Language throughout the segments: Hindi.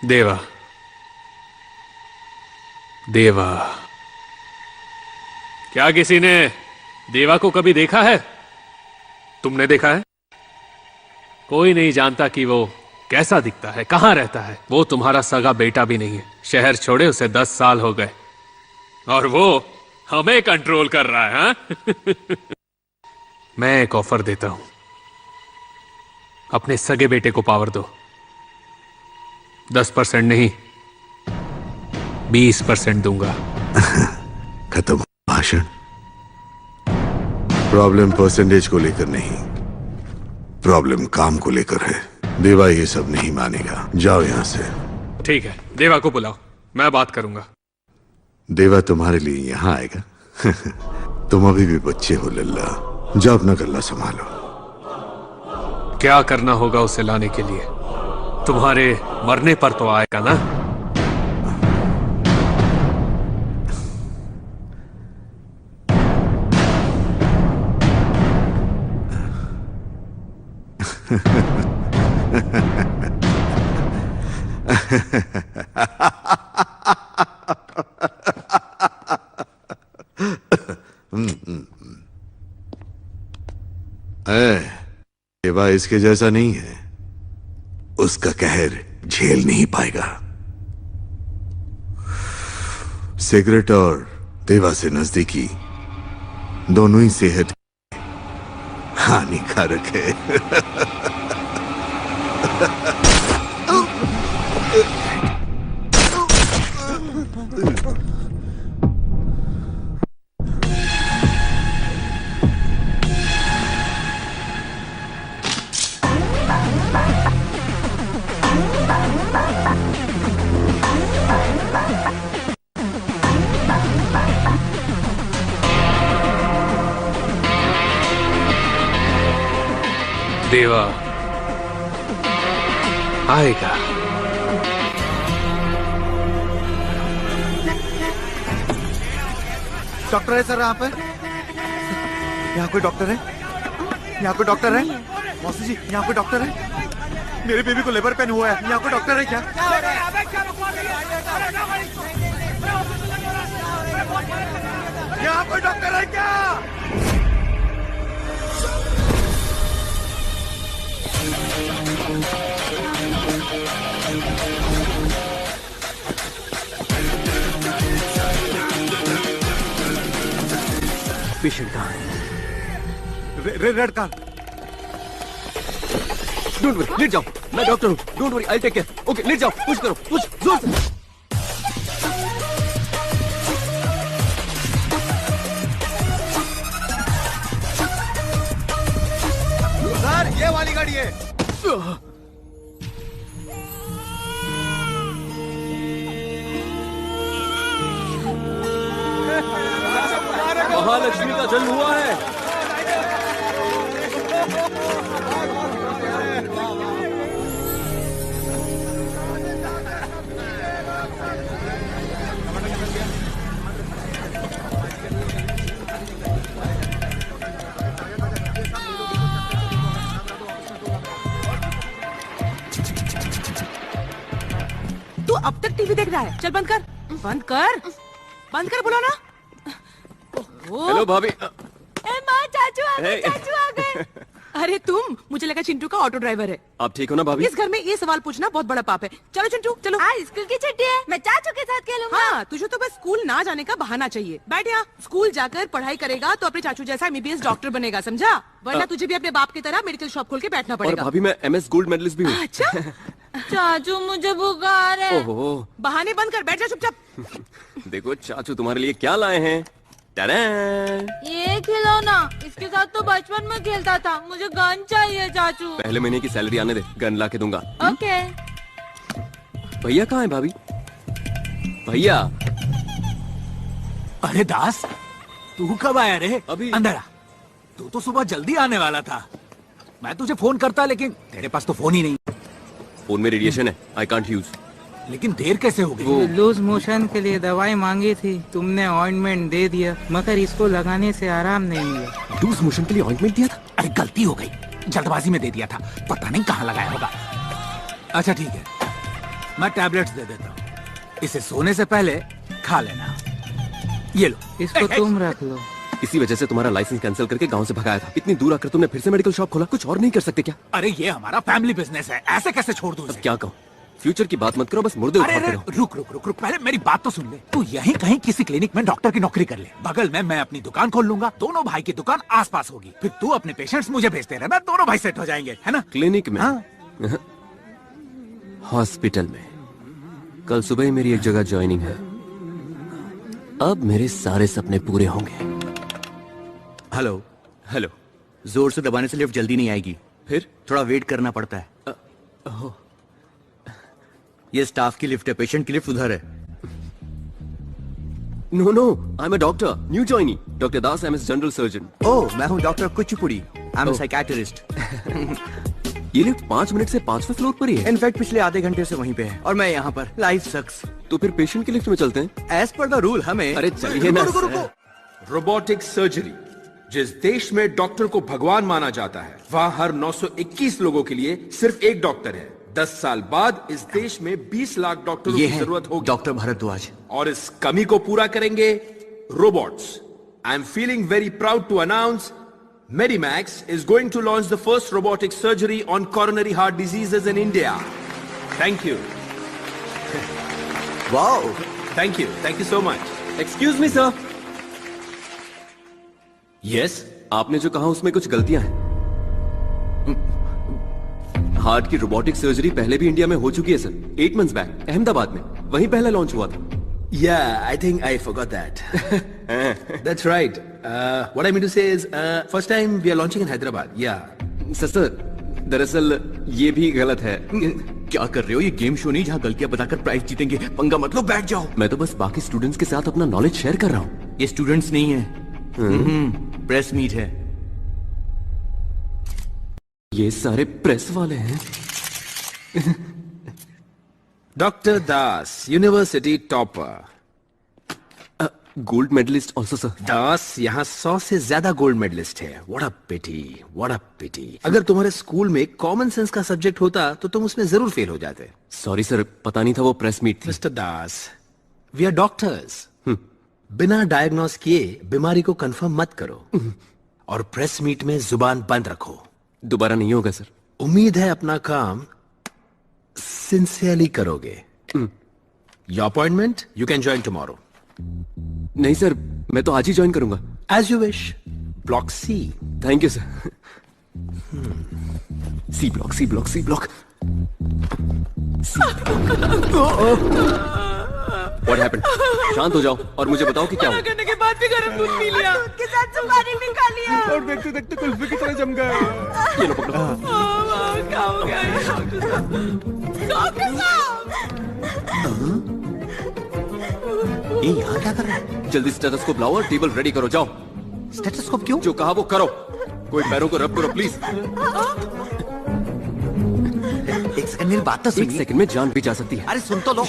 देवा, देवा, क्या किसी ने देवा को कभी देखा है? तुमने देखा है? कोई नहीं जानता कि वो कैसा दिखता है, कहां रहता है। वो तुम्हारा सगा बेटा भी नहीं है। शहर छोड़े उसे 10 साल हो गए और वो हमें कंट्रोल कर रहा है। हाँ? मैं एक ऑफर देता हूं, अपने सगे बेटे को पावर दो। 10% नहीं, 20% दूंगा। खत्म भाषण। प्रॉब्लम परसेंटेज को लेकर नहीं, प्रॉब्लम काम को लेकर है। देवा ये सब नहीं मानेगा। जाओ यहां से। ठीक है, देवा को बुलाओ, मैं बात करूंगा। देवा तुम्हारे लिए यहां आएगा। तुम अभी भी बच्चे हो लल्ला। जाओ अपना गल्ला संभालो। क्या करना होगा उसे लाने के लिए? तुम्हारे मरने पर तो आएगा ना? देवा इसके जैसा नहीं है। उसका कहर झेल नहीं पाएगा। सिगरेट और देवा से नजदीकी दोनों ही सेहत हानिकारक है। देवा आएगा। डॉक्टर है सर यहाँ पे? यहाँ कोई डॉक्टर है? यहाँ कोई डॉक्टर है? मौसी जी, यहाँ कोई डॉक्टर है? मेरे बेबी को लेबर पेन हुआ है। यहाँ कोई डॉक्टर है क्या? यहाँ कोई डॉक्टर है क्या? पेशेंट कहाँ है? Red car. डोंट वरी, लेट जाओ। मैं डॉक्टर हूँ। Don't worry, I take care. Okay, लेट जाओ। पुश करो, पुश जोर से। सर, ये वाली गाड़ी है। महालक्ष्मी का जन्म हुआ है। तू अब तक टीवी देख रहा है? चल बंद कर, बंद कर, बंद कर, बोलो ना। हेलो भाभी। माँ, चाचू आ गए, चाचू आ गए। अरे तुम, मुझे लगा चिंटू का ऑटो ड्राइवर है। आप ठीक हो ना भाभी? इस घर में ये सवाल पूछना बहुत बड़ा पाप है। चलो चिंटू, चलो। आज स्कूल की छुट्टी है, मैं चाचू के साथ खेलूंगा। हाँ, तुझे तो बस स्कूल ना जाने का बहाना चाहिए। बैठ यहाँ। स्कूल जाकर पढ़ाई करेगा तो अपने चाचू जैसा MBBS डॉक्टर बनेगा, समझा? वरना तुझे भी अपने बाप की तरह मेडिकल शॉप खोल के बैठना और पड़ेगा। भाभी, मैं MS गोल्ड मेडलिस्ट भी हूँ। अच्छा। चाचू मुझे बुखार है। ओहो। बहाने बंद कर, बैठ जा चुपचाप। देखो चाचू तुम्हारे लिए क्या लाए हैं। ये खिलौना, इसके साथ तो बचपन में खेलता था। मुझे गन चाहिए चाचू। पहले महीने की सैलरी आने दे, गन ला के दूंगा। ओके। भैया कहाँ है भाभी? भैया। अरे दास, तू कब आया रे? अभी। अंदर आ। तू तो सुबह जल्दी आने वाला था। मैं तुझे फोन करता, लेकिन तेरे पास तो फोन ही नहीं। फोन में रेडिएशन है, आई कांट यूज। लेकिन देर कैसे हो गई? लूज मोशन के लिए दवाई मांगी थी, तुमने ऑइंटमेंट दे दिया, मगर इसको लगाने से आराम नहीं मिला। लूज मोशन के लिए ऑइंटमेंट दिया था? अरे गलती हो गई, जल्दबाजी में दे दिया था, पता नहीं कहाँ लगाया होगा। अच्छा ठीक है, मैं टैबलेट्स दे देता हूँ, इसे सोने से पहले खा लेना। ये लो। इसको तुम रख लो। इसी वजह से तुम्हारा लाइसेंस कैंसिल करके गांव से भगाया था। इतनी दूर आकर तुमने फिर से मेडिकल शॉप खोला, कुछ और नहीं कर सकते क्या? अरे ये हमारा फैमिली बिजनेस है, ऐसे कैसे छोड़ दूं इसे? क्या कहूँ, फ्यूचर की बात मत करो, बस मुर्दे अरे उठाते अरे रहो। रुक रुक रुक रुक, पहले मेरी बात तो सुन ले। तू यहीं कहीं किसी क्लिनिक में डॉक्टर की नौकरी कर ले, बगल में मैं अपनी दुकान खोल लूंगा, दोनों भाई की दुकान आसपास होगी, फिर तू अपने पेशेंट्स मुझे भेजते रहना, दोनों भाई सेट हो जाएंगे, है ना? क्लिनिक में? हाँ। हॉस्पिटल में। कल सुबह ही मेरी एक जगह ज्वाइनिंग है, अब मेरे सारे सपने पूरे होंगे। हेलो। हेलो। जोर से दबाने से लिफ्ट जल्दी नहीं आएगी, फिर थोड़ा वेट करना पड़ता है। ये स्टाफ की लिफ्ट है, पेशेंट की लिफ्ट उधर है। No no, I am a doctor, new joinee, doctor Das, I am general surgeon. Oh, मैं हूँ doctor Kuchipudi, I am psychiatrist. ये लिफ्ट 5 मिनट से 5वें फ्लोर पर ही है। इनफैक्ट पिछले आधे घंटे से वहीं पे है, और मैं यहाँ पर। लाइफ सक्स। तो फिर पेशेंट की लिफ्ट में चलते हैं। एज पर द रूल हमें। अरे चलिए ना। रुको, रुको, रुको। रोबोटिक सर्जरी, जिस देश में डॉक्टर को भगवान माना जाता है, वहां हर 921 लोगों के लिए सिर्फ एक डॉक्टर है। 10 साल बाद इस देश में 20 लाख डॉक्टरों ये की जरूरत होगी। डॉक्टर भारद्वाज। और इस कमी को पूरा करेंगे robots. I am feeling very proud to announce Medimax is going to launch the first robotic surgery on coronary heart diseases in India. Thank you. Wow. Thank you so much. Excuse me sir. Yes. आपने जो कहा उसमें कुछ गलतियां हैं। हार्ट की रोबोटिक सर्जरी पहले भी इंडिया में हो चुकी है सर, 8 months बैक अहमदाबाद में, वहीं पहला लॉन्च हुआ था। Yeah, I think I forgot that. That's right. What I mean to say is, first time we are launching in Hyderabad. Yeah. Sir दरअसल ये भी गलत है। क्या कर रहे हो? ये गेम शो नहीं जहाँ गलतियां बताकर प्राइज जीतेंगे। पंगा मत लो, बैठ जाओ। मैं तो बस बाकी स्टूडेंट्स के साथ अपना नॉलेज शेयर कर रहा हूँ। ये स्टूडेंट्स नहीं है, प्रेस मीट है। ये सारे प्रेस वाले हैं। Dr. Das, University topper. Gold medallist also sir. Das यहाँ 100 से ज्यादा गोल्ड मेडलिस्ट है। What a pity, what a pity. अगर तुम्हारे स्कूल में कॉमन सेंस का सब्जेक्ट होता तो तुम उसमें जरूर फेल हो जाते। सॉरी सर, पता नहीं था वो प्रेस मीट थी। Mister Das, we are doctors. बिना डायग्नोस किए बीमारी को कंफर्म मत करो, और प्रेस मीट में जुबान बंद रखो। दोबारा नहीं होगा सर। उम्मीद है अपना काम सिंसियरली करोगे। Your appointment you can join tomorrow. नहीं सर, मैं तो आज ही ज्वाइन करूंगा। As you wish. Block C. Thank you sir. C block, C block, C block. What happened? शांत हो जाओ और मुझे बताओ कि क्या हुआ। करने के बाद भी गर्म दूध पी लिया, दूध के साथ सुपारी भी खा लिया, और देखते देखते कुल्फी की तरह जम गए। ये लो पकड़ो। क्या हो गया डॉक्टर साहब? ये यहाँ क्या कर रहा है? जल्दी स्टेथोस्कोप लाओ और टेबल रेडी करो, जाओ। स्टेथोस्कोप क्यों? जो कहा वो करो। कोई पैरों को रब करो प्लीज। एक सेकंड मेरी बात तो एक सुनिए। सेकंड में जान भी जा सकती है। अरे सुन तो लो।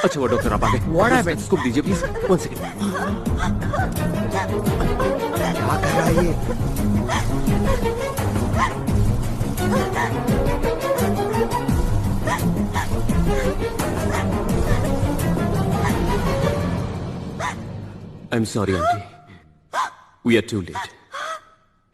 अच्छा वो डॉक्टर आप आ गए। What happened? स्टेथोस्कोप दीजिए प्लीज। 1 सेकंड। क्या कर रहा है ये? I'm sorry, auntie. We are too late.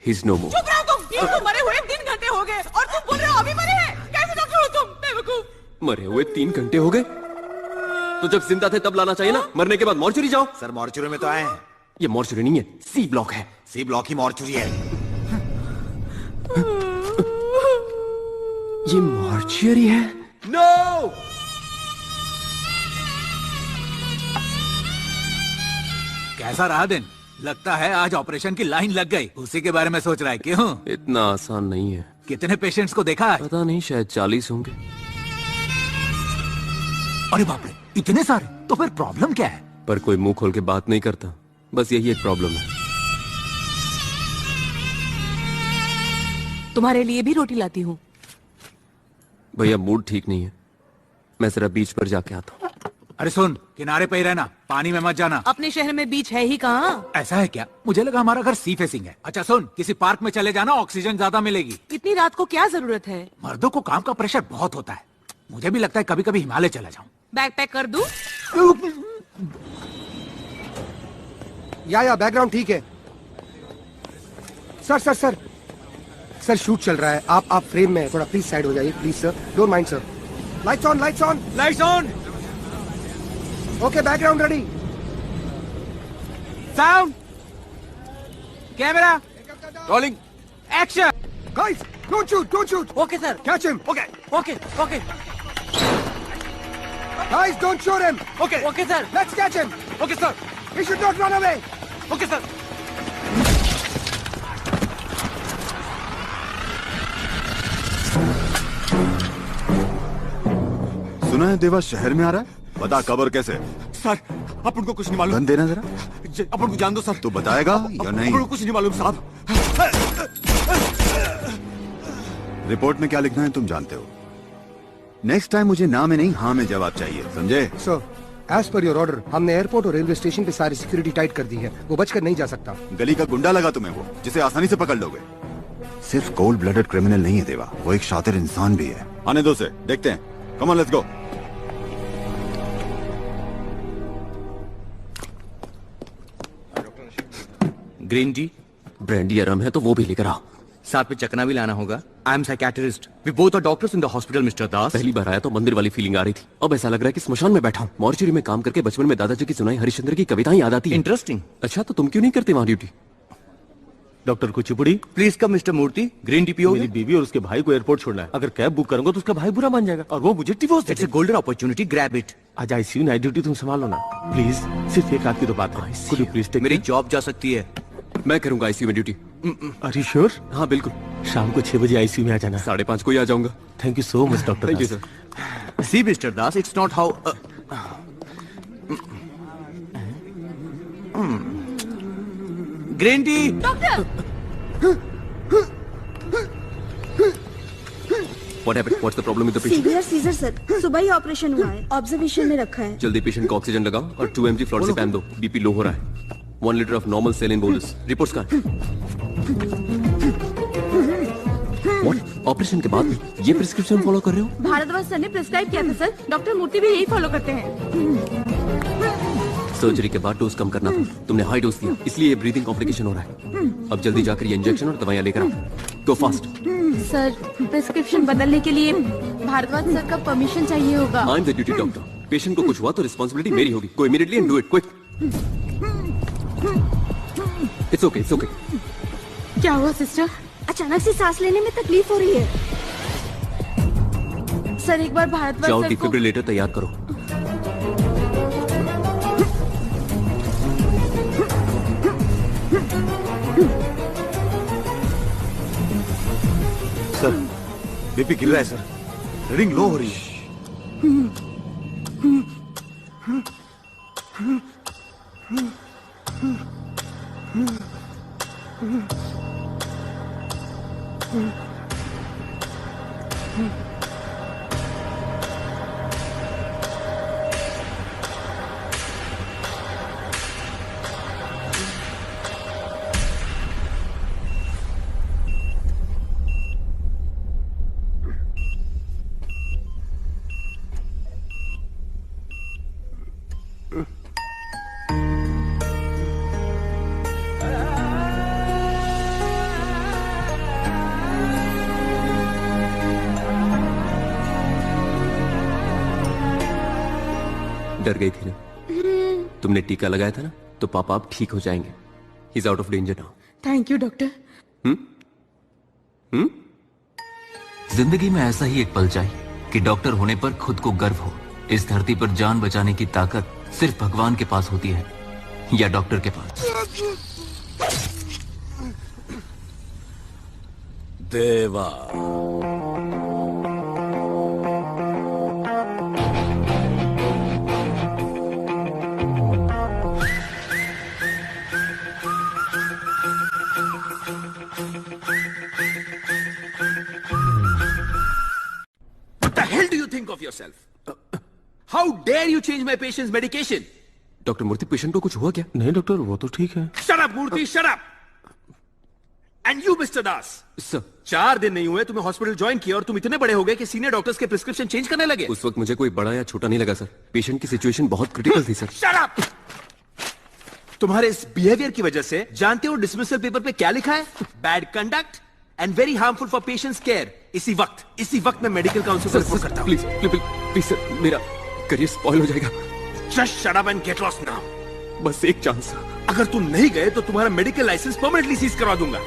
He's no more. चुप रहो तुम। दिन को मरे हुए 3 घंटे हो गए और तुम बोल रहे हो अभी मरे हैं। कैसे डॉक्टर हो तुम? बेवकूफ। मरे हुए 3 घंटे हो गए? तो जब जिंदा थे तब लाना चाहिए ना। मरने के बाद मॉर्चुरी जाओ। सर मॉर्चुरी में तो आए हैं। ये मॉर्चुरी नहीं है, सी ब्लॉक है। सी ब्लॉक ही मॉर्चुरी है। ये मॉर्चुरी है? नो। कैसा रहा दिन? लगता है आज ऑपरेशन की लाइन लग गई। उसी के बारे में सोच रहा है। क्यों? इतना आसान नहीं है। कितने पेशेंट्स को देखा है? पता नहीं, शायद 40 होंगे। अरे बाप रे, इतने सारे? तो फिर प्रॉब्लम क्या है? पर कोई मुंह खोल के बात नहीं करता। बस यही एक प्रॉब्लम है। तुम्हारे लिए भी रोटी लाती हूँ। भैया मूड ठीक नहीं है, मैं जरा बीच पर जाके आता हूँ। अरे सुन, किनारे पे ही रहना, पानी में मत जाना। अपने शहर में बीच है ही कहाँ? ऐसा है क्या? मुझे लगा हमारा घर सी फेसिंग है। अच्छा सुन, किसी पार्क में चले जाना, ऑक्सीजन ज्यादा मिलेगी। इतनी रात को क्या जरूरत है? मर्दों को काम का प्रेशर बहुत होता है। मुझे भी लगता है कभी कभी हिमालय चला जाऊं। बैग पैक कर दूं? या बैकग्राउंड ठीक है। Sir sir sir sir shoot चल रहा है। आप फ्रेम में थोड़ा प्लीज साइड हो जाइए please sir. Don't mind sir. Lights on, lights on, lights on. Okay background ready. Sound, camera, rolling, action. Guys don't shoot, don't shoot. Okay sir. Catch him. Okay okay okay guys don't shoot him. Okay okay sir. Let's catch him. Okay sir. He should not run away. Okay sir. सुना है देवा शहर में आ रहा है, बता कब और कैसे? सर अपन को कुछ नहीं मालूम। गन देना जरा। अपन को जान दो सर। तो बताएगा या नहीं? अपन को कुछ नहीं मालूम साहब। रिपोर्ट में क्या लिखना है तुम जानते हो। नेक्स्ट टाइम मुझे ना में नहीं हाँ में जवाब चाहिए, समझे? Sir as per your order हमने एयरपोर्ट और रेलवे स्टेशन पे सारी सिक्योरिटी टाइट कर दी है। वो बचकर नहीं जा सकता। गली का गुंडा लगा तुम्हें वो, जिसे आसानी से पकड़ लोगे। सिर्फ कोल्ड ब्लडेड क्रिमिनल नहीं है देवा, वो एक शातिर इंसान भी है। आने दो से, देखते हैं। Come on let's go. Green tea, brandy आराम है तो वो भी लेकर आओ। साथ में चकना भी लाना होगा। I am psychiatrist. We both are doctors in the hospital mister Das. पहली बार आया तो मंदिर वाली फीलिंग आ रही थी। अब ऐसा लग रहा है कि स्मशान में बैठा हूँ। मॉर्चरी में काम करके बचपन में दादाजी की सुनाई हरिश्चंद्र की कविताएं याद आती हैं। इंटरेस्टिंग। अच्छा तो तुम क्यों नहीं करते वहाँ duty? Doctor Kuchipudi, please come mister Murthy. Green tea पियोगे? मेरी बीवी और उसके भाई को एयरपोर्ट छोड़ना है। अगर कैब बुक करूंगा तो उसका भाई बुरा मान जाएगा और वो मुझे डिवोर्स देगा। It's a golden opportunity, grab it. आज आईसीयू नाइट ड्यूटी तुम संभालो ना प्लीज। सिर्फ एक रात की तो बात है। Could you please take? मेरी जॉब जा सकती है। मैं करूंगा आईसीयू में ड्यूटी। Are you sure? हाँ बिल्कुल। शाम को 6 बजे आईसीयू में आ जाना। 5:30 को ही आ जाऊंगा। Thank you so much doctor. Thank you sir. See mister Das, it's not how green tea. Doctor What happened? What's the problem with the patient? Severe seizure sir, सुबह ही ऑपरेशन हुआ है। ऑब्जर्वेशन में रखा है। जल्दी पेशेंट को ऑक्सीजन लगाओ और 2 mg फ्लोरेसेपैम दो। बीपी लो हो रहा है। 1 litre of normal saline bolus. Reports कहाँ हैं? What? ऑपरेशन के बाद भी ये प्रिस्क्रिप्शन फॉलो कर रहे हो? भारद्वाज सर ने प्रिस्क्राइब किया था सर। डॉक्टर मूर्ति भी यही फॉलो करते हैं। सर्जरी के बाद डोज कम करना था। तुमने हाई डोज दिया, इसलिए ये ब्रीदिंग कॉम्प्लिकेशन हो रहा है। अब जल्दी जाकर ये इंजेक्शन और दवाइयां लेकर आओ। गो फास्ट। सर प्रिस्क्रिप्शन बदलने के लिए भारद्वाज सर का परमिशन चाहिए होगा। I am the duty doctor. Patient को कुछ हुआ तो रिस्पांसिबिलिटी मेरी होगी। Go immediately and do it quick. It's okay, it's okay. क्या हुआ सिस्टर? अचानक से सांस लेने में तकलीफ हो रही है। सर एक बार भारद्वाज जाओ सर को डिफिब्रिलेटर तैयार करो। सर बीपी गिर रहा है सर। रीडिंग लो हो रही है। डर गई थी ना? तुमने टीका लगाया था ना, तो पापा अब ठीक हो जाएंगे। He is out of danger now. Thank you doctor. जिंदगी में ऐसा ही एक पल चाहिए कि डॉक्टर होने पर खुद को गर्व हो। इस धरती पर जान बचाने की ताकत सिर्फ भगवान के पास होती है या डॉक्टर के पास। देवा What the hell do you think of yourself? How dare you change my patients medication? Doctor Murthy, patient को कुछ हुआ क्या? नहीं डॉक्टर, वो तो ठीक है। Shut up Murthy, shut up. And you mister Das, sir 4 दिन नहीं हुए तुम्हें हॉस्पिटल ज्वाइन किया और तुम इतने बड़े हो गए कि सीनियर डॉक्टर्स के प्रिस्क्रिप्शन चेंज करने लगे। उस वक्त मुझे कोई बड़ा या छोटा नहीं लगा सर। पेशेंट की सिचुएशन बहुत क्रिटिकल थी सर। Shut up. तुम्हारे इस बिहेवियर की वजह से जानते हो डिसमिसल पेपर पे क्या लिखा है? Bad conduct and very harmful for patients care. इसी वक्त मैं मेडिकल काउंसिल को रिपोर्ट करता हूं। प्लीज प्लीज सर, मेरा करियर स्पॉइल हो जाएगा। Just shut up and get lost now. बस एक चांस। अगर तुम नहीं गए तो तुम्हारा मेडिकल लाइसेंस परमानेंटली सीज करवा दूंगा।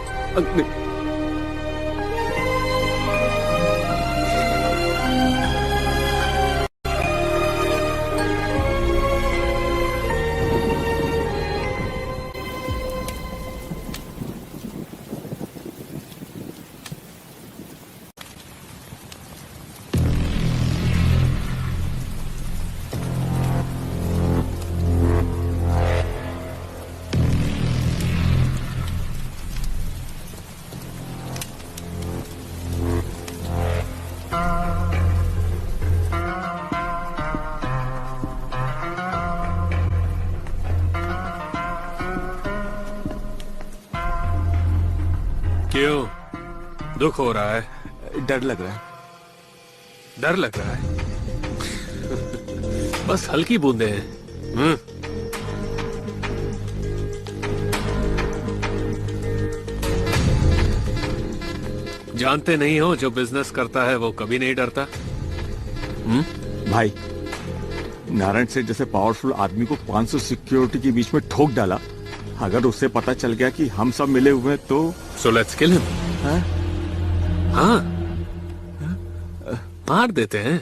क्यों दुख हो रहा है? डर लग रहा है। डर लग रहा है? बस हल्की बूंदे हैं। जानते नहीं हो, जो बिजनेस करता है वो कभी नहीं डरता। भाई, नारायण सेठ जैसे पावरफुल आदमी को 500 सिक्योरिटी के बीच में ठोक डाला। अगर उससे पता चल गया कि हम सब मिले हुए हैं तो So let's kill him. हाँ, मार देते हैं।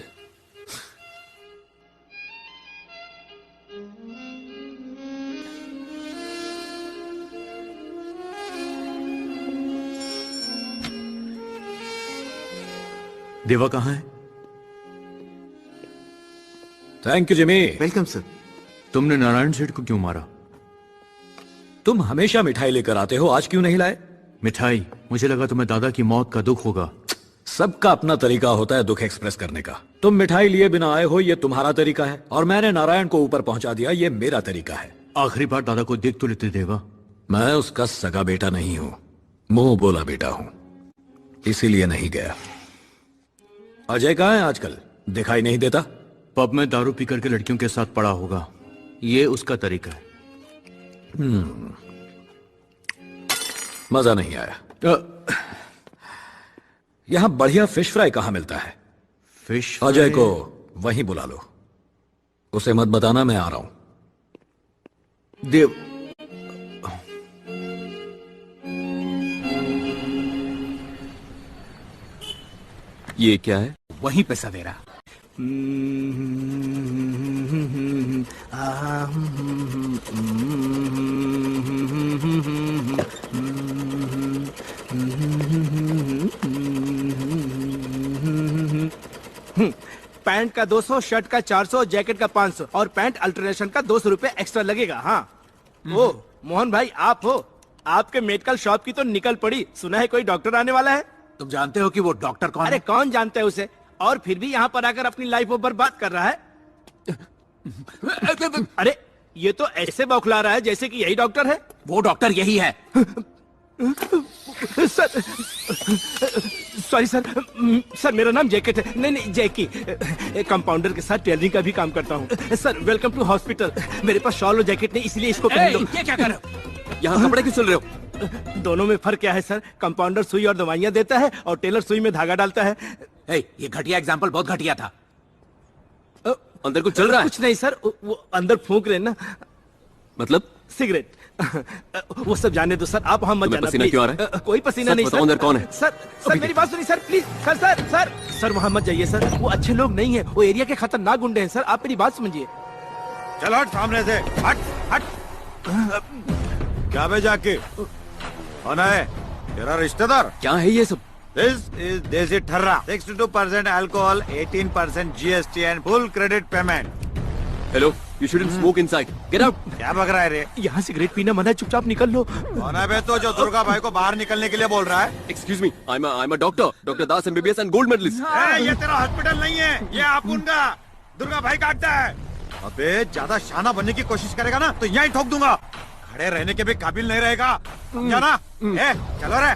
देवा कहाँ है? Thank you Jimmy. Welcome sir. तुमने नारायण सेठ को क्यों मारा? तुम हमेशा मिठाई लेकर आते हो, आज क्यों नहीं लाए? मिठाई? मुझे लगा तुम्हें दादा की मौत का दुख होगा। सबका अपना तरीका होता है दुख एक्सप्रेस करने का। तुम मिठाई लिए बिना आए हो, ये तुम्हारा तरीका है, और मैंने नारायण को ऊपर पहुंचा दिया, ये मेरा तरीका है। आखिरी बार दादा को देख तो लेते देवा। मैं उसका सगा बेटा नहीं हूं, मुंह बोला बेटा हूं, इसीलिए नहीं गया। अजय कहाँ है आजकल? दिखाई नहीं देता। पब में दारू पी करके लड़कियों के साथ पड़ा होगा, ये उसका तरीका है। मजा नहीं आया। यहां बढ़िया फिश फ्राई कहां मिलता है? फिश? अजय को वहीं बुला लो, उसे मत बताना मैं आ रहा हूं। देव, ये क्या है? वहीं पे सवेरा। पैंट का 200, शर्ट का 400, जैकेट का 500 और पैंट अल्टरनेशन का 200 रुपए एक्स्ट्रा लगेगा। हाँ। ओ मोहन भाई, आप हो? आपके मेडिकल शॉप की तो निकल पड़ी। सुना है कोई डॉक्टर आने वाला है? तुम जानते हो कि वो डॉक्टर कौन है? अरे कौन जानता है उसे, और फिर भी यहाँ पर आकर अपनी लाइफ बर्बाद कर रहा है। अरे ये तो ऐसे बौखला रहा है जैसे कि यही डॉक्टर है। वो डॉक्टर यही है। सर, सॉरी सर, सर मेरा नाम जैकेट है। नहीं जैकी। कंपाउंडर के साथ टेलरिंग का भी काम करता हूँ। Sir welcome to hospital. मेरे पास शॉल और जैकेट नहीं, इसलिए इसको पहन लो। ये क्या कर रहे हो? यहाँ कपड़े क्यों सिल रहे हो? दोनों में फर्क क्या है सर? कंपाउंडर सुई और दवाइयाँ देता है और टेलर सुई में धागा डालता है। ये घटिया एग्जाम्पल बहुत घटिया था। अंदर कुछ चल रहा है? कुछ नहीं सर, वो अंदर फूंक रहे ना। मतलब? सिगरेट। वो सब जाने दो सर, आप वहां मत जाना। पसीना क्यों आ रहा है? कोई पसीना नहीं सर। अंदर कौन है? सर मेरी बात सुनिए सर, प्लीज। सर वहां मत जाइए सर, वो अच्छे लोग नहीं है, वो एरिया के खतरनाक गुंडे हैं सर, आप मेरी बात समझिए। चलो हट सामने से, हट। क्या भेजा के? कौन है? तेरा रिश्तेदार? क्या है ये सब? This is देसी ठर्रा। 62% alcohol, 18% GST and full credit payment. Hello, you shouldn't smoke inside. Get out. क्या बक रहा है रे? यहाँ सिगरेट पीना मना है, चुपचाप निकल लो। कौन है बे तो जो दुर्गा भाई को बाहर निकलने के लिए बोल रहा है? Excuse me, I'm a doctor, Dr. Das MBBS and gold medalist. ये तेरा हॉस्पिटल नहीं है, ये अपुन का। दुर्गा भाई काटता है। अबे ज्यादा शाना बनने की कोशिश करेगा ना तो यहीं ठोक दूंगा। खड़े रहने के भी काबिल नहीं रहेगा, समझा ना? चलो रे।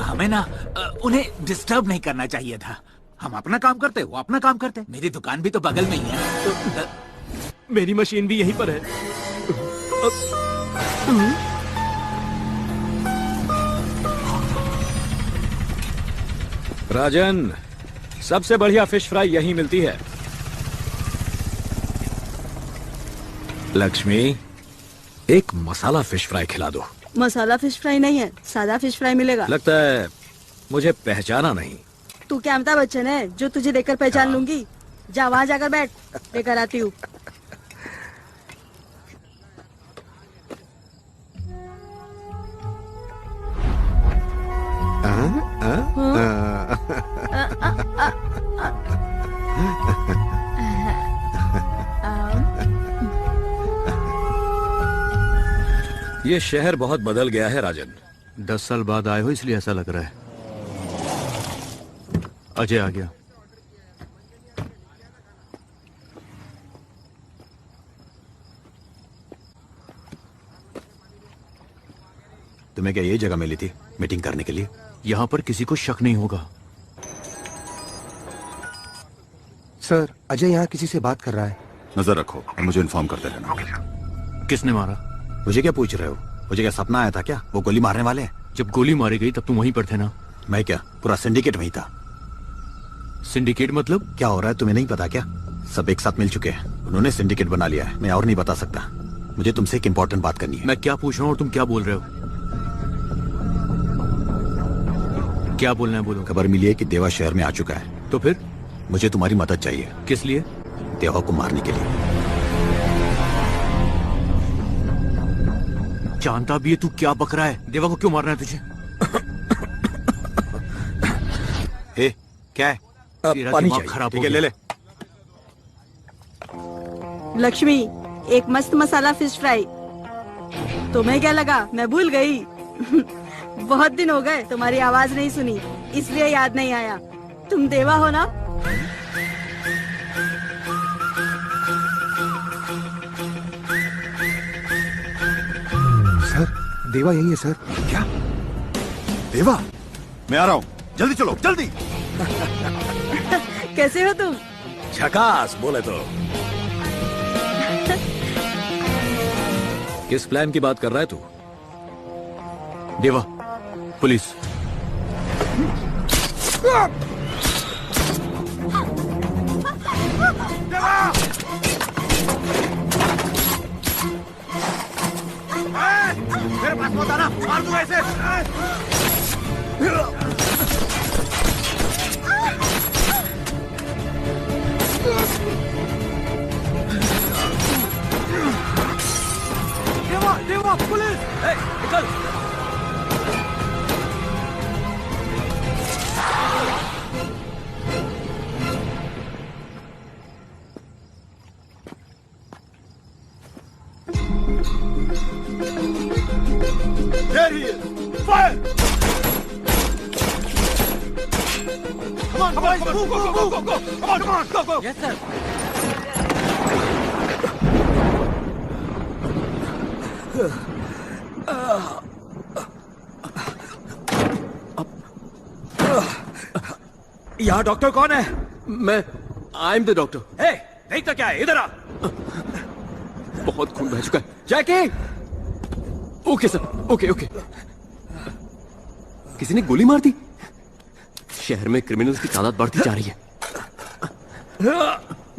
हमें ना उन्हें डिस्टर्ब नहीं करना चाहिए था। हम अपना काम करते, वो अपना काम करते। मेरी दुकान भी तो बगल में ही है। मेरी मशीन भी यहीं पर है। राजन, सबसे बढ़िया फिश फ्राई यहीं मिलती है। लक्ष्मी, एक मसाला फिश फ्राई खिला दो। मसाला फिश फ्राई नहीं है, सादा फिश फ्राई मिलेगा। लगता है मुझे पहचाना नहीं। तू क्या अमिताभ बच्चन है जो तुझे देखकर पहचान लूंगी? जा वहाँ जाकर बैठ, लेकर आती हूँ। ये शहर बहुत बदल गया है राजन। 10 साल बाद आए हो इसलिए ऐसा लग रहा है। अजय आ गया। तुम्हें क्या ये जगह मिली थी मीटिंग करने के लिए? यहाँ पर किसी को शक नहीं होगा। सर, अजय यहाँ किसी से बात कर रहा है। नजर रखो और मुझे इन्फॉर्म करते रहना। किसने मारा? मुझे क्या पूछ रहे हो? मुझे क्या सपना आया था क्या? वो गोली मारने वाले हैं। जब गोली मारी गई तब तुम वहीं पर थे ना? मैं क्या, पूरा सिंडिकेट वहीं था। सिंडिकेट मतलब? क्या हो रहा है तुम्हें नहीं पता क्या? सब एक साथ मिल चुके हैं, उन्होंने सिंडिकेट बना लिया है। मैं और नहीं बता सकता। मुझे तुमसे एक इम्पोर्टेंट बात करनी है। मैं क्या पूछ रहा हूँ और तुम क्या बोल रहे हो? क्या बोलना है बोलो। खबर मिली है कि देवा शहर में आ चुका है। तो फिर? मुझे तुम्हारी मदद चाहिए। किस लिए? देवा को मारने के लिए। जानता भी है तू क्या बक रहा है। देवा को क्यों मारना है तुझे? क्या है? पानी चाहिए। खराब हो गया। ले ले। लक्ष्मी, एक मस्त मसाला फिश फ्राई। तुम्हें क्या लगा मैं भूल गई? बहुत दिन हो गए तुम्हारी आवाज नहीं सुनी, इसलिए याद नहीं आया। तुम देवा हो ना? सर, देवा यही है सर। क्या? देवा? मैं आ रहा हूँ, जल्दी चलो, जल्दी। कैसे हो तुम? झकास बोले तो। किस प्लान की बात कर रहा है तू? देवा, पुलिस। मेरे पास मत आना, मार दूंगा इसे। देवा, देवा, पुलिस! निकल! There he is! Fire! Come on, boys! Move, go, go, go, go! Come on, come on, go, go! Yes, sir. यहाँ डॉक्टर कौन है? मैं आई एम द डॉक्टर। नहीं तो क्या है, इधर आ। बहुत खून बह चुका है। Jackie! Okay sir, okay okay. किसी ने गोली मार दी? शहर में क्रिमिनल्स की तादाद बढ़ती जा रही है।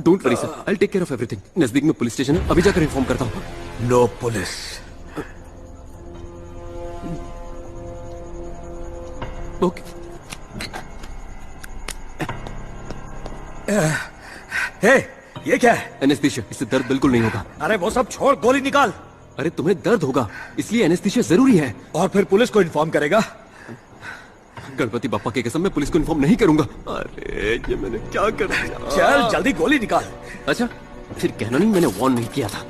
Don't worry sir, I take care of everything. नजदीक में पुलिस स्टेशन है, अभी जाकर इन्फॉर्म करता हूँ। No police. ओके। ये क्या है? एनेस्थीसिया, इससे दर्द बिल्कुल नहीं होगा। अरे वो सब छोड़, गोली निकाल। अरे तुम्हें दर्द होगा, इसलिए एनेस्थीसिया जरूरी है। और फिर पुलिस को इन्फॉर्म करेगा? गणपति बापा की कसम, मैं पुलिस को इन्फॉर्म नहीं करूंगा। अरे ये मैंने क्या कर दिया? चल जल्दी गोली निकाल। अच्छा, फिर कहना नहीं मैंने वार्न नहीं किया था।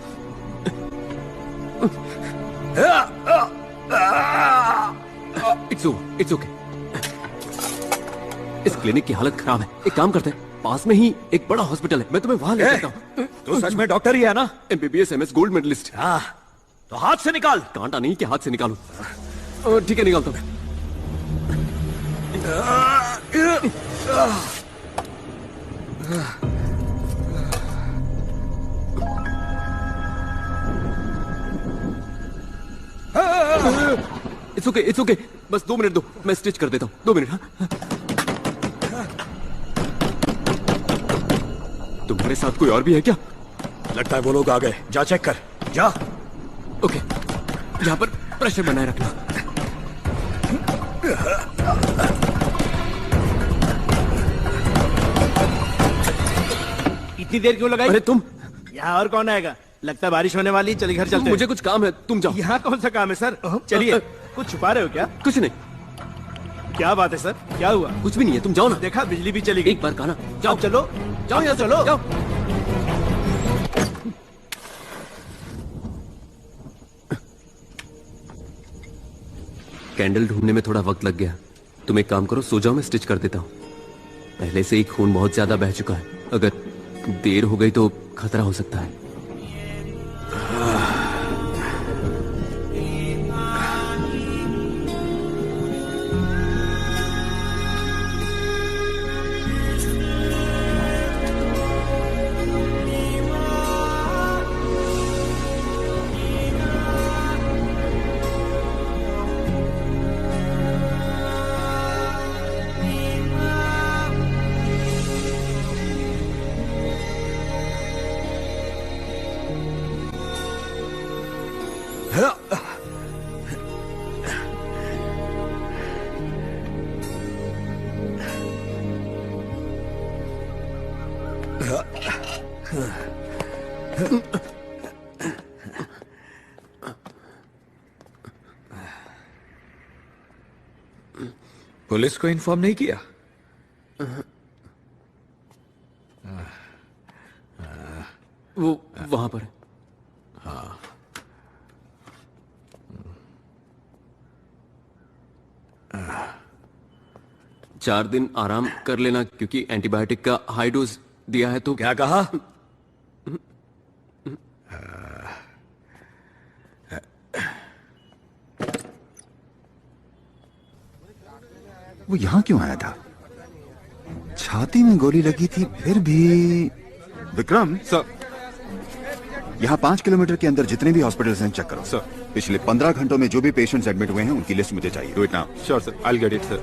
It's okay. इस क्लिनिक की हालत खराब है। एक काम करते हैं, पास में ही एक बड़ा हॉस्पिटल है, मैं तुम्हें वहां ले जाता हूँ। तू सच में डॉक्टर ही है ना? MBBS MS gold medalist. हाँ, तो हाथ से निकाल। कांटा नहीं कि हाथ से निकालूं। ठीक है, निकालता हूँ। इट्स ओके, बस 2 मिनट दो, मैं स्टिच कर देता हूँ। 2 मिनट। हाँ? तुम्हारे साथ कोई और भी है क्या? लगता है वो लोग आ गए। जा चेक कर, जा। ओके, यहाँ पर प्रेशर बनाए रखना। इतनी देर क्यों लगाई? अरे तुम यहाँ और कौन आएगा? लगता है बारिश होने वाली। चलिए घर चलते हैं। मुझे कुछ काम है, तुम जाओ। यहाँ कौन सा काम है सर? चलिए। कुछ छुपा रहे हो क्या? कुछ नहीं। क्या बात है सर? क्या हुआ? कुछ भी नहीं है, तुम जाओ ना। देखा, बिजली भी चली गई। एक बार कहा ना, जाओ। चलो जाओ, यहाँ चलो जाओ। कैंडल ढूंढने में थोड़ा वक्त लग गया। तुम एक काम करो, सो जाओ, मैं स्टिच कर देता हूँ। पहले से ही खून बहुत ज्यादा बह चुका है, अगर देर हो गई तो खतरा हो सकता है। पुलिस को इन्फॉर्म नहीं किया? वो वहां पर है। हाँ। चार दिन आराम कर लेना, क्योंकि एंटीबायोटिक का हाई डोज दिया है। तो क्या कहा? वो यहां क्यों आया था? छाती में गोली लगी थी, फिर भी। विक्रम सर, यहाँ 5 किलोमीटर के अंदर जितने भी हॉस्पिटल्स हैं चेक करो। सर, पिछले 15 घंटों में जो भी पेशेंट्स एडमिट हुए हैं उनकी लिस्ट मुझे चाहिए। Do it now. Sure sir, I will get it sir.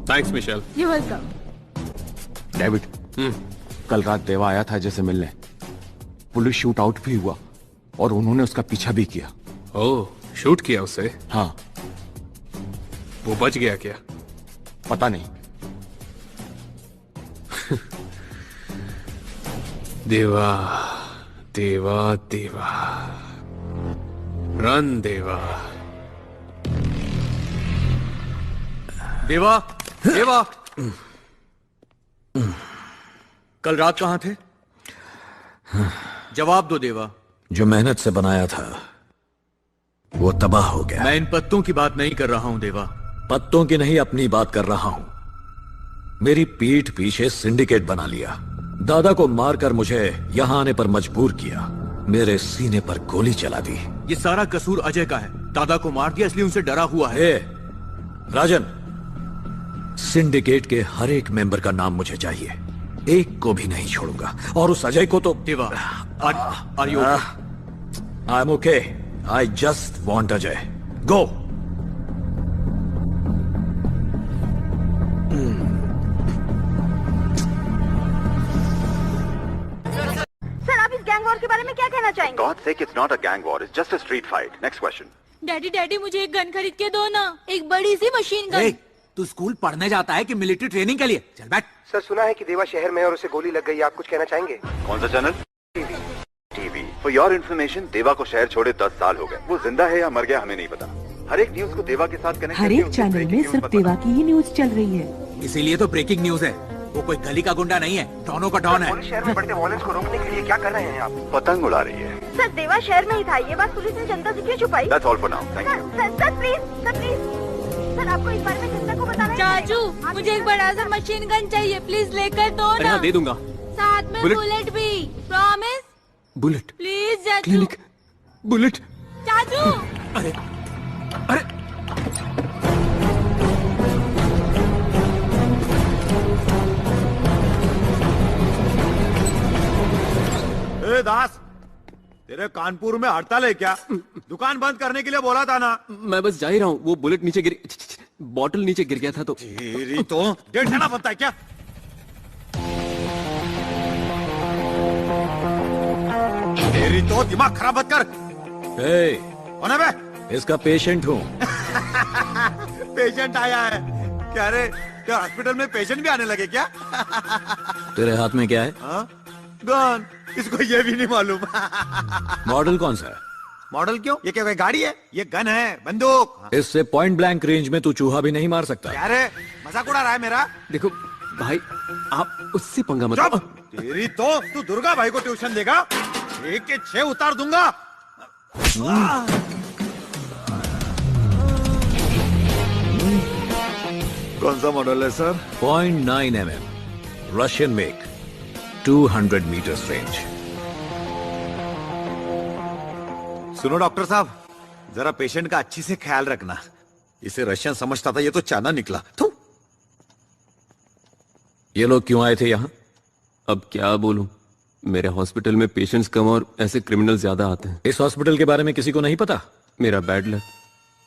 Thanks Michelle. You welcome. David, कल रात देवा आया था जैसे मिलने। पुलिस शूट आउट भी हुआ और उन्होंने उसका पीछा भी किया। ओह, शूट किया उसे? हाँ। वो बच गया क्या? पता नहीं। देवा देवा देवा, रन देवा। देवा, देवा, कल रात कहां थे? जवाब दो देवा। जो मेहनत से बनाया था वो तबाह हो गया। मैं इन पत्तों की बात नहीं कर रहा हूं देवा, पत्तों की नहीं, अपनी बात कर रहा हूं। मेरी पीठ पीछे सिंडिकेट बना लिया, दादा को मारकर मुझे यहां आने पर मजबूर किया, मेरे सीने पर गोली चला दी। ये सारा कसूर अजय का है, दादा को मार दिया इसलिए उनसे डरा हुआ है। राजन, सिंडिकेट के हर एक मेंबर का नाम मुझे चाहिए, एक को भी नहीं छोड़ूंगा। और उस अजय को तो Deva, are you okay? I am okay, I just want Ajay. Go. Sir, आप इस गैंग वॉर के बारे में क्या कहना चाहेंगे? God sake, it's not a gang war, it's just a street fight. Next question. Daddy daddy मुझे एक गन खरीद के दो ना, एक बड़ी सी मशीन गन। तू स्कूल पढ़ने जाता है कि मिलिट्री ट्रेनिंग के लिए? चल बैठ। सर, सुना है कि देवा शहर में और उसे गोली लग गई, आप कुछ कहना चाहेंगे? कौन सा channel? TV. For your information, देवा को शहर छोड़े 10 साल हो गए। वो जिंदा है या मर गया हमें नहीं पता। हर एक न्यूज को देवा के साथ कनेक्ट हर एक चैनल में सिर्फ देवा की ही न्यूज चल रही है। इसीलिए तो ब्रेकिंग न्यूज है। वो कोई गली का गुंडा नहीं है, डॉनों का डॉन है। पुलिस शहर में बढ़ते वायलेंस को रोकने के लिए क्या कर रहे हैं आप? पतंग उड़ा रही है। सर देवा शहर में ही था, ये बात पुलिस ने जनता से क्यों छुपाई? That's all for now. Thank you. Sir please sir आपको इस बारे में जनता को बताना है। चाचू मुझे एक बड़ा सा मशीन गन चाहिए, प्लीज लेकर दो अरे ना। हाँ, दे दूंगा। साथ में बुलेट भी, प्रॉमिस। बुलेट प्लीज चाचू। Clinic bullet. चाचू अरे ए दास, तेरे कानपुर में हड़ताल है क्या? दुकान बंद करने के लिए बोला था ना। मैं बस जा ही रहा हूँ, वो बुलेट नीचे गिर, बॉटल नीचे गिर गया था तो। तेरी तो डेढ़ जाना बनता है क्या? तेरी तो दिमाग खराब मत कर। कौन है बे? इसका पेशेंट हूँ। पेशेंट आया है क्या? रे क्या हॉस्पिटल में पेशेंट भी आने लगे क्या? तेरे हाथ में क्या है? हाँ? गन। इसको ये भी नहीं मालूम। मॉडल कौन सा है? मॉडल क्यों? ये क्या कोई गाड़ी है? ये गन है, बंदूक। इससे पॉइंट ब्लैंक रेंज में तू चूहा भी नहीं मार सकता। क्या रे, मजाक उड़ा रहा है मेरा? देखो भाई, आप उससे पंगा मत। चुप! तेरी तो तू दुर्गा भाई को ट्यूशन देगा? 1 के 6 उतार दूंगा। कौन सा मॉडल है sir? 0.9 mm, Russian make, 200 metres range. सुनो डॉक्टर साहब, जरा पेशेंट का अच्छी से ख्याल रखना। इसे रशियन समझता था, ये तो चाइना निकला। ये लोग क्यों आए थे यहाँ? अब क्या बोलूं, मेरे हॉस्पिटल में पेशेंट्स कम और ऐसे क्रिमिनल ज्यादा आते हैं। इस हॉस्पिटल के बारे में किसी को नहीं पता? मेरा बैड लक,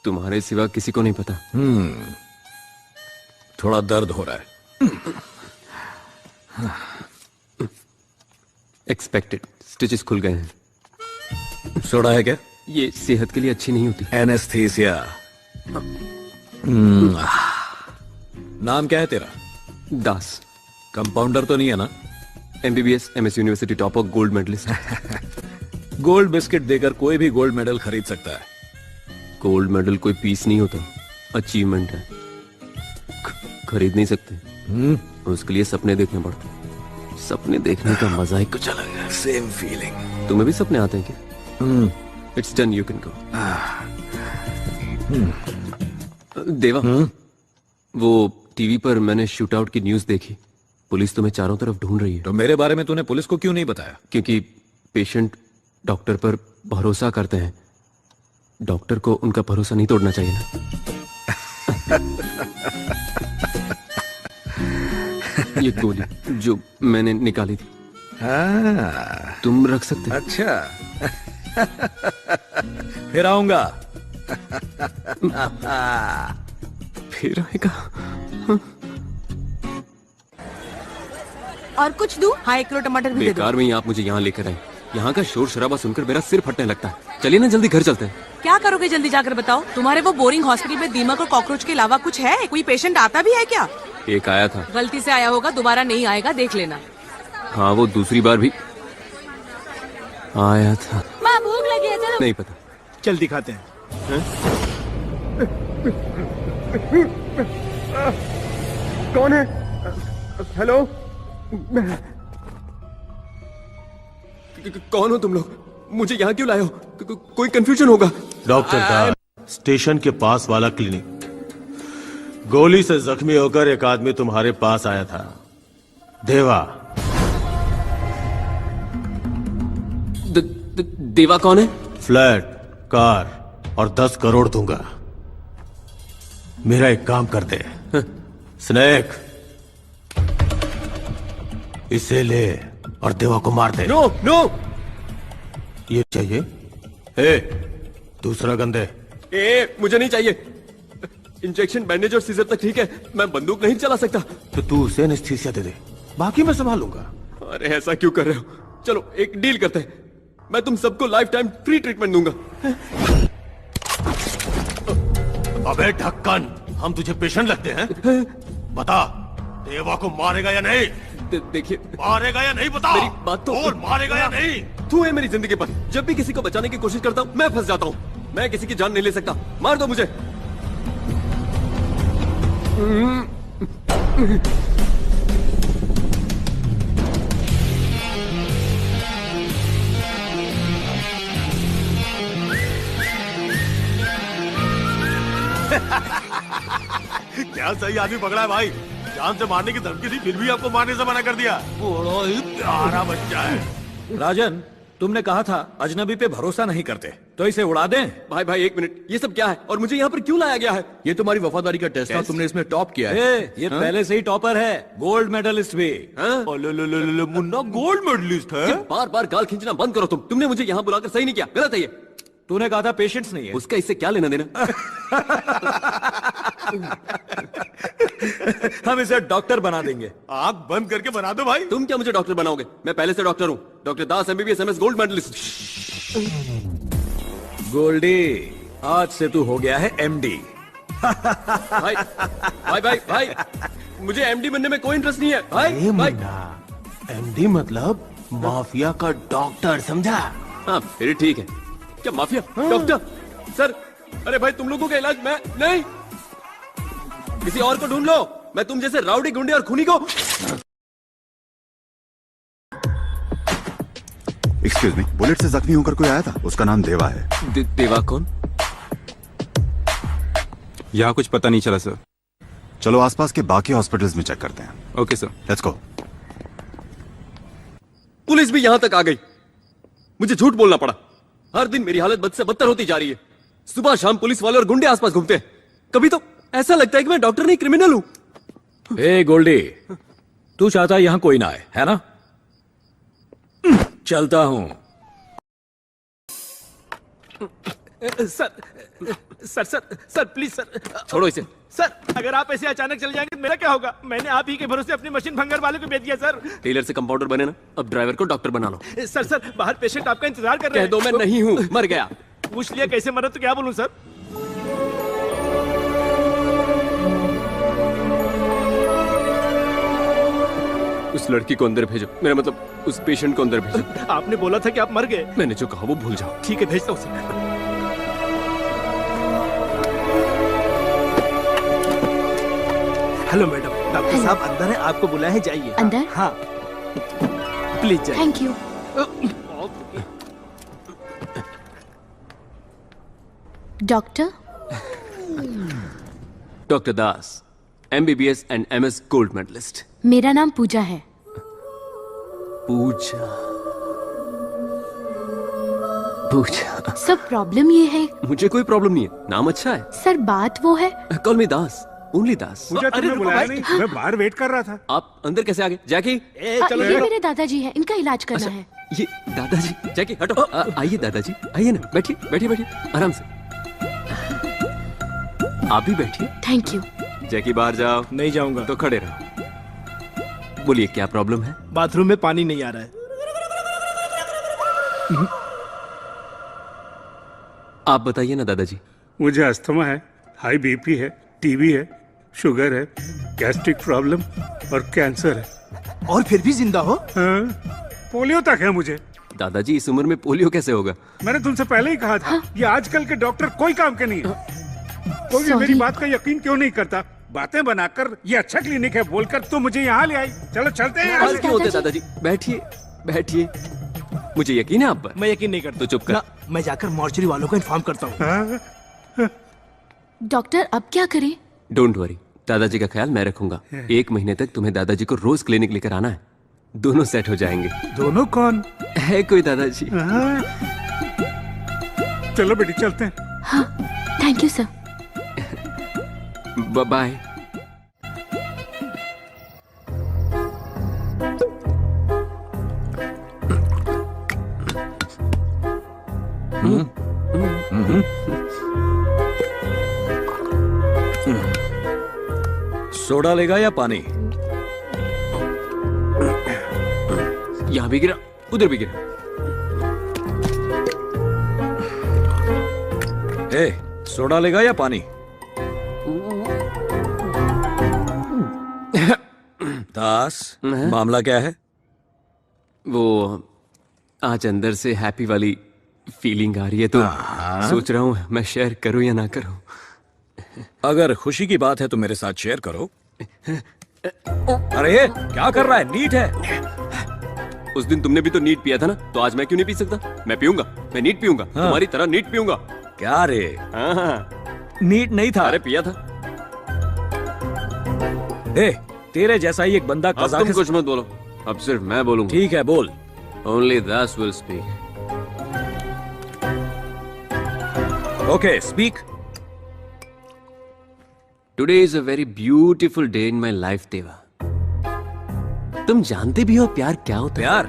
तुम्हारे सिवा किसी को नहीं पता। थोड़ा दर्द हो रहा है। एक्सपेक्टेड, स्टिचेस खुल गए हैं। सोडा है क्या? ये सेहत के लिए अच्छी नहीं होती। एनेस्थीसिया। नाम क्या है तेरा? दास। कंपाउंडर तो नहीं है ना? MBBS, MS university topper, gold medalist. Gold biscuit देकर कोई भी गोल्ड मेडल खरीद सकता है। गोल्ड मेडल कोई पीस नहीं होता, अचीवमेंट है। खरीद नहीं सकते, उसके लिए सपने देखने पड़ते। सपने देखने का मजा ही कुछ अलग है। Same feeling. तुम्हें भी सपने आते हैं क्या? It's done, you can go. देवा, वो टीवी पर मैंने शूट आउट की न्यूज देखी। पुलिस तुम्हें चारों तरफ ढूंढ रही है। तो मेरे बारे में तूने पुलिस को क्यों नहीं बताया? क्योंकि पेशेंट डॉक्टर पर भरोसा करते हैं, डॉक्टर को उनका भरोसा नहीं तोड़ना चाहिए ना। ये गोली जो मैंने निकाली थी, तुम रख सकते? अच्छा। फिर आऊंगा। फिर आएगा। और कुछ दूं? हाँ, 1 किलो टमाटर भी दे दो। बेकार में ही आप मुझे यहाँ लेकर आए। यहाँ का शोर शराबा सुनकर मेरा सिर फटने लगता है। चलिए ना, जल्दी घर चलते हैं। क्या करोगे जल्दी जाकर बताओ? तुम्हारे वो बोरिंग हॉस्पिटल में दीमक और कॉकरोच के अलावा कुछ है? कोई पेशेंट आता भी है क्या? एक आया था। गलती से आया होगा, दोबारा नहीं आएगा, देख लेना। हाँ, वो दूसरी बार भी आया था। माँ भूख लगी है, चलो। नहीं पता, जल्दी खाते हैं। कौन है? हेलो? कौन हो तुम लोग? मुझे यहाँ क्यों लाए हो? कोई कंफ्यूजन होगा। डॉक्टर का स्टेशन के पास वाला क्लिनिक। गोली से जख्मी होकर एक आदमी तुम्हारे पास आया था, देवा। देवा कौन है? फ्लैट, कार और 10 करोड़ दूंगा। मेरा एक काम कर दे। स्नेक, इसे ले और देवा को मार दे। नो नो, ये चाहिए? ए, दूसरा गन दे। ए, मुझे नहीं चाहिए। इंजेक्शन, बैंडेज और सीजर तक ठीक है, मैं बंदूक नहीं चला सकता। तो तू उसे एनेस्थीसिया दे दे, बाकी मैं संभालूंगा। अरे ऐसा क्यों कर रहे हो? चलो एक डील करते हैं, मैं तुम सबको लाइफ टाइम फ्री ट्रीटमेंट दूंगा। अबे ढक्कन, हम तुझे पेशेंट लगते हैं? बता, देवा को मारेगा या नहीं? देखिए, मारेगा या नहीं बता? मेरी बात तो बोल, मारेगा या नहीं? तू है मेरी जिंदगी पर। जब भी किसी को बचाने की कोशिश करता हूँ मैं फंस जाता हूँ। मैं किसी की जान नहीं ले सकता, मार दो मुझे। क्या सही आदमी पकड़ा है भाई। जान से मारने की धमकी थी, फिर भी आपको मारने से मना कर दिया। बड़ा ही प्यारा बच्चा है। राजन, तुमने कहा था अजनबी पे भरोसा नहीं करते, तो इसे उड़ा दें। भाई भाई एक मिनट, ये सब क्या है और मुझे यहाँ पर क्यों लाया गया है? ये तुम्हारी वफादारी का टेस्ट था, तुमने इसमें टॉप किया है। ये पहले से ही टॉपर है, गोल्ड मेडलिस्ट भी। मुन्ना गोल्ड मेडलिस्ट है। बार बार गाल खींचना बंद करो तुमने मुझे यहाँ बुलाकर सही नहीं किया, गलत है ये। तूने कहा था पेशेंस नहीं है। उसका इससे क्या लेना देना? हम इसे डॉक्टर बना देंगे। आंख बंद करके बना दो भाई। तुम क्या मुझे डॉक्टर बनाओगे? मैं पहले से डॉक्टर हूँ, doctor Das MBBS MS gold medalist. Goldie, आज से तू हो गया है MD। भाई भाई भाई भाई, मुझे MD बनने में कोई इंटरेस्ट नहीं है भाई। भाई MD मतलब माफिया का डॉक्टर, समझा? हाँ फिर ठीक है। क्या माफिया डॉक्टर? सर अरे भाई तुम लोगों का इलाज मैं नहीं, किसी और को ढूंढ लो। मैं तुम जैसे राउडी गुंडे और खूनी को। एक्सक्यूज मी, बुलेट से जख्मी होकर कोई आया था, उसका नाम देवा है। देवा कौन? यहाँ कुछ पता नहीं चला सर। चलो आसपास के बाकी हॉस्पिटल्स में चेक करते हैं। Okay sir, let's go. Police भी यहां तक आ गई, मुझे झूठ बोलना पड़ा। हर दिन मेरी हालत बद से बदतर होती जा रही है। सुबह शाम पुलिस वाले और गुंडे आसपास घूमते हैं। कभी तो ऐसा लगता है कि मैं डॉक्टर नहीं क्रिमिनल हूं। ए गोल्डी, तू चाहता यहाँ कोई ना आए, है ना? चलता हूं। सर सर प्लीज सर, छोड़ो इसे। सर अगर आप ऐसे अचानक चले जाएंगे तो मेरा क्या होगा? मैंने आप ही के भरोसे अपनी मशीन भंगार वाले को बेच दिया सर। टेलर से कंपाउंडर बने ना, अब ड्राइवर को डॉक्टर बना लो। सर बाहर पेशेंट आपका इंतजार कर रहे हैं। कह दो मैं नहीं हूं, मर गया। पूछ लिया कैसे मरा तो क्या बोलूं सर? उस लड़की को अंदर भेजो, मेरा मतलब उस पेशेंट को अंदर भेजो। आपने बोला था कि आप मर गए। मैंने जो कहा वो भूल जाओ। ठीक है भेजता हूँ सर। हेलो मैडम, डॉक्टर साहब अंदर है, आपको बुलाया है, जाइए। अंदर? हाँ प्लीज जाइए। Thank you. Doctor? Doctor Das, MBBS and MS gold medalist. मेरा नाम पूजा है। पूजा? पूजा? सब प्रॉब्लम ये है। मुझे कोई प्रॉब्लम नहीं है, नाम अच्छा है। सर बात वो है। कॉल मी दास, ओनली दास। मुझे तुमने बुलाया नहीं, मैं बाहर वेट कर रहा था। आप अंदर कैसे आ गए? जैकी चलो ये मेरे दादाजी हैं, इनका इलाज करना है। ये दादाजी? जैकी हटो। आइए दादाजी, आइए ना, बैठिए बैठिए बैठिए आराम से। आप भी बैठिए। Thank you. जैकी बाहर जाओ। नहीं जाऊंगा। तो खड़े रहो। बोलिए क्या प्रॉब्लम है? बाथरूम में पानी नहीं आ रहा है। आप बताइए ना दादाजी। मुझे अस्थमा है, हाई BP है, TB है, शुगर है, गैस्ट्रिक प्रॉब्लम और कैंसर है। और फिर भी जिंदा हो? हाँ, पोलियो तक है मुझे। दादाजी इस उम्र में पोलियो कैसे होगा? मैंने तुमसे पहले ही कहा था, ये आजकल के डॉक्टर कोई काम के नहीं है। कोई भी मेरी बात का यकीन क्यों नहीं करता? बातें बनाकर ये अच्छा क्लिनिक है बोलकर तो मुझे यहाँ ले आई। चलो चलते हैं यहाँ से। क्यों होते दादाजी? बैठिए बैठिए, मुझे यकीन है आप पर। मैं यकीन नहीं करता। तो चुप कर। मैं जाकर मॉर्चरी वालों को इन्फॉर्म करता हूँ। डॉक्टर अब क्या करें? डोंट वरी, दादाजी का ख्याल मैं रखूंगा। 1 महीने तक तुम्हें दादाजी को रोज क्लिनिक लेकर आना है, दोनों सेट हो जाएंगे। दोनों कौन है? कोई दादाजी। चलो बेटी चलते हैं। हाँ thank you sir. Bye. Soda लेगा या पानी? यहां भी गिरा, उधर भी गिरा। ए, सोडा लेगा या पानी? दास, मामला क्या है? वो आज अंदर से हैप्पी वाली फीलिंग आ रही है, तो सोच रहा हूं मैं शेयर करूं या ना करूं। अगर खुशी की बात है तो मेरे साथ शेयर करो। अरे क्या कर रहा है? नीट है। उस दिन तुमने भी तो नीट पिया था ना, तो आज मैं क्यों नहीं पी सकता? मैं पीऊंगा, मैं नीट पीऊंगा। तुम्हारी तरह नीट पीऊंगा। क्या रे? हाँ। नीट नहीं था। अरे पिया था। ए, तेरे जैसा ही एक बंदा अब तुम कजाकिस्तान। कुछ मत बोलो, अब सिर्फ मैं बोलूंगा। ठीक है, बोल। Only Das will speak. Okay, speak. Today is a very beautiful day in my life, देवा। तुम जानते भी हो प्यार क्या होता है? प्यार?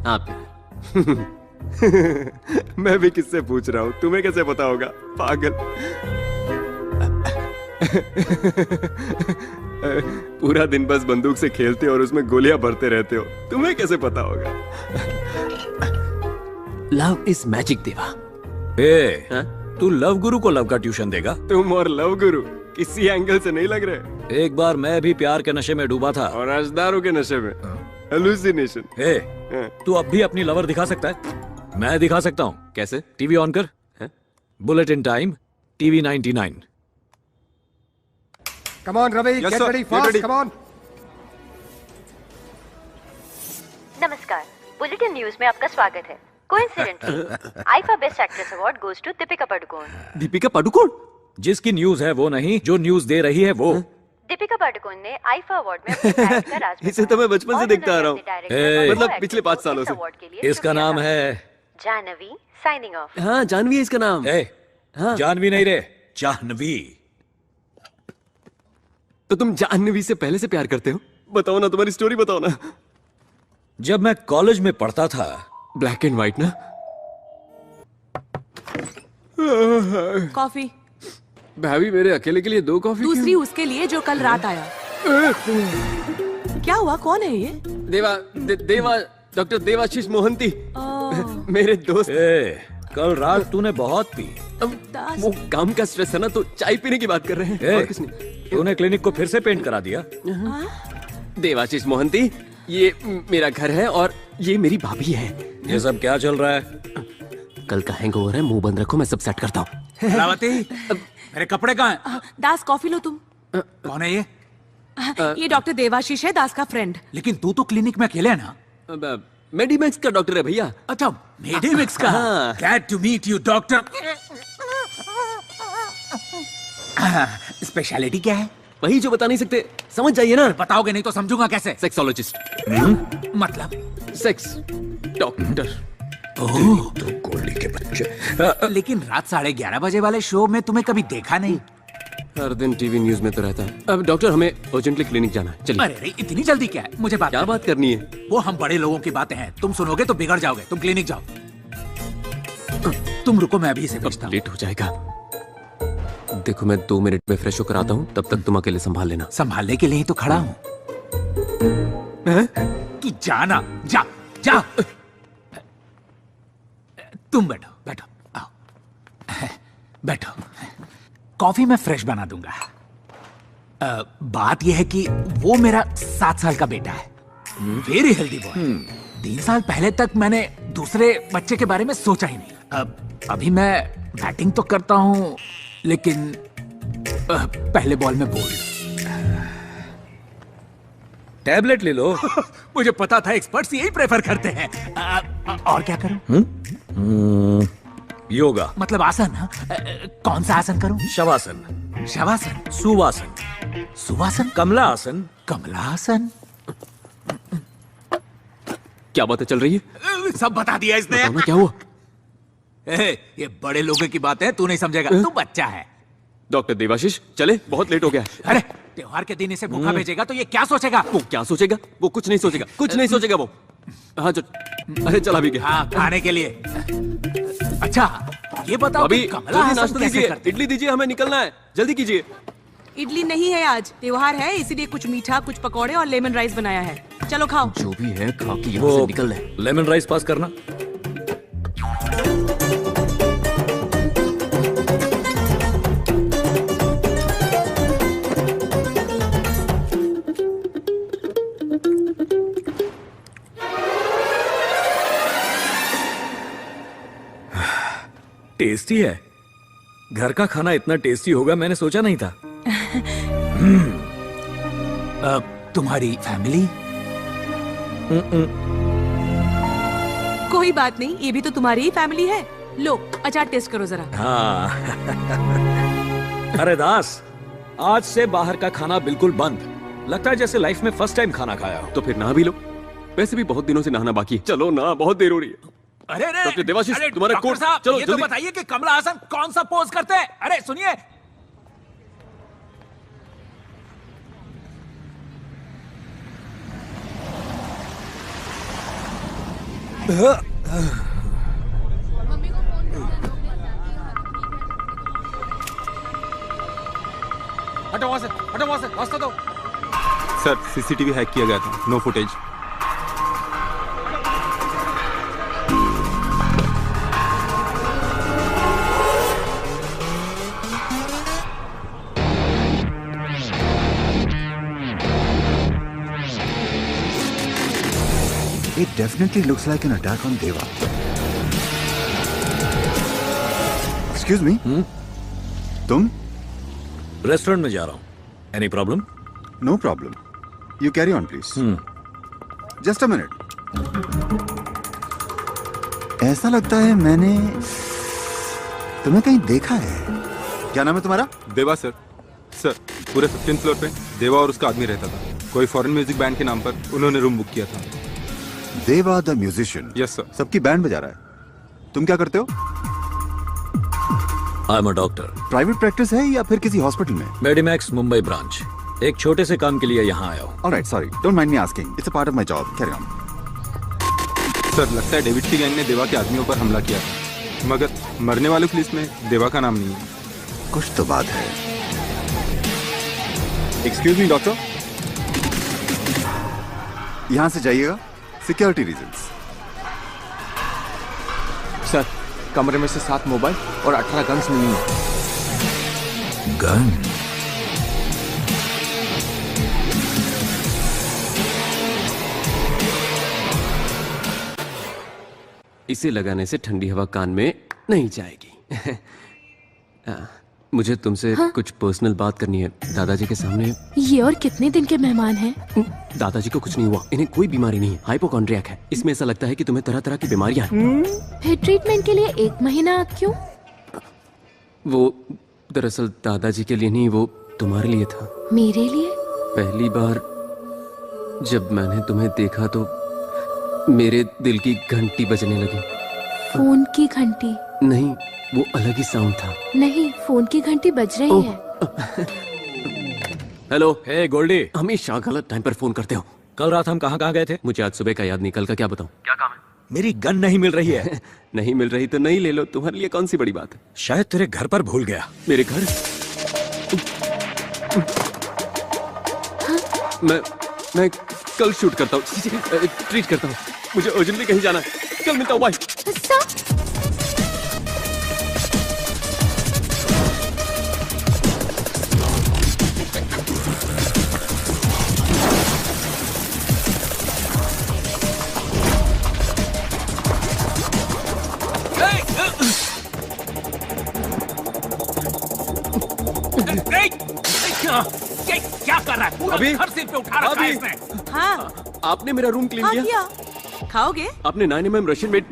हाँ, प्यार। मैं भी किससे पूछ रहा हूँ, तुम्हें कैसे पता होगा, पागल। पूरा दिन बस बंदूक से खेलते हो और उसमें गोलियां भरते रहते हो, तुम्हें कैसे पता होगा? लव इज मैजिक, देवा। तू लव गुरु को लव का ट्यूशन देगा? तुम और लव गुरु किसी एंगल से नहीं लग रहे। एक बार मैं भी प्यार के नशे में डूबा था। और अजदारों के नशे में। हेलुसिनेशन। तू अब भी अपनी लवर दिखा सकता है? मैं दिखा सकता हूँ। कैसे? टीवी ऑन कर। Bulletin time, TV 99। Come on, Ravi, Yes, get sir. ready Get fast. ready. Come on. नमस्कार, बुलेटिन न्यूज में आपका स्वागत है। Coincidentally IIFA best actress award goes to Deepika Padukone. Deepika Padukone? जिसकी न्यूज है वो नहीं, जो न्यूज दे रही है वो। दीपिका पादुकोण ने आईफा अवार्ड में अपनी एक्ट का राज इसे तो मैं बचपन से देखता आ रहा हूँ, मतलब पिछले 5 सालों से। इसका नाम है जानवी। Signing off. हाँ, जानवी है इसका नाम। हाँ। जानवी नहीं रे, जाह्नवी। तो तुम जाह्नवी से पहले से प्यार करते हो? बताओ ना, तुम्हारी स्टोरी बताओ ना। जब मैं कॉलेज में पढ़ता था। ब्लैक एंड व्हाइट ना? कॉफी। भाभी, मेरे अकेले के लिए 2 कॉफी। दूसरी उसके लिए जो कल रात आया। क्या हुआ, कौन है ये? देवा डॉक्टर देवाशीष मोहंती, मेरे दोस्त। कल रात तूने बहुत पी। वो काम का स्ट्रेस है ना, तो चाय पीने की बात कर रहे हैं। और कुछ नहीं। तूने क्लिनिक को फिर से पेंट करा दिया? देवाशीष मोहंती, ये मेरा घर है और ये मेरी भाभी है। ये सब क्या चल रहा है? कल का हैंगओवर है, मुंह बंद रखो, मैं सब सेट करता हूँ। कलावती, मेरे कपड़े कहाँ हैं? दास, कॉफी लो तुम। कौन है ये? ये डॉक्टर देवाशीष है, दास का फ्रेंड। लेकिन तू तो क्लिनिक में अकेले है ना? मेडिमिक्स का डॉक्टर है भैया। अच्छा, मेडिमिक्स का। Glad to meet you doctor. Speciality क्या है? वही जो बता नहीं सकते, समझ जाइए ना। बताओगे नहीं तो समझूंगा कैसे? सेक्सोलॉजिस्ट। मतलब सेक्स डॉक्टर। तो गोली के बच्चे। लेकिन रात 11:30 बजे वाले शो में तुम्हें कभी देखा नहीं। हर दिन टीवी न्यूज में तो रहता है। अब डॉक्टर, हमें अर्जेंटली क्लिनिक जाना है, चलिए। अरे इतनी जल्दी क्या है? मुझे क्या बात करनी है? वो हम बड़े लोगों की बातें हैं, तुम सुनोगे तो बिगड़ जाओगे। तुम क्लिनिक जाओ। तुम रुको, मैं अभी इसे भेजता हूं। लेट हो जाएगा। देखो, मैं 2 मिनट में फ्रेश होकर आता हूँ, तब तक तुम अकेले संभाल लेना। संभालने के लिए ही तो खड़ा हूँ। तू जाना, जा जा। तुम बैठो, बैठो, आओ, बैठो। कॉफी मैं फ्रेश बना दूंगा। बात यह है कि वो मेरा 7 साल का बेटा है, वेरी हेल्दी बॉय। 3 साल पहले तक मैंने दूसरे बच्चे के बारे में सोचा ही नहीं। अभी मैं बैटिंग तो करता हूँ, लेकिन पहले बॉल में बोल्ड। टैबलेट ले लो। मुझे पता था एक्सपर्ट्स यही प्रेफर करते हैं। और क्या करूं? योगा। मतलब आसन? कौन सा आसन करूं? शवासन। शवासन? सुवासन। सुवासन? कमला आसन। कमला आसन? क्या बातें चल रही है? सब बता दिया इसने। क्या हुआ? ये बड़े लोगों की बात है, तू नहीं समझेगा, तू बच्चा है। डॉक्टर देवाशीष, चले, बहुत लेट हो गया। अरे त्योहार के दिन इसे भूखा भेजेगा तो ये क्या सोचेगा? वो क्या सोचेगा? वो कुछ नहीं सोचेगा, कुछ नहीं सोचेगा वो। हाँ, अरे चला भी गया। हाँ, खाने के लिए। अच्छा, ये बताओ अभी कमला आसन नाश्ता कैसे दीजिए, करते? इडली दीजिए, हमें निकलना है, जल्दी कीजिए। इडली नहीं है, आज त्योहार है, इसीलिए कुछ मीठा, कुछ पकौड़े और लेमन राइस बनाया है। चलो खाओ। जो भी है, खा के यहाँ से निकल रहे। लेमन राइस पास करना। टेस्टी है। घर का खाना इतना टेस्टी होगा मैंने सोचा नहीं था। तुम्हारी फैमिली? कोई बात नहीं, ये भी तो तुम्हारी ही फैमिली है। लो, अचार टेस्ट करो जरा। हाँ। अरे दास, आज से बाहर का खाना बिल्कुल बंद। लगता है जैसे लाइफ में फर्स्ट टाइम खाना खाया हो। तो फिर नहा भी लो, वैसे भी बहुत दिनों से नहाना बाकी है। चलो ना, बहुत देर हो रही है। अरे अरे डॉक्टर देवाशीष, तुम्हारा डॉक्टर कोट, साहब, चलो ये तो जल्दी। बताइए कि कमला हासन कौन सा पोज करते हैं? अरे सुनिए, हटो वहां से, हटो वहां से, रास्ता दो। सर, सीसीटीवी हैक किया गया था, no footage. It definitely looks like an attack on Deva. Excuse me? तुम? रेस्टोरेंट में जा रहा हूँ। Any problem? No problem. You carry on, please. Just a minute. ऐसा लगता है मैंने तुम्हें कहीं देखा है। क्या नाम है तुम्हारा? देवा सर। सर, पूरे 15th फ्लोर पे देवा और उसका आदमी रहता था। कोई फॉरेन म्यूजिक बैंड के नाम पर उन्होंने रूम बुक किया था। देवा द म्यूजिशियन। Yes sir. सबकी बैंड बजा रहा है। तुम क्या करते हो? आई am a doctor. Private practice है या फिर किसी हॉस्पिटल में? मेडिमैक्स मुंबई ब्रांच। एक छोटे से काम के लिए यहाँ आया हूँ। Alright, sorry, don't mind me asking, it's a part of my job, carry on. Sir, लगता है डेविड की गैंग ने देवा के आदमियों पर हमला किया था, मगर मरने वालों की लिस्ट में देवा का नाम नहीं है। कुछ तो बात है। एक्सक्यूज मी डॉक्टर, यहां से जाइएगा, सिक्योरिटी रीजंस। सर, कमरे में से 7 मोबाइल और 18 गन्स मिली हैं। गन? इसे लगाने से ठंडी हवा कान में नहीं जाएगी। मुझे तुमसे कुछ पर्सनल बात करनी है दादाजी के सामने। ये और कितने दिन के मेहमान हैं? दादाजी को कुछ नहीं हुआ, इन्हें कोई बीमारी नहीं है, हाइपोकॉन्ड्रियाक है। इसमें ऐसा लगता है कि तुम्हें तरह तरह की बीमारियां हैं। फिर ट्रीटमेंट के लिए 1 महीना क्यों? वो दरअसल दादाजी के लिए नहीं, वो तुम्हारे लिए था। मेरे लिए? पहली बार जब मैंने तुम्हें देखा तो मेरे दिल की घंटी बजने लगी। फोन की घंटी? नहीं, वो अलग ही साउंड था। नहीं, फोन की घंटी बज रही है। हेलो। हे गोल्डी, हमेशा गलत टाइम पर फोन करते हो। कल रात हम कहाँ कहाँ गए थे? मुझे आज सुबह का याद नहीं, कल का क्या बताऊं? क्या काम है? मेरी गन नहीं मिल रही है। नहीं मिल रही तो नहीं ले लो, तुम्हारे लिए कौन सी बड़ी बात है। शायद तेरे घर पर भूल गया। मेरे घर? मैं कल शूट करता हूँ, ट्रीट करता हूँ। मुझे अर्जेंटली कहीं जाना है, कल मिलता हूँ, बाय। क्या कर रहा है? पूरा घर सिर पे उठा रखा है इसने। हाँ, आपने मेरा रूम क्लीन हाँ, किया? खाओगे? आपने 9mm Russian made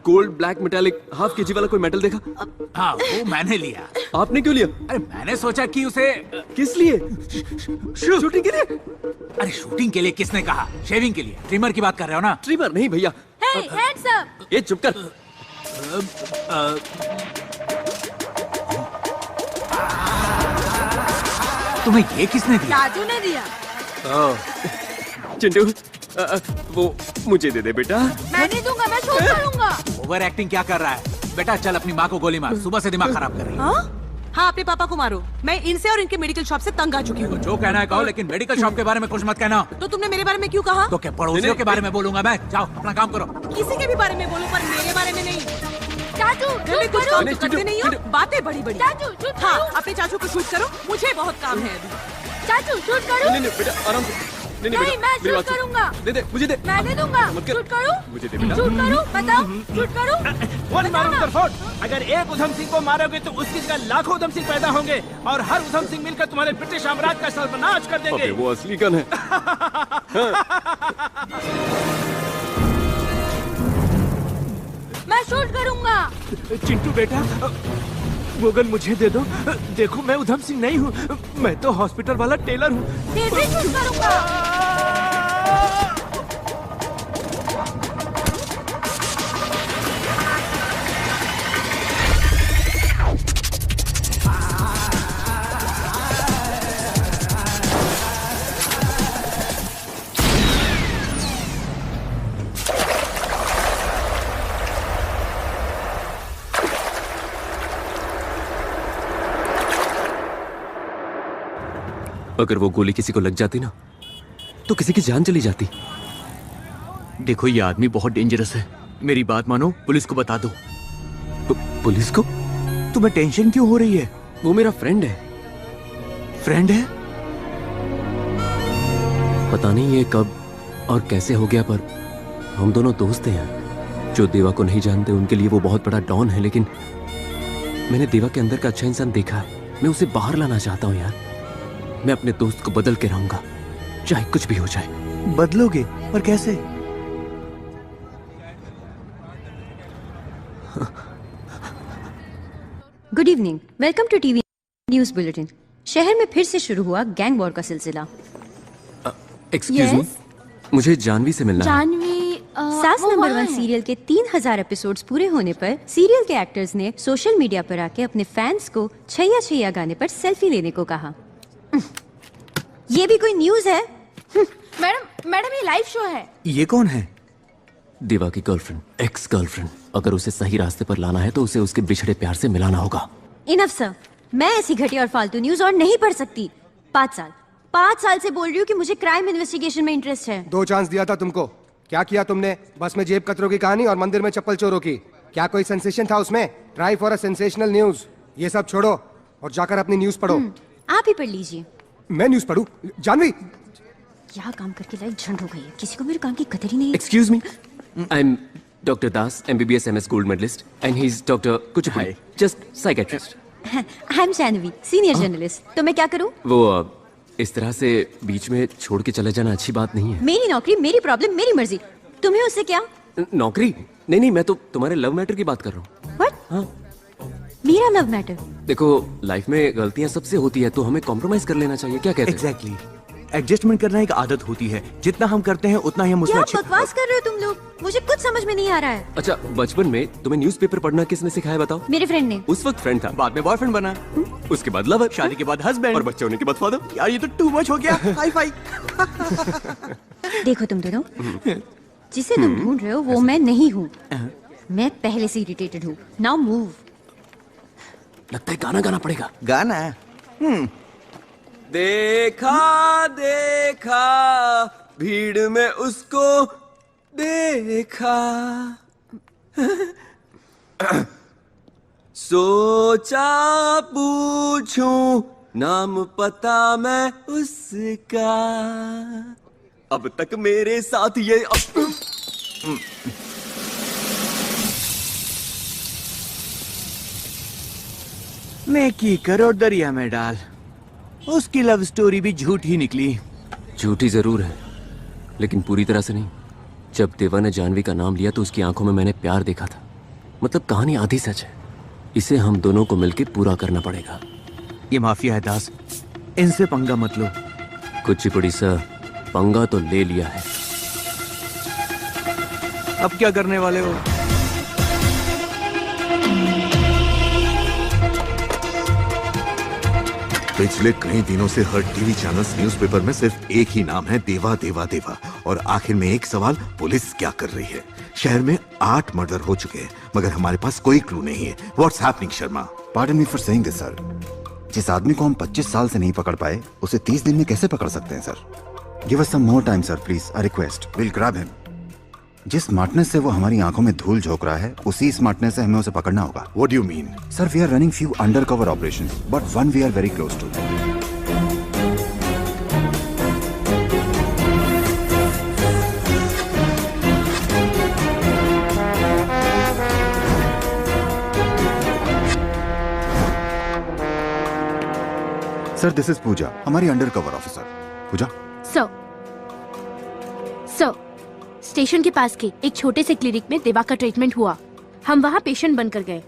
gold black metallic half KG वाला कोई मेटल देखा? हाँ, वो मैंने लिया। आपने क्यों लिया? अरे मैंने सोचा कि उसे किस लिए? शूटिंग के लिए? अरे शूटिंग के लिए किसने कहा? शेविंग के लिए। ट्रिमर की बात कर रहे हो ना? ट्रिमर नहीं भैया। Hey, hands up! ये चुप कर। तुम्हें ये किसने दिया? राजू ने दिया। चिंटू, वो मुझे दे दे बेटा। मैं नहीं दूंगा, मैं शूट करूंगा। ओवर एक्टिंग क्या कर रहा है? बेटा चल अपनी माँ को गोली मार, सुबह से दिमाग खराब कर रही है। हाँ, अपने पापा को मारो। मैं इनसे और इनके मेडिकल शॉप से तंग आ चुकी हूँ। जो कहना है कहो, लेकिन मेडिकल शॉप के बारे में कुछ मत कहना। तो तुमने मेरे बारे में क्यों कहा? तो क्या पड़ोसियों के बारे में बोलूंगा मैं? जाओ अपना काम करो। किसी के भी बारे में बोलो, पर मेरे बारे में नहीं। चाचू, मैं कुछ काम तो करते नहीं हो, बातें बड़ी बड़ी। चाचू, शूट हाँ, करो। अपने चाचू को शूट करो, मुझे बहुत काम है अभी। चाचू, शूट करो। नहीं बेटा, आराम से। नहीं, मैं शूट करूंगा। दे दे, मुझे दे। मैं नहीं दूंगा। शूट करूं? मुझे दे बेटा। शूट करूं? बताओ, शूट करूं? वन मैन उधर फोर्ट। अगर एक उधम सिंह को मारोगे तो उसकी जगह लाखों उधम सिंह पैदा होंगे और हर उधम सिंह मिलकर तुम्हारे ब्रिटिश साम्राज्य का सर्वनाश कर देंगे। अबे वो असली गन है। मैं शूट करूंगा। चिंटू बेटा, वो गन मुझे दे दो। देखो मैं उधम सिंह नहीं हूँ, मैं तो हॉस्पिटल वाला टेलर हूँ। तेरे चूज करूंगा। अगर वो गोली किसी को लग जाती ना तो किसी की जान चली जाती। देखो ये आदमी बहुत डेंजरस है, मेरी बात मानो, पुलिस को बता दो। पुलिस को? तुम्हें टेंशन क्यों हो रही है? वो मेरा फ्रेंड है। फ्रेंड है? पता नहीं ये कब और कैसे हो गया, पर हम दोनों दोस्त हैं। जो देवा को नहीं जानते उनके लिए वो बहुत बड़ा डॉन है, लेकिन मैंने देवा के अंदर का अच्छा इंसान देखा है। मैं उसे बाहर लाना चाहता हूँ यार। मैं अपने दोस्त को बदल के रहूंगा, चाहे कुछ भी हो जाए। बदलोगे? पर कैसे? Good evening, welcome to TV news bulletin. शहर में फिर से शुरू हुआ गैंग वॉर का सिलसिला। एक्सक्यूज मी, मुझे जानवी से मिलना है। जानवी सास नंबर 1 सीरियल के 3000 एपिसोड्स पूरे होने पर सीरियल के एक्टर्स ने सोशल मीडिया पर आके अपने फैंस को छैया छैया गाने पर सेल्फी लेने को कहा। ये भी कोई न्यूज है? मैडम ये लाइव शो है। ये कौन है? देवा की गर्लफ्रेंड, एक्स गर्लफ्रेंड। अगर उसे सही रास्ते पर लाना है तो उसे उसके बिछड़े प्यार से मिलाना होगा। इनफ सर, मैं ऐसी घटिया और फालतू न्यूज और नहीं पढ़ सकती। 5 साल से बोल रही हूँ कि मुझे क्राइम इन्वेस्टिगेशन में इंटरेस्ट है। 2 चांस दिया था तुमको, क्या किया तुमने? बस में जेब कतरों की कहानी और मंदिर में चप्पल चोरों की। क्या कोई सेंसेशन था उसमें? Try for a sensational news. ये सब छोड़ो और जाकर अपनी न्यूज पढ़ो। आप ही पढ़ लीजिए। मैं न्यूज पढ़ूं? जानवी, क्या काम करके लाइफ झंड हो गई है, किसी को मेरे काम की कदर ही नहीं है। Excuse me, I am doctor Das, MBBS MS gold medallist, and he is doctor Kuchipudi, just psychiatrist. I am Janvi, senior journalist. तो मैं क्या करूं? वो इस तरह से बीच में छोड़ के चले जाना अच्छी बात नहीं है। मेरी नौकरी, मेरी प्रॉब्लम, मेरी मर्जी। तुम्हें उससे क्या? नौकरी? नहीं, मैं तो तुम्हारे लव मैटर की बात कर रहा हूँ। व्हाट? हाँ। मेरा लव मैटर? देखो, लाइफ में गलतियां सबसे होती है, तो हमें कॉम्प्रोमाइज कर लेना चाहिए। क्या कहते हो? एग्जैक्टली। एडजस्टमेंट करना एक आदत होती है, जितना हम करते हैं उतना ही हम उसमें क्या बकवास कर रहे हो तुम लोग? मुझे कुछ समझ में नहीं आ रहा है। अच्छा, बचपन में तुम्हें न्यूज़पेपर पढ़ना किसने सिखाया बताओ? मेरे फ्रेंड ने। उस वक्त फ्रेंड था, बाद में बॉयफ्रेंड बना, उसके बाद लवर, शादी के बाद हस्बैंड और बच्चे होने के बाद फादर। यार ये तो टू मच हो गया। Hi fi. देखो तुम दोनों, जिसे तुम ढूंढ रहे हो वो मैं नहीं हूँ। मैं पहले से इरिटेटेड हूँ। Now move. लगता है गाना गाना पड़ेगा। गाना? देखा देखा भीड़ में उसको देखा, सोचा पूछूं नाम पता मैं उसका, अब तक मेरे साथ ये नेकी करो दरिया में डाल। उसकी लव स्टोरी भी झूठ ही निकली। झूठी जरूर है, लेकिन पूरी तरह से नहीं। जब देवा ने जानवी का नाम लिया तो उसकी आंखों में मैंने प्यार देखा था। मतलब कहानी आधी सच है। इसे हम दोनों को मिलकर पूरा करना पड़ेगा। ये माफिया है दास, इनसे पंगा मत लो। कुचिपुड़ी सर, पंगा तो ले लिया है। अब क्या करने वाले हो? पिछले कई दिनों से हर टीवी चैनल्स न्यूज़पेपर में सिर्फ एक ही नाम है, देवा देवा देवा। और आखिर में एक सवाल, पुलिस क्या कर रही है? शहर में 8 मर्डर हो चुके हैं, मगर हमारे पास कोई क्लू नहीं है। What's happening Sharma? Pardon me for saying this sir. जिस आदमी को हम 25 साल से नहीं पकड़ पाए, उसे 30 दिन में कैसे पकड़ सकते हैं sir? Give us some more time sir please, I request. Will grab him. जिस स्मार्टनेस से वो हमारी आंखों में धूल झोंक रहा है, उसी स्मार्टनेस से हमें उसे पकड़ना होगा। What do you mean? Sir, we are running few undercover operations, but one we are very close to. Sir, this is Pooja, हमारी undercover officer. Pooja sir, station के पास के एक छोटे से क्लिनिक में देवा का ट्रीटमेंट हुआ। हम वहाँ पेशेंट बनकर गए।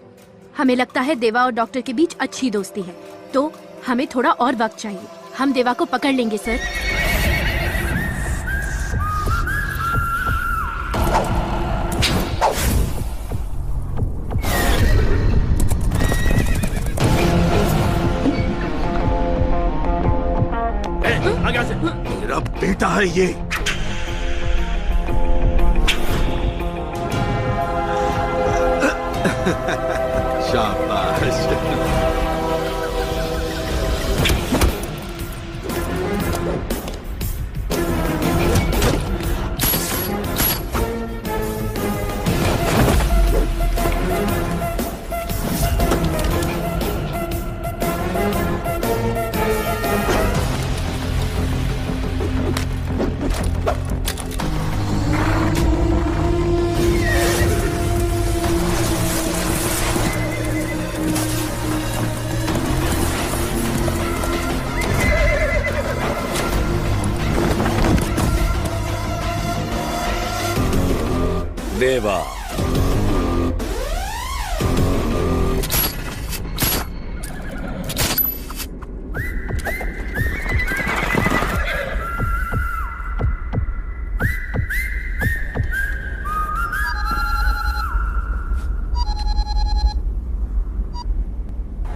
हमें लगता है देवा और डॉक्टर के बीच अच्छी दोस्ती है, तो हमें थोड़ा और वक्त चाहिए। हम देवा को पकड़ लेंगे सर। आगे से। मेरा बेटा है ये। शाबाश। देवा,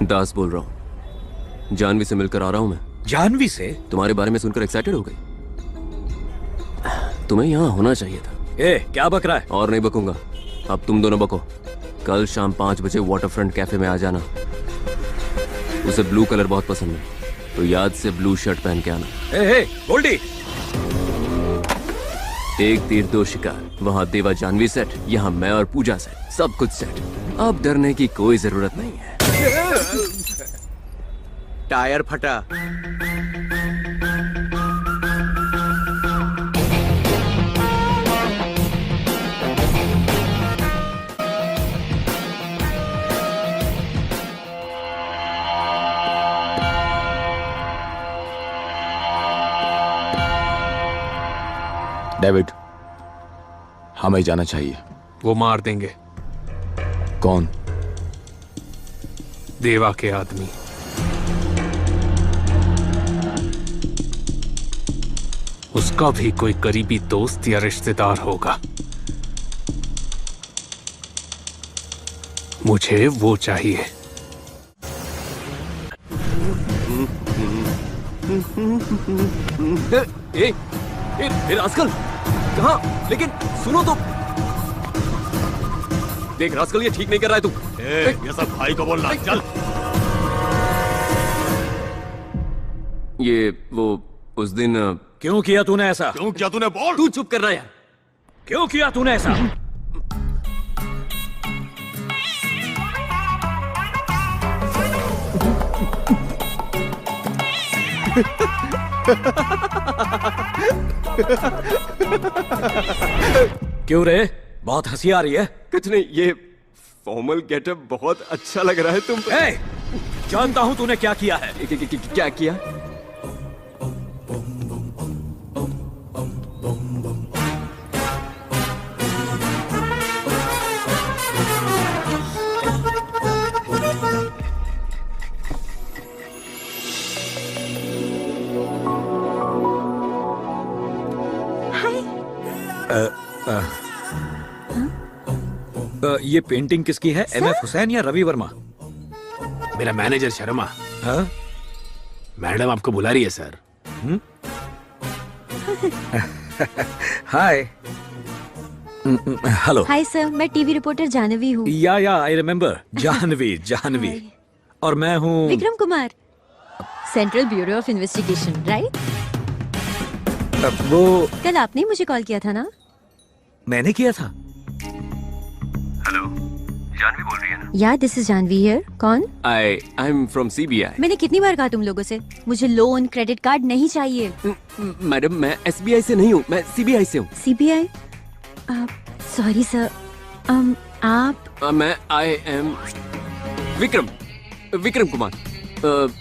दास बोल रहा हूँ। जानवी से मिलकर आ रहा हूँ मैं। जानवी से? तुम्हारे बारे में सुनकर एक्साइटेड हो गई। तुम्हें यहाँ होना चाहिए था। ए, क्या बक रहा है? और नहीं बकूंगा, अब तुम दोनों बको। कल शाम 5 बजे वाटरफ्रंट कैफे में आ जाना। उसे ब्लू कलर बहुत पसंद है, तो याद से ब्लू शर्ट पहन के आना। ए, गोल्डी। एक तीर दो शिकार। वहाँ देवा जानवी सेट, यहाँ मैं और पूजा सेट, सब कुछ सेट। अब डरने की कोई जरूरत नहीं है। टायर फटा। डेविड, हमें जाना चाहिए। वो मार देंगे। कौन? देवा के आदमी। उसका भी कोई करीबी दोस्त या रिश्तेदार होगा। मुझे वो चाहिए। ए रास्कल, कहाँ? लेकिन सुनो तो। देख रास्कल, ये ठीक नहीं कर रहा है तू। ये सब भाई को बोलना। चल। ये वो उस दिन क्यों किया तूने ऐसा? क्यों किया तूने? बोल। तू चुप कर रहा है यार। क्यों किया तूने ऐसा? क्यों रे? बहुत हंसी आ रही है। कुछ नहीं, ये फॉर्मल गेटअप बहुत अच्छा लग रहा है तुम पे। जानता हूं तूने क्या किया है। क्या किया? ये पेंटिंग किसकी है? MF हुसैन या रवि वर्मा? मेरा मैनेजर शर्मा। हाँ? मैडम आपको बुला रही है सर। हाय। हेलो। हाय सर, मैं टीवी रिपोर्टर जानवी हूँ। या आई रिमेम्बर। जानवी। और मैं हूँ Vikram Kumar, central bureau of investigation, right? वो कल आपने मुझे कॉल किया था ना? मैंने किया था। हेलो, जानवी बोल रही है ना? या दिस इज जानवी हियर। कौन? I am from CBI। मैंने कितनी बार कहा तुम लोगों से, मुझे लोन क्रेडिट कार्ड नहीं चाहिए। मैडम, मैं SBI से नहीं हूँ, मैं CBI से हूँ। CBI? Sorry sir. आप? मैं आई एम विक्रम कुमार।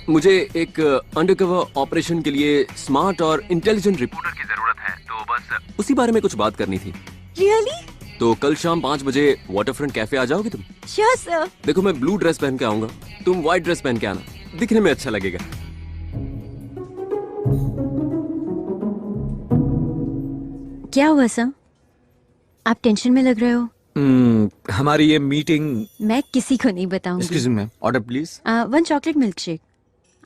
मुझे एक अंडरकवर ऑपरेशन के लिए स्मार्ट और इंटेलिजेंट रिपोर्टर की जरूरत है, तो बस उसी बारे में कुछ बात करनी थी। रियली? तो कल शाम 5 बजे वाटरफ्रंट कैफे आ जाओगे तुम? Sure sir. देखो मैं ब्लू ड्रेस पहन के आऊंगा, तुम व्हाइट ड्रेस पहन के आना, दिखने में अच्छा लगेगा। क्या हुआ सर? आप टेंशन में लग रहे हो। हमारी ये मीटिंग। मैं किसी को नहीं बताऊंगी। Excuse me, order please. 1 chocolate milk shake.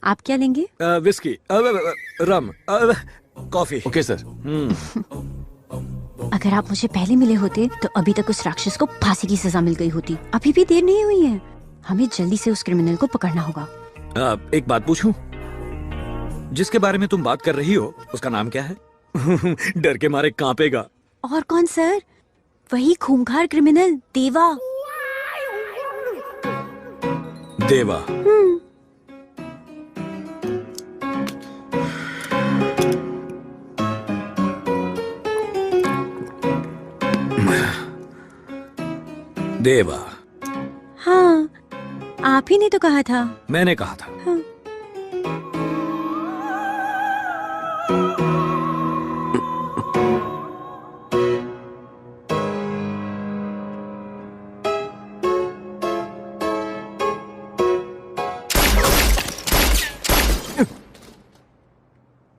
आप क्या लेंगे? विस्की, रम, कॉफी। Okay sir. अगर आप मुझे पहले मिले होते तो अभी तक उस राक्षस को फांसी की सजा मिल गई होती। अभी भी देर नहीं हुई है, हमें जल्दी से उस क्रिमिनल को पकड़ना होगा। एक बात पूछूं? जिसके बारे में तुम बात कर रही हो उसका नाम क्या है? डर के मारे कांपेगा। और कौन सर? वही खूंखार क्रिमिनल देवा। देवा। देवा। हाँ, आप ही ने तो कहा था। मैंने कहा था। हाँ।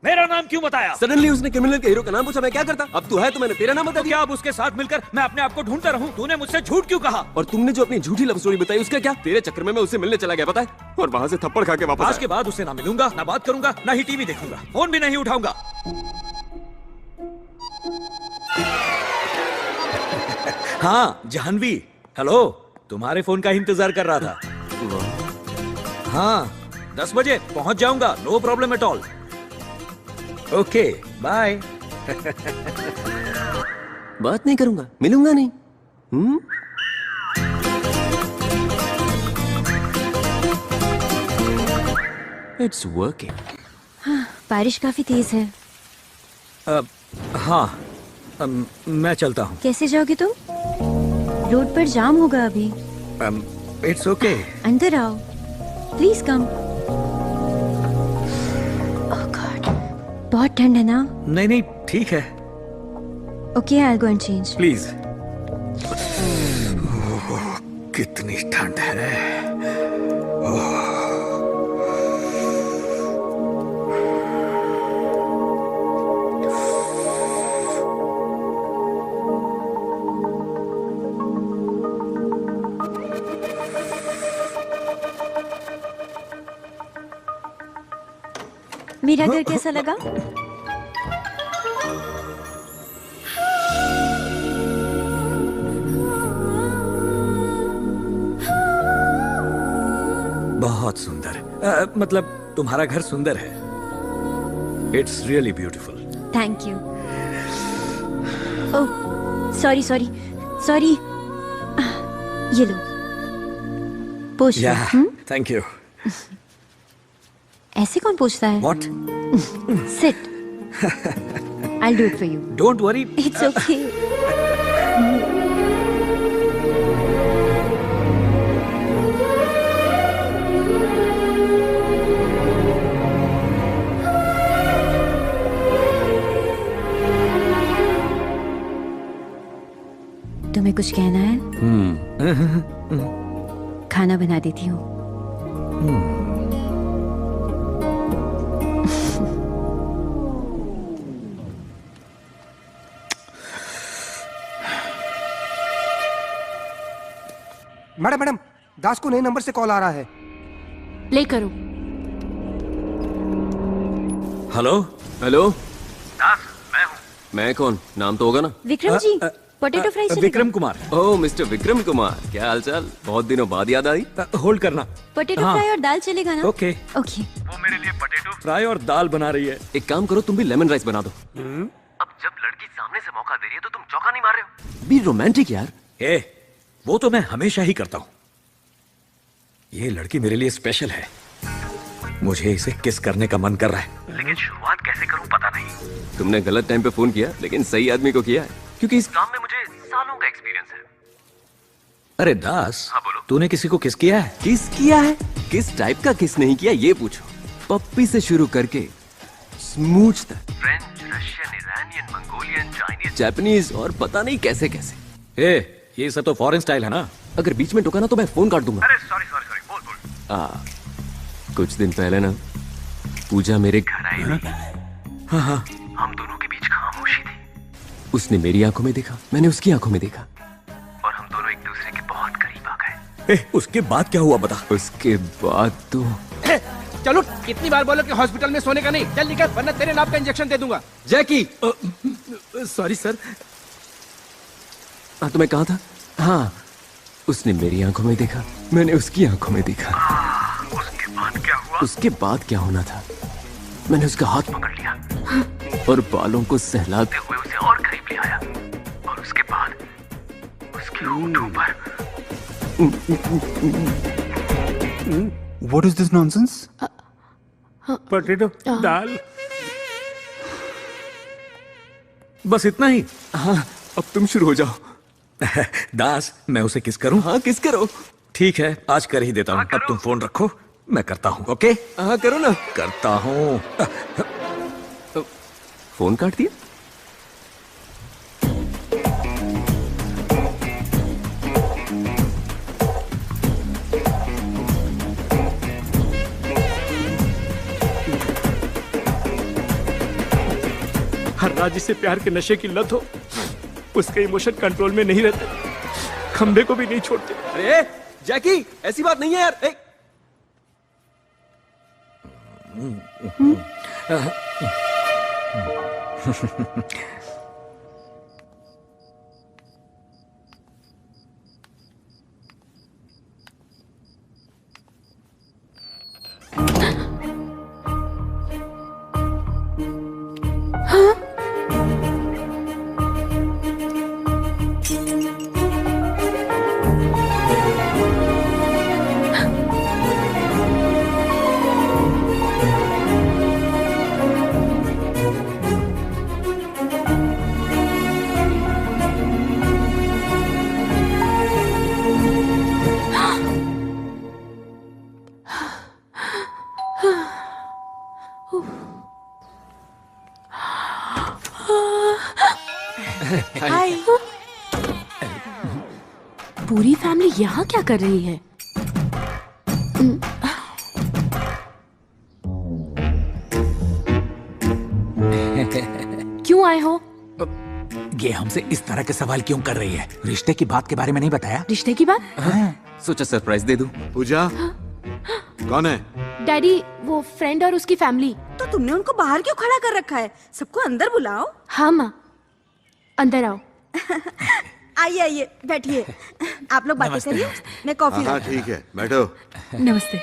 मेरा नाम क्यों बताया? सडनली उसने क्रिमिनल के हीरो का नाम पूछा, मैं क्या करता? अब तू है तो मैंने तेरा नाम बता दिया। अब उसके साथ मिलकर मैं अपने आप को ढूंढता रहूं? तूने मुझसे झूठ क्यों कहा? और तुमने जो अपनी झूठी लव स्टोरी बताई उसका क्या? तेरे चक्कर में मैं उससे मिलने चला गया, पता है? और वहां से थप्पड़ खा के वापस आज के बाद उससे ना मिलूंगा, ना बात करूंगा, ना ही टीवी देखूंगा, फोन भी नहीं उठाऊंगा। हाँ जाह्नवी, हेलो, तुम्हारे फोन का इंतजार कर रहा था। हाँ 10 बजे पहुंच जाऊंगा, no problem at all. Okay bye. बात नहीं करूंगा, मिलूंगा नहीं। It's working. हाँ, बारिश काफी तेज है। हाँ मैं चलता हूँ। कैसे जाओगे तुम? रोड पर जाम होगा अभी। It's okay. अंदर आओ, प्लीज कम। बहुत ठंड है ना? नहीं नहीं ठीक है। Okay, I will go and change. Please. कितनी ठंड है। मेरा घर कैसा लगा? बहुत सुंदर। मतलब तुम्हारा घर सुंदर है। It's really beautiful. Thank you. Oh sorry sorry sorry. ये लो, पोछ लो। Thank you. ऐसे कौन पूछता है? What? Sit. I'll do it for you. Don't worry. It's okay. तुम्हें कुछ कहना है? खाना बना देती हूँ। मैडम मैडम, दास को नए नंबर से कॉल आ रहा है। प्ले करो। Hello hello. दास, मैं हूँ। मैं कौन? नाम तो होगा ना? विक्रम जी, पोटैटो फ्राई चलेगा? विक्रम कुमार। ओह मिस्टर विक्रम कुमार, क्या हालचाल? बहुत दिनों बाद याद आई। होल्ड करना। पोटैटो फ्राई और दाल चलेगा ना? Okay okay. वो मेरे लिए पोटैटो फ्राई और दाल बना रही है। एक काम करो, तुम भी लेमन राइस बना दो। अब जब लड़की सामने से मौका दे रही है तो तुम चौका नहीं मार रहे हो? बी रोमांटिक यार। वो तो मैं हमेशा ही करता हूँ। ये लड़की मेरे लिए स्पेशल है, मुझे इसे किस करने का मन कर रहा है, लेकिन शुरुआत कैसे करूं पता नहीं। तुमने गलत टाइम पे फोन किया, लेकिन सही आदमी को किया है, क्योंकि इस काम में मुझे सालों का एक्सपीरियंस है। अरे दास, हाँ बोलो। तूने किसी को किस किया है? किस किया है? किस टाइप का किस नहीं किया ये पूछो। पप्पी से शुरू करके स्मूच तक, French, Russian, Iranian, Mongolian, Chinese, Japanese और पता नहीं कैसे कैसे। ये सब तो फॉरेन स्टाइल है ना। अगर बीच में टोका ना तो मैं फोन काट दूंगा। अरे सॉरी सॉरी सॉरी, बोल बोल। कुछ दिन पहले ना पूजा मेरे घर आई थी। हाँ, हम दोनों के बीच खामोशी थी उसने मेरी आंखों में देखा, मैंने उसकी आंखों में देखा, और हम दोनों एक दूसरे के बहुत करीब आ गए। उसके बाद क्या हुआ बता। उसके बाद तो चलो, कितनी बार बोलो कि हॉस्पिटल में सोने का नहीं। चल निकल, वरना तेरे नाम का इंजेक्शन दे दूंगा। जैकी। Sorry sir. हाँ, तो मैं कहा था। हाँ, उसने मेरी आंखों में देखा, मैंने उसकी आंखों में देखा। उसके बाद क्या हुआ? उसके बाद क्या होना था, मैंने उसका हाथ पकड़ लिया और बालों को सहलाते हुए उसे और करीब ले आया, और उसके बाद उसके होठों पर। What is this nonsense? Potato dal. बस इतना ही? हाँ, अब तुम शुरू हो जाओ। दास, मैं उसे किस करूं? हाँ, किस करो। ठीक है, आज कर ही देता हूँ। अब तुम फोन रखो, मैं करता हूँ। ओके? हाँ, करो ना। करता हूँ। फोन काट दिया। हर राजी से प्यार के नशे की लत हो, उसके इमोशन कंट्रोल में नहीं रहते, खंबे को भी नहीं छोड़ते। अरे जैकी, ऐसी बात नहीं है यार। हाय। पूरी फैमिली यहाँ क्या कर रही है? क्यों आए हो? ये हमसे इस तरह के सवाल क्यों कर रही है? रिश्ते की बात के बारे में नहीं बताया? रिश्ते की बात? सोचा सरप्राइज दे दूं। पूजा, कौन है? डैडी, वो फ्रेंड और उसकी फैमिली। तो तुमने उनको बाहर क्यों खड़ा कर रखा है? सबको अंदर बुलाओ। हाँ माँ, अंदर आओ। आइए आइए, बैठिए। आप लोग बातें करिए, मैं कॉफी हाँ लाती हूँ। ठीक है, बैठो। नमस्ते।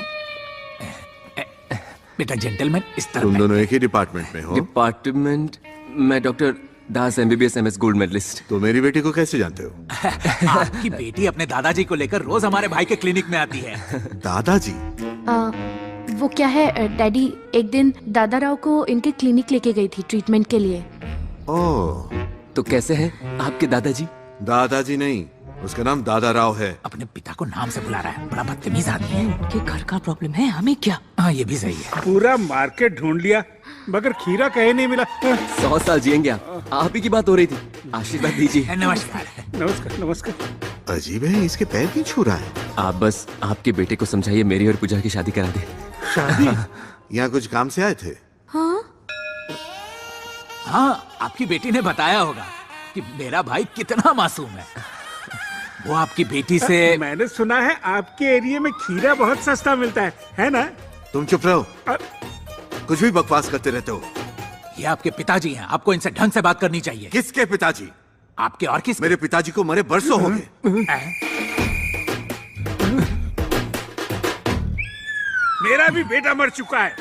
बेटा जेंटलमैन, इस तरह तुम दोनों एक ही डिपार्टमेंट में हो? डिपार्टमेंट? मैं doctor Das, MBBS MS gold medallist. तो मेरी बेटी को कैसे जानते हो? आपकी बेटी अपने दादाजी को लेकर रोज हमारे भाई के क्लिनिक में आती है। दादाजी? वो क्या है डैडी, एक दिन दादा राव को इनके क्लिनिक लेके गई थी ट्रीटमेंट के लिए। ओह, तो कैसे हैं आपके दादाजी? दादाजी नहीं, उसका नाम दादा राव है। अपने पिता को नाम से बुला रहा है, बड़ा बदतमीज आदमी है। उनके घर का प्रॉब्लम है, हमें क्या? हाँ, ये भी सही है। पूरा मार्केट ढूंढ लिया मगर खीरा कहीं नहीं मिला। 100 साल जिएंगे आप ही की बात हो रही थी। आशीर्वाद दीजिए। नमस्कार। नमस्कार नमस्कार। अजीब है, इसके पैर क्यों छू रहा है? आप बस आपके बेटे को समझाइए मेरी और पूजा की शादी करा दे। शादी? यहाँ कुछ काम से आए थे? हाँ, आपकी बेटी ने बताया होगा कि मेरा भाई कितना मासूम है। वो आपकी बेटी से मैंने सुना है आपके एरिया में खीरा बहुत सस्ता मिलता है ना? तुम चुप रहो, कुछ भी बकवास करते रहते हो। ये आपके पिताजी हैं, आपको इनसे ढंग से बात करनी चाहिए। किसके पिताजी? आपके और किस? मेरे पिताजी को मरे बरसों हो गए। मेरा भी बेटा मर चुका है।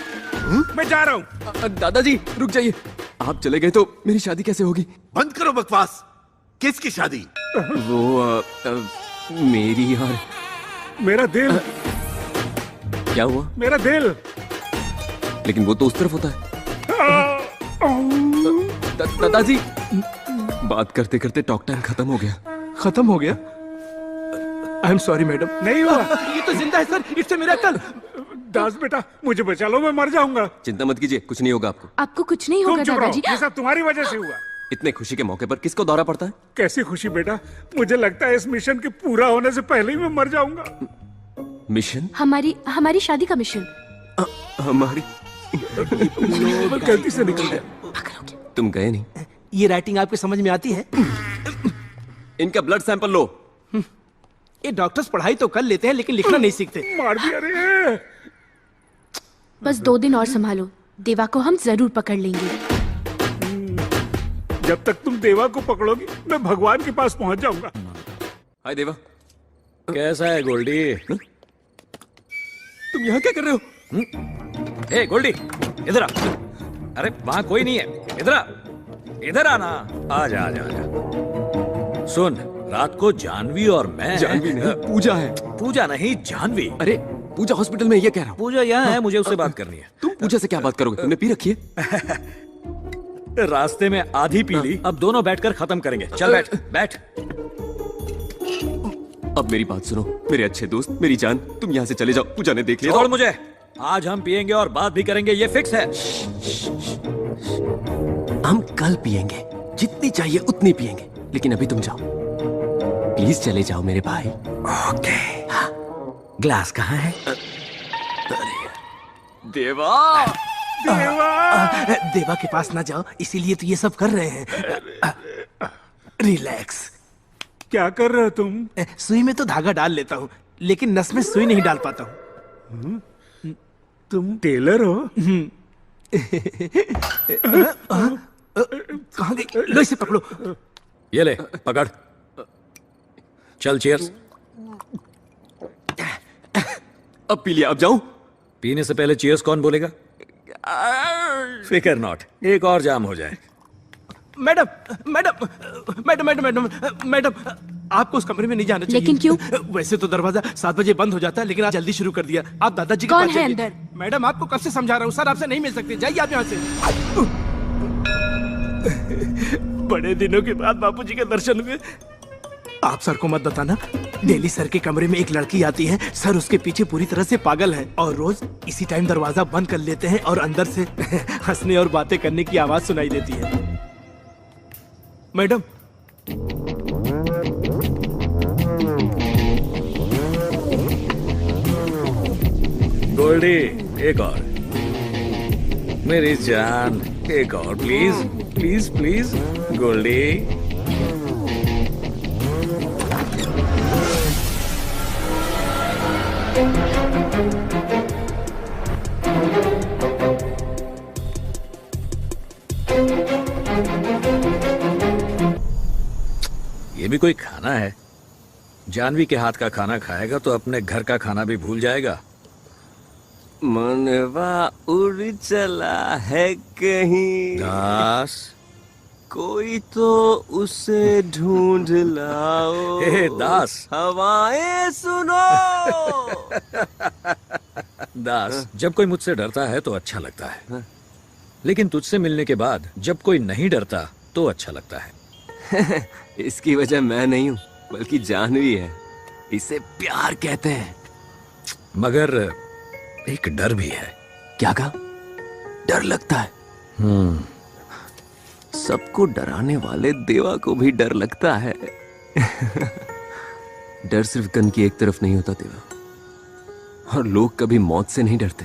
मैं जा रहा हूँ। दादाजी रुक जाइए, आप चले गए तो मेरी शादी कैसे होगी? बंद करो बकवास। किसकी शादी? वो मेरी और मेरा दिल। क्या हुआ? मेरा दिल। लेकिन वो तो उस तरफ होता है। दादाजी, बात करते करते टॉक टाइम खत्म हो गया। खत्म हो गया? आई एम सॉरी मैडम। नहीं हुआ। ये तो जिंदा है सर, इट्स अ मिरेकल। दास बेटा, मुझे बचा लो, मैं मर जाऊंगा। चिंता मत कीजिए, कुछ नहीं होगा आपको। आपको कुछ नहीं होगा तुम चुप रहो, दादाजी। ये सब तुम्हारी वजह से हुआ। इतने खुशी के मौके पर किसको दौरा पड़ता है? कैसी खुशी बेटा, मुझे लगता है इस मिशन के पूरा होने से पहले ही मैं मर जाऊंगा। मिशन? हमारी शादी का मिशन। हमारी गलती से निकल गया। तुम गए नहीं? ये राइटिंग आपके समझ में आती है? इनका ब्लड सैंपल लो। ये डॉक्टर्स पढ़ाई तो कर लेते हैं लेकिन लिखना नहीं सीखते। मार दिया रे। बस 2 दिन और संभालो, देवा को हम जरूर पकड़ लेंगे। जब तक तुम देवा को पकड़ोगी मैं भगवान के पास पहुंच जाऊंगा। हाय देवा। कैसा है गोल्डी? तुम यहाँ क्या कर रहे हो? ए गोल्डी, इधर आ। अरे वहां कोई नहीं है, इधर आ, इधर आना। आजा आजा आजा। सुन, रात को जानवी और मैं। जानवी नहीं, पूजा है। पूजा नहीं, जानवी। अरे पूजा हॉस्पिटल में, ये कह रहा हूँ। पूजा यहाँ है, मुझे उससे बात करनी है। तुम पूजा से क्या बात करोगे? तुमने पी रखी है? रास्ते में आधी पी ली, अब दोनों बैठकर खत्म करेंगे। चल बैठ बैठ। अब मेरी बात सुनो मेरे अच्छे दोस्त, मेरी जान, तुम यहाँ से चले जाओ। पूजा ने देख लिया। छोड़ मुझे, आज हम पिएंगे और बात भी करेंगे, ये फिक्स है। हम कल पिएंगे, जितनी चाहिए उतनी पिएंगे, लेकिन अभी तुम जाओ प्लीज, चले जाओ मेरे भाई। ओके। हाँ। ग्लास कहाँ है? देवा। देवा के पास ना जाओ, इसीलिए तो ये सब कर रहे हैं। रिलैक्स। क्या कर रहे हो तुम? सुई में तो धागा डाल लेता हूँ, लेकिन नस में सुई नहीं डाल पाता हूँ। तुम टेलर हो? कहाँ गई? लो इसे पकड़ो। ये ले, पकड़। चल चीयर्स। अब पी लिया, अब जाऊं? पीने से पहले चीयर्स कौन बोलेगा? फिकर नॉट, एक और जाम हो जाए। Madam madam madam madam madam madam, आपको उस कमरे में नहीं जाना चाहिए। लेकिन क्यों? वैसे तो दरवाजा 7 बजे बंद हो जाता है, लेकिन आज जल्दी शुरू कर दिया। आप दादाजी के कौन पास है जाइए। अंदर? मैडम आपको कब से समझा रहा हूँ सर, आपसे नहीं मिल सकते, जाइए आप यहाँ से। बड़े दिनों के बाद बापूजी के दर्शन हुए। आप सर को मत बताना, डेली सर के कमरे में एक लड़की आती है, सर उसके पीछे पूरी तरह से पागल है और रोज इसी टाइम दरवाजा बंद कर लेते हैं और अंदर से हंसने और बातें करने की आवाज सुनाई देती है। मैडम गोल्डी, एक और। मेरी जान, एक और प्लीज प्लीज प्लीज। गोल्डी। ये भी कोई खाना है? जानवी के हाथ का खाना खाएगा तो अपने घर का खाना भी भूल जाएगा। मनवा उड़ चला है कहीं दास, कोई तो उसे ढूंढ लाओ। हे दास, हवाएं सुनो। दास, जब कोई मुझसे डरता है तो अच्छा लगता है, लेकिन तुझसे मिलने के बाद जब कोई नहीं डरता तो अच्छा लगता है। इसकी वजह मैं नहीं हूँ, बल्कि जानवी है। इसे प्यार कहते हैं। मगर एक डर भी है। क्या कहा? डर लगता है? सबको डराने वाले देवा को भी डर लगता है। डर सिर्फ गन की एक तरफ नहीं होता देवा, और लोग कभी मौत से नहीं डरते।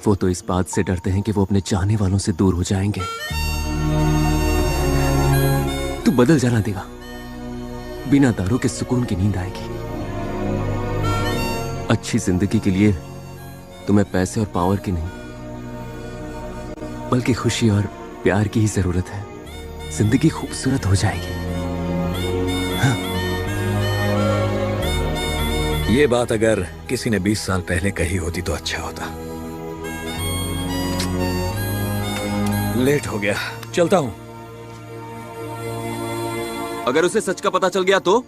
वो तो इस बात से डरते हैं कि वो अपने चाहने वालों से दूर हो जाएंगे। तू बदल जाना देवा, बिना दारू के सुकून की नींद आएगी। अच्छी जिंदगी के लिए तुम्हें पैसे और पावर की नहीं, बल्कि खुशी और प्यार की ही जरूरत है। जिंदगी खूबसूरत हो जाएगी। हाँ। ये बात अगर किसी ने 20 साल पहले कही होती तो अच्छा होता। लेट हो गया, चलता हूं। अगर उसे सच का पता चल गया तो?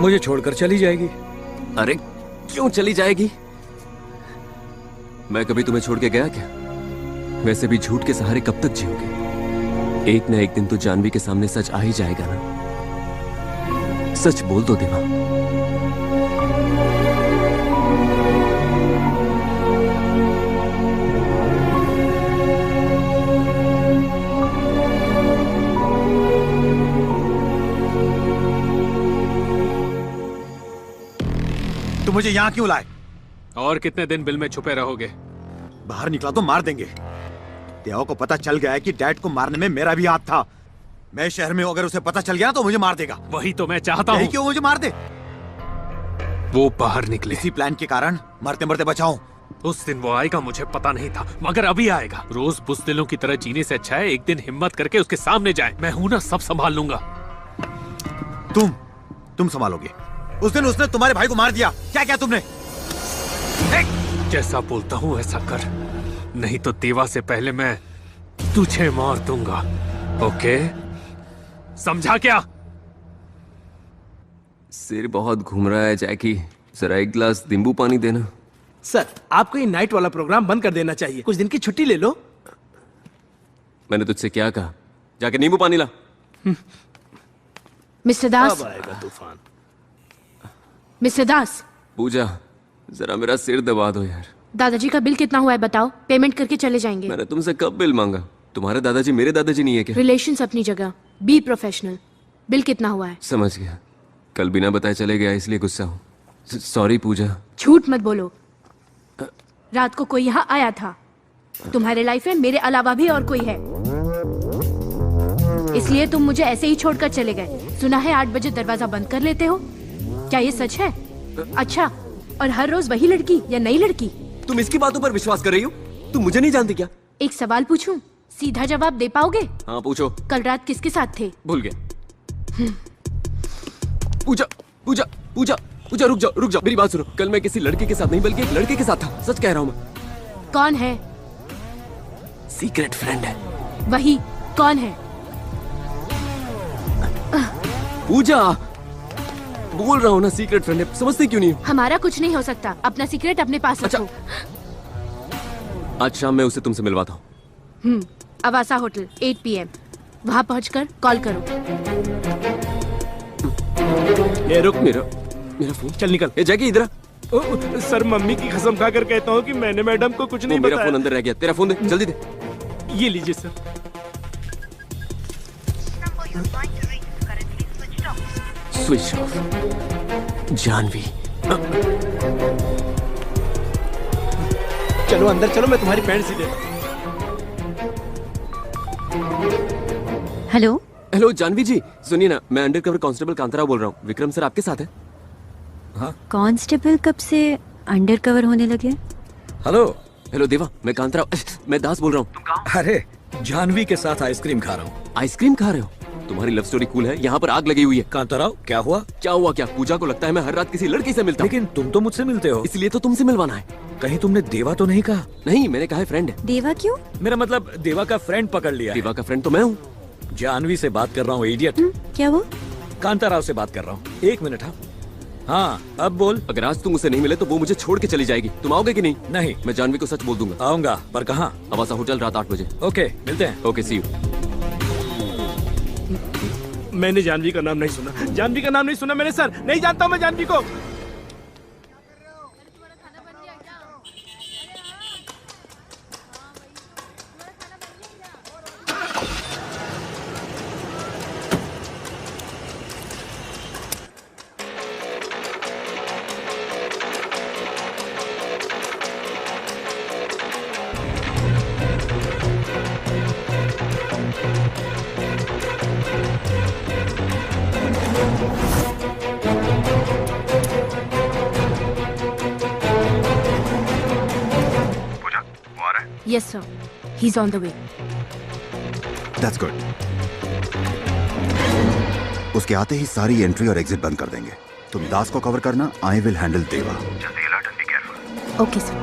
मुझे छोड़कर चली जाएगी। अरे क्यों चली जाएगी? मैं कभी तुम्हें छोड़ के गया क्या? वैसे भी झूठ के सहारे कब तक जियोगे? एक न एक दिन तो जानवी के सामने सच आ ही जाएगा ना। सच बोल दो देवा। मुझे यहाँ क्यों लाए? और कितने दिन बिल में छुपे रहोगे? बाहर निकला तो मार देंगे। देवा को पता चल गया है कि डैड को मारने में मेरा भी हाथ था। मैं शहर में हूं, अगर उसे पता चल गया तो मुझे मार देगा। वही तो मैं चाहता हूँ। क्यों मुझे मार दे? वो बाहर निकले। इसी प्लान के कारण मरते मरते बचाऊं। उस दिन वो आएगा मुझे पता नहीं था, मगर अभी आएगा। रोज बुज़दिलों की तरह जीने से अच्छा है एक दिन हिम्मत करके उसके सामने जाए। मैं हूं ना, सब संभाल लूंगा। तुम संभालोगे? उस दिन उसने तुम्हारे भाई को मार दिया, क्या क्या तुमने? जैसा बोलता हूँ ऐसा कर, नहीं तो देवा से पहले मैं तुझे मार दूंगा। ओके, समझा क्या? सिर बहुत घूम रहा है जैकी, जरा एक गिलास नींबू पानी देना। सर, आपको ये नाइट वाला प्रोग्राम बंद कर देना चाहिए। कुछ दिन की छुट्टी ले लो। मैंने तुझसे क्या कहा? जाके नींबू पानी ला। मिस्टर दास। अब आएगा तूफान। मिस्टर दास। पूजा, जरा मेरा सिर दबा दो यार। दादाजी का बिल कितना हुआ है बताओ, पेमेंट करके चले जाएंगे। मैंने तुमसे कब बिल मांगा? तुम्हारे दादाजी मेरे दादाजी नहीं है क्या? रिलेशंस अपनी जगह, बी प्रोफेशनल। बिल कितना हुआ है? समझ गया, कल बिना बताए चले गया इसलिए गुस्सा हूँ। सॉरी पूजा। झूठ मत बोलो, रात को कोई यहाँ आया था। तुम्हारे लाइफ में मेरे अलावा भी और कोई है, इसलिए तुम मुझे ऐसे ही छोड़कर चले गए। सुना है 8 बजे दरवाजा बंद कर लेते हो, क्या ये सच है? अच्छा, और हर रोज वही लड़की या नई लड़की? तुम इसकी बातों पर विश्वास कर रही हो? तुम मुझे नहीं जानती क्या? एक सवाल पूछूं, सीधा जवाब दे पाओगे? हाँ पूछो। कल रात किसके साथ थे? भूल गया। पूजा पूजा पूजा पूजा, रुक जाओ मेरी बात सुनो। कल मैं किसी लड़के के साथ नहीं बल्कि एक लड़के के साथ था, सच कह रहा हूँ मैं। कौन है? सीक्रेट फ्रेंड है। वही, कौन है? पूजा, बोल रहा हूँ ना सीक्रेट फ्रेंड है, समझते क्यों नहीं हो? हमारा कुछ नहीं हो सकता, अपना सीक्रेट अपने पास रखो। आज शाम मैं उसे तुमसे मिलवाता हूँ। अवासा होटल 8 PM, वहाँ पहुँचकर कॉल करो। ये रुक, मेरा फोन। चल निकल। ये जैकी इधर। सर, मम्मी की कसम खाकर कहता हूँ कि मैंने मैडम को कुछ नहीं बताया। मेरा फोन अंदर रह गया, तेरा फोन दे, जल्दी दे। ये लीजिए सर। Switch off. जानवी। चलो अंदर चलो, मैं तुम्हारी पैंट सी देता। हेलो हेलो जानवी जी, सुनिए ना, मैं अंडरकवर कांस्टेबल कांताराव बोल रहा हूँ। विक्रम सर आपके साथ है? हाँ। कांस्टेबल कब से अंडरकवर होने लगे? हेलो। हेलो देवा, मैं कांताराव, मैं दास बोल रहा हूँ। अरे, जानवी के साथ आइसक्रीम खा रहा हूँ। आइसक्रीम खा रहे हो? तुम्हारी लव स्टोरी कूल है, यहाँ पर आग लगी हुई है। कांताराव, क्या हुआ? क्या हुआ क्या? पूजा को लगता है मैं हर रात किसी लड़की से मिलता हूँ। लेकिन तुम तो मुझसे मिलते हो। इसलिए तो तुमसे मिलवाना है। कहीं तुमने देवा तो नहीं कहा? नहीं, मैंने कहा है फ्रेंड है। देवा क्यों? मेरा मतलब देवा का फ्रेंड पकड़ लिया। देवा का फ्रेंड तो मैं हूँ। जानवी से बात कर रहा हूँ, इडियट। क्या वो? कांताराव से बात कर रहा हूँ। 1 मिनट। हाँ, अब बोल। अगर आज तुम उसे नहीं मिले तो वो मुझे छोड़ के चली जाएगी। तुम आओगे कि नहीं? नहीं। मैं जानवी को सच बोल दूंगा। आऊंगा, पर कहाँ? अवासा होटल, रात 8 बजे। ओके, मिलते हैं। Okay, see you. मैंने जानवी का नाम नहीं सुना। जानवी का नाम नहीं सुना मैंने सर, नहीं जानता हूँ मैं जानवी को। Yes sir, he's on the way. That's good. उसके आते ही सारी एंट्री और एग्जिट बंद कर देंगे। तुम दास को कवर करना, आई विल हैंडल देवा। जल्दी alert and be careful. Okay sir.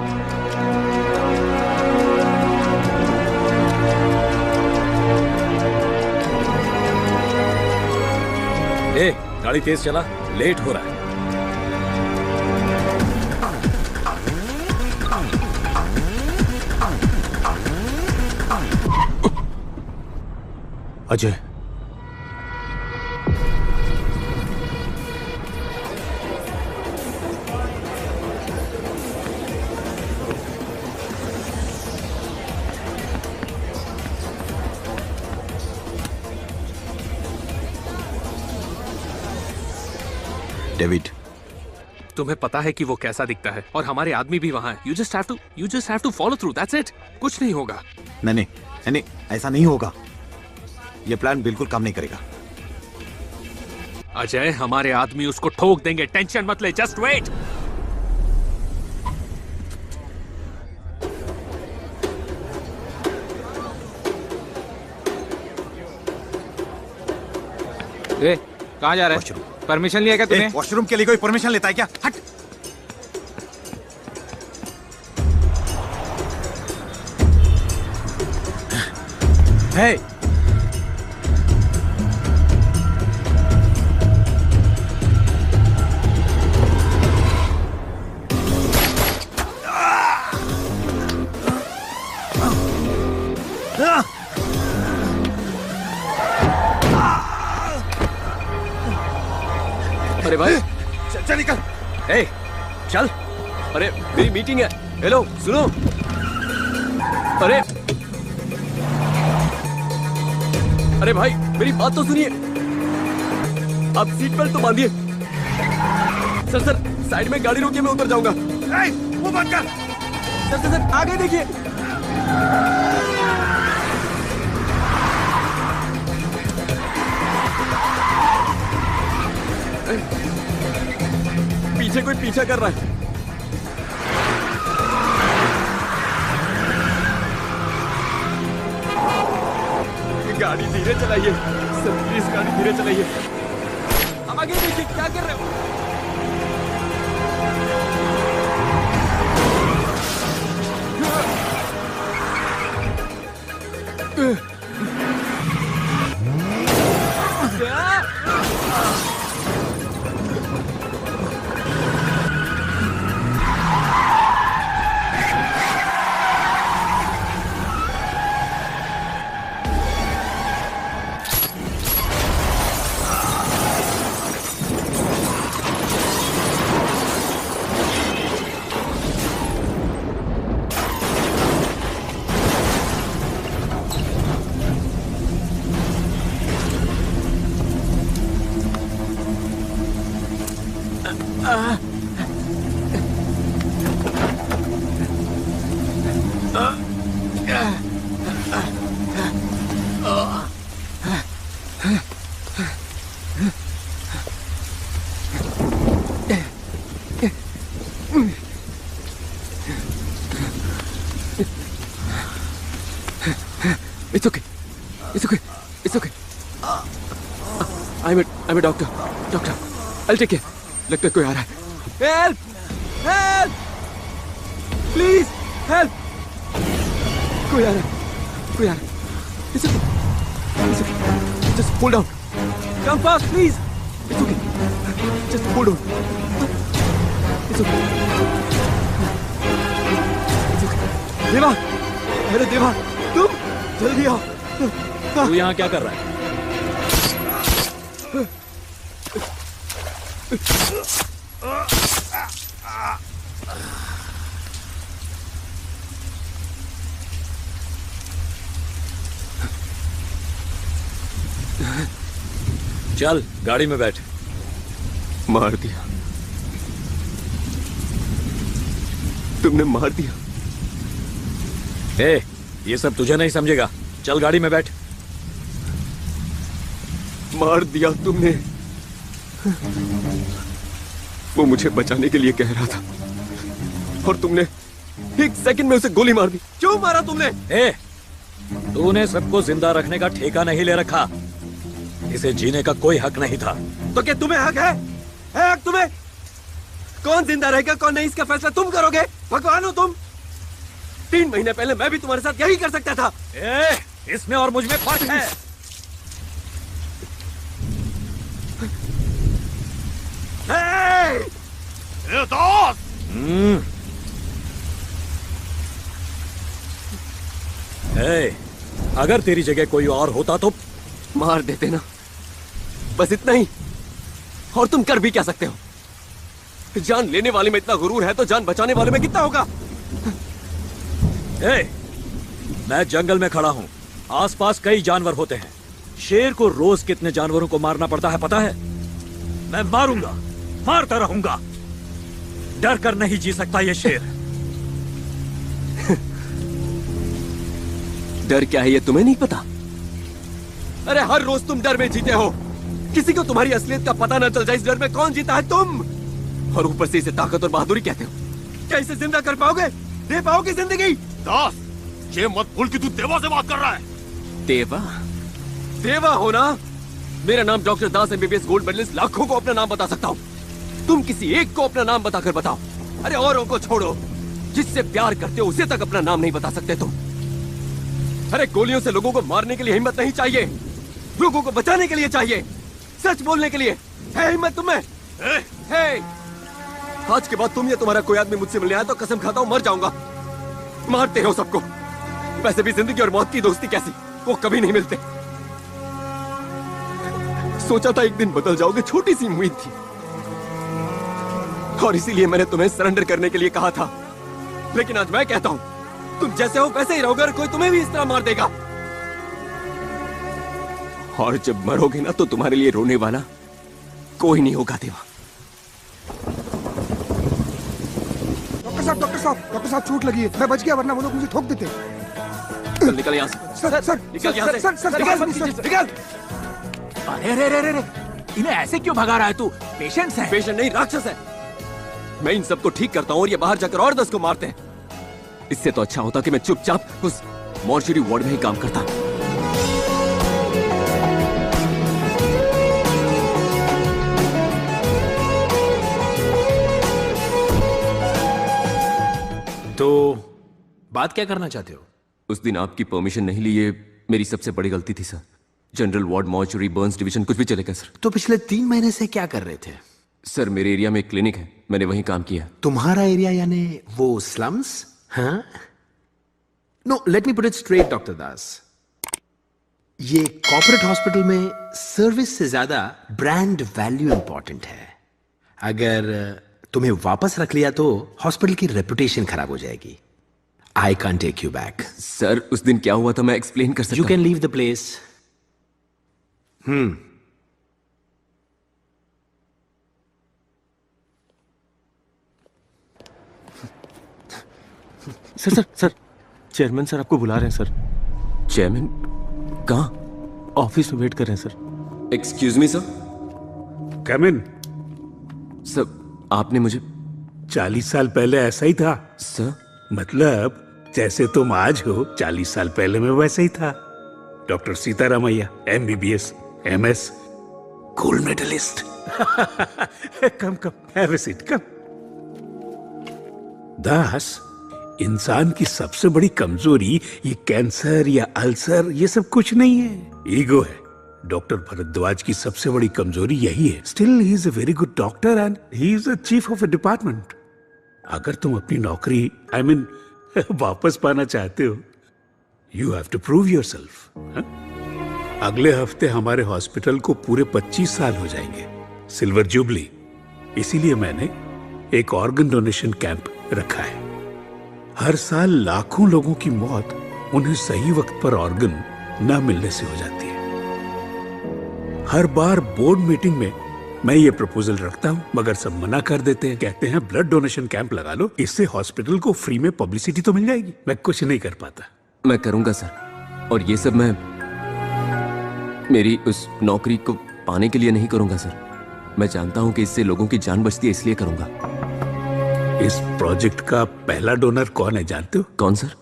ए, गाड़ी तेज चला, लेट हो रहा है। अजय, डेविड, तुम्हें पता है कि वो कैसा दिखता है और हमारे आदमी भी वहाँ है। You just have to follow through. That's it. कुछ नहीं होगा। नहीं, ऐसा नहीं होगा। ये प्लान बिल्कुल काम नहीं करेगा। अजय, हमारे आदमी उसको ठोक देंगे, टेंशन मत ले, जस्ट वेट। कहाँ जा रहा है? परमिशन लिया क्या तूने? वॉशरूम के लिए कोई परमिशन लेता है क्या? हट। हे, अरे भाई चल निकल। ए, चल। अरे मेरी मीटिंग है। हेलो सुनो। अरे भाई मेरी बात तो सुनिए। आप सीट बेल्ट तो बांधिए। सर साइड में गाड़ी रोकिए, मैं उतर जाऊंगा। वो बंद कर। सर आगे देखिए। पीछे कोई पीछा कर रहा है। गाड़ी धीरे चलाइए सर, प्लीज गाड़ी धीरे चलाइए। अब आगे देखिए क्या कर रहे हो। It's okay. It's okay. It's okay. I'm a doctor. Doctor. I'll take care. लगता है कोई आ रहा है। Help! Help! Please! Help! कोई आ रहा है। कोई आ रहा है। It's okay. It's okay. Just hold on. Come fast, please. It's okay. Just hold on. It's okay. It's okay. देवा! अरे देवा! तुम! जल्दी आओ। तू यहाँ क्या कर रहा है? चल गाड़ी में बैठ। मार दिया। तुमने मार दिया। ए, ये सब तुझे नहीं समझेगा। चल गाड़ी में बैठ। मार दिया तुमने। वो मुझे बचाने के लिए कह रहा था और तुमने एक सेकंड में उसे गोली मार दी। क्यों मारा तुमने? ए, तूने सबको जिंदा रखने का ठेका नहीं ले रखा। इसे जीने का कोई हक नहीं था। तो क्या तुम्हें हक है? हक तुम्हें? कौन जिंदा रहेगा कौन नहीं इसका फैसला तुम करोगे? भगवान हो तुम। 3 महीने पहले मैं भी तुम्हारे साथ यही कर सकता था। इसमें और मुझ में फर्क है। दोस्त! अगर तेरी जगह कोई और होता तो मार देते ना, बस इतना ही। और तुम कर भी क्या सकते हो? जान लेने वाले में इतना गुरूर है तो जान बचाने वाले में कितना होगा? मैं जंगल में खड़ा हूं। आसपास कई जानवर होते हैं। शेर को रोज कितने जानवरों को मारना पड़ता है पता है? मैं मारूंगा, मारता रहूंगा। डर कर नहीं जी सकता ये शेर। डर क्या है ये तुम्हें नहीं पता? अरे हर रोज तुम डर में जीते हो। किसी को तुम्हारी असलियत का पता न चल जाए इस डर में कौन जीता है, तुम। और ऊपर से इसे ताकत और बहादुरी कहते हो। क्या इसे जिंदा कर पाओगे? दे पाओगे जिंदगी? दास, ये मत भूल कि तू देवा से बात कर रहा है। देवा? देवा हो ना? मेरा नाम डॉक्टर दास एमबीबीएस गोल्ड मेडलिस्ट। लाखों को अपना नाम बता सकता हूँ, तुम किसी एक को अपना नाम बताकर बताओ। अरे औरों को छोड़ो, जिससे प्यार करते हो उसे तक अपना नाम नहीं बता सकते तुम। अरे गोलियों से लोगों को मारने के लिए हिम्मत नहीं चाहिए, लोगों को बचाने के लिए चाहिए, सच बोलने के लिए है हिम्मत तुम्हें। है आज के बाद तुम या तुम्हारा कोई आदमी मुझसे मिलने आया तो कसम खाता हूं मर जाऊंगा। मारते हो सबको। वैसे भी जिंदगी और मौत की दोस्ती कैसी, वो कभी नहीं मिलते। सोचा था एक दिन बदल जाओगे, छोटी सी उम्मीद थी, और इसीलिए मैंने तुम्हें सरेंडर करने के लिए कहा था। लेकिन आज मैं कहता हूं तुम जैसे हो वैसे ही रहोगे, और कोई तुम्हें भी इस तरह मार देगा। और जब मरोगे ना तो तुम्हारे लिए रोने वाला कोई नहीं होगा देवा। डॉक्टर साहब चोट लगी है। मैं बच गया, वरना वो लोग मुझे ठोक देते। चल निकल यहाँ से। सर निकल यहाँ से। निकल। अरे इन्हें ऐसे क्यों भगा रहा है तू? पेशेंट्स हैं। पेशेंट नहीं, राक्षस है। मैं इन सबको ठीक करता हूँ और ये बाहर जाकर और 10 को मारते हैं। इससे तो अच्छा होता कि मैं चुपचाप उस मॉर्चरी वार्ड में ही काम करता। तो बात क्या करना चाहते हो? उस दिन आपकी परमिशन नहीं ली, ये मेरी सबसे बड़ी गलती थी sir. General ward, mortuary, Burns division, कुछ भी चलेगा सर। तो पिछले 3 महीने से क्या कर रहे थे? सर मेरे एरिया में एक क्लिनिक है, मैंने वहीं काम किया। तुम्हारा एरिया यानी वो स्लम्स? हाँ? No, let me put it straight doctor Das. ये कॉर्पोरेट हॉस्पिटल में सर्विस से ज्यादा ब्रांड वैल्यू इंपॉर्टेंट है। अगर तुम्हें वापस रख लिया तो हॉस्पिटल की रेपुटेशन खराब हो जाएगी। I can't take you back. Sir उस दिन क्या हुआ था मैं एक्सप्लेन कर सकता हूं। You can leave the place. Sir chairman sir आपको बुला रहे हैं सर। चेयरमैन कहाँ? ऑफिस में वेट कर रहे हैं सर। Excuse me sir. Come in. Sir आपने मुझे 40 साल पहले ऐसा ही था सर। मतलब जैसे तुम आज हो 40 साल पहले मैं वैसे ही था। Doctor Sitaramaiah, MBBS, MS, gold medallist. Come have a seat, come. Das, इंसान की सबसे बड़ी कमजोरी ये कैंसर या अल्सर ये सब कुछ नहीं है, ईगो है। डॉक्टर भरद्वाज की सबसे बड़ी कमजोरी यही है। Still he is a very good doctor and he is a chief of a department. अगर तुम अपनी नौकरी वापस पाना चाहते हो, you have to prove yourself. अगले हफ्ते हमारे हॉस्पिटल को पूरे 25 साल हो जाएंगे, सिल्वर जुबली। इसीलिए मैंने एक ऑर्गन डोनेशन कैंप रखा है। हर साल लाखों लोगों की मौत उन्हें सही वक्त पर ऑर्गन न मिलने से हो जाती है। हर बार बोर्ड मीटिंग में मैं ये प्रपोजल रखता हूँ, मगर सब मना कर देते हैं। कहते हैं ब्लड डोनेशन कैंप लगा लो, इससे हॉस्पिटल को फ्री में पब्लिसिटी तो मिल जाएगी। मैं कुछ नहीं कर पाता। मैं करूंगा सर, और ये सब मैं मेरी उस नौकरी को पाने के लिए नहीं करूंगा सर। मैं जानता हूं कि इससे लोगों की जान बचती है, इसलिए करूंगा। इस प्रोजेक्ट का पहला डोनर कौन है जानते हो? कौन सर?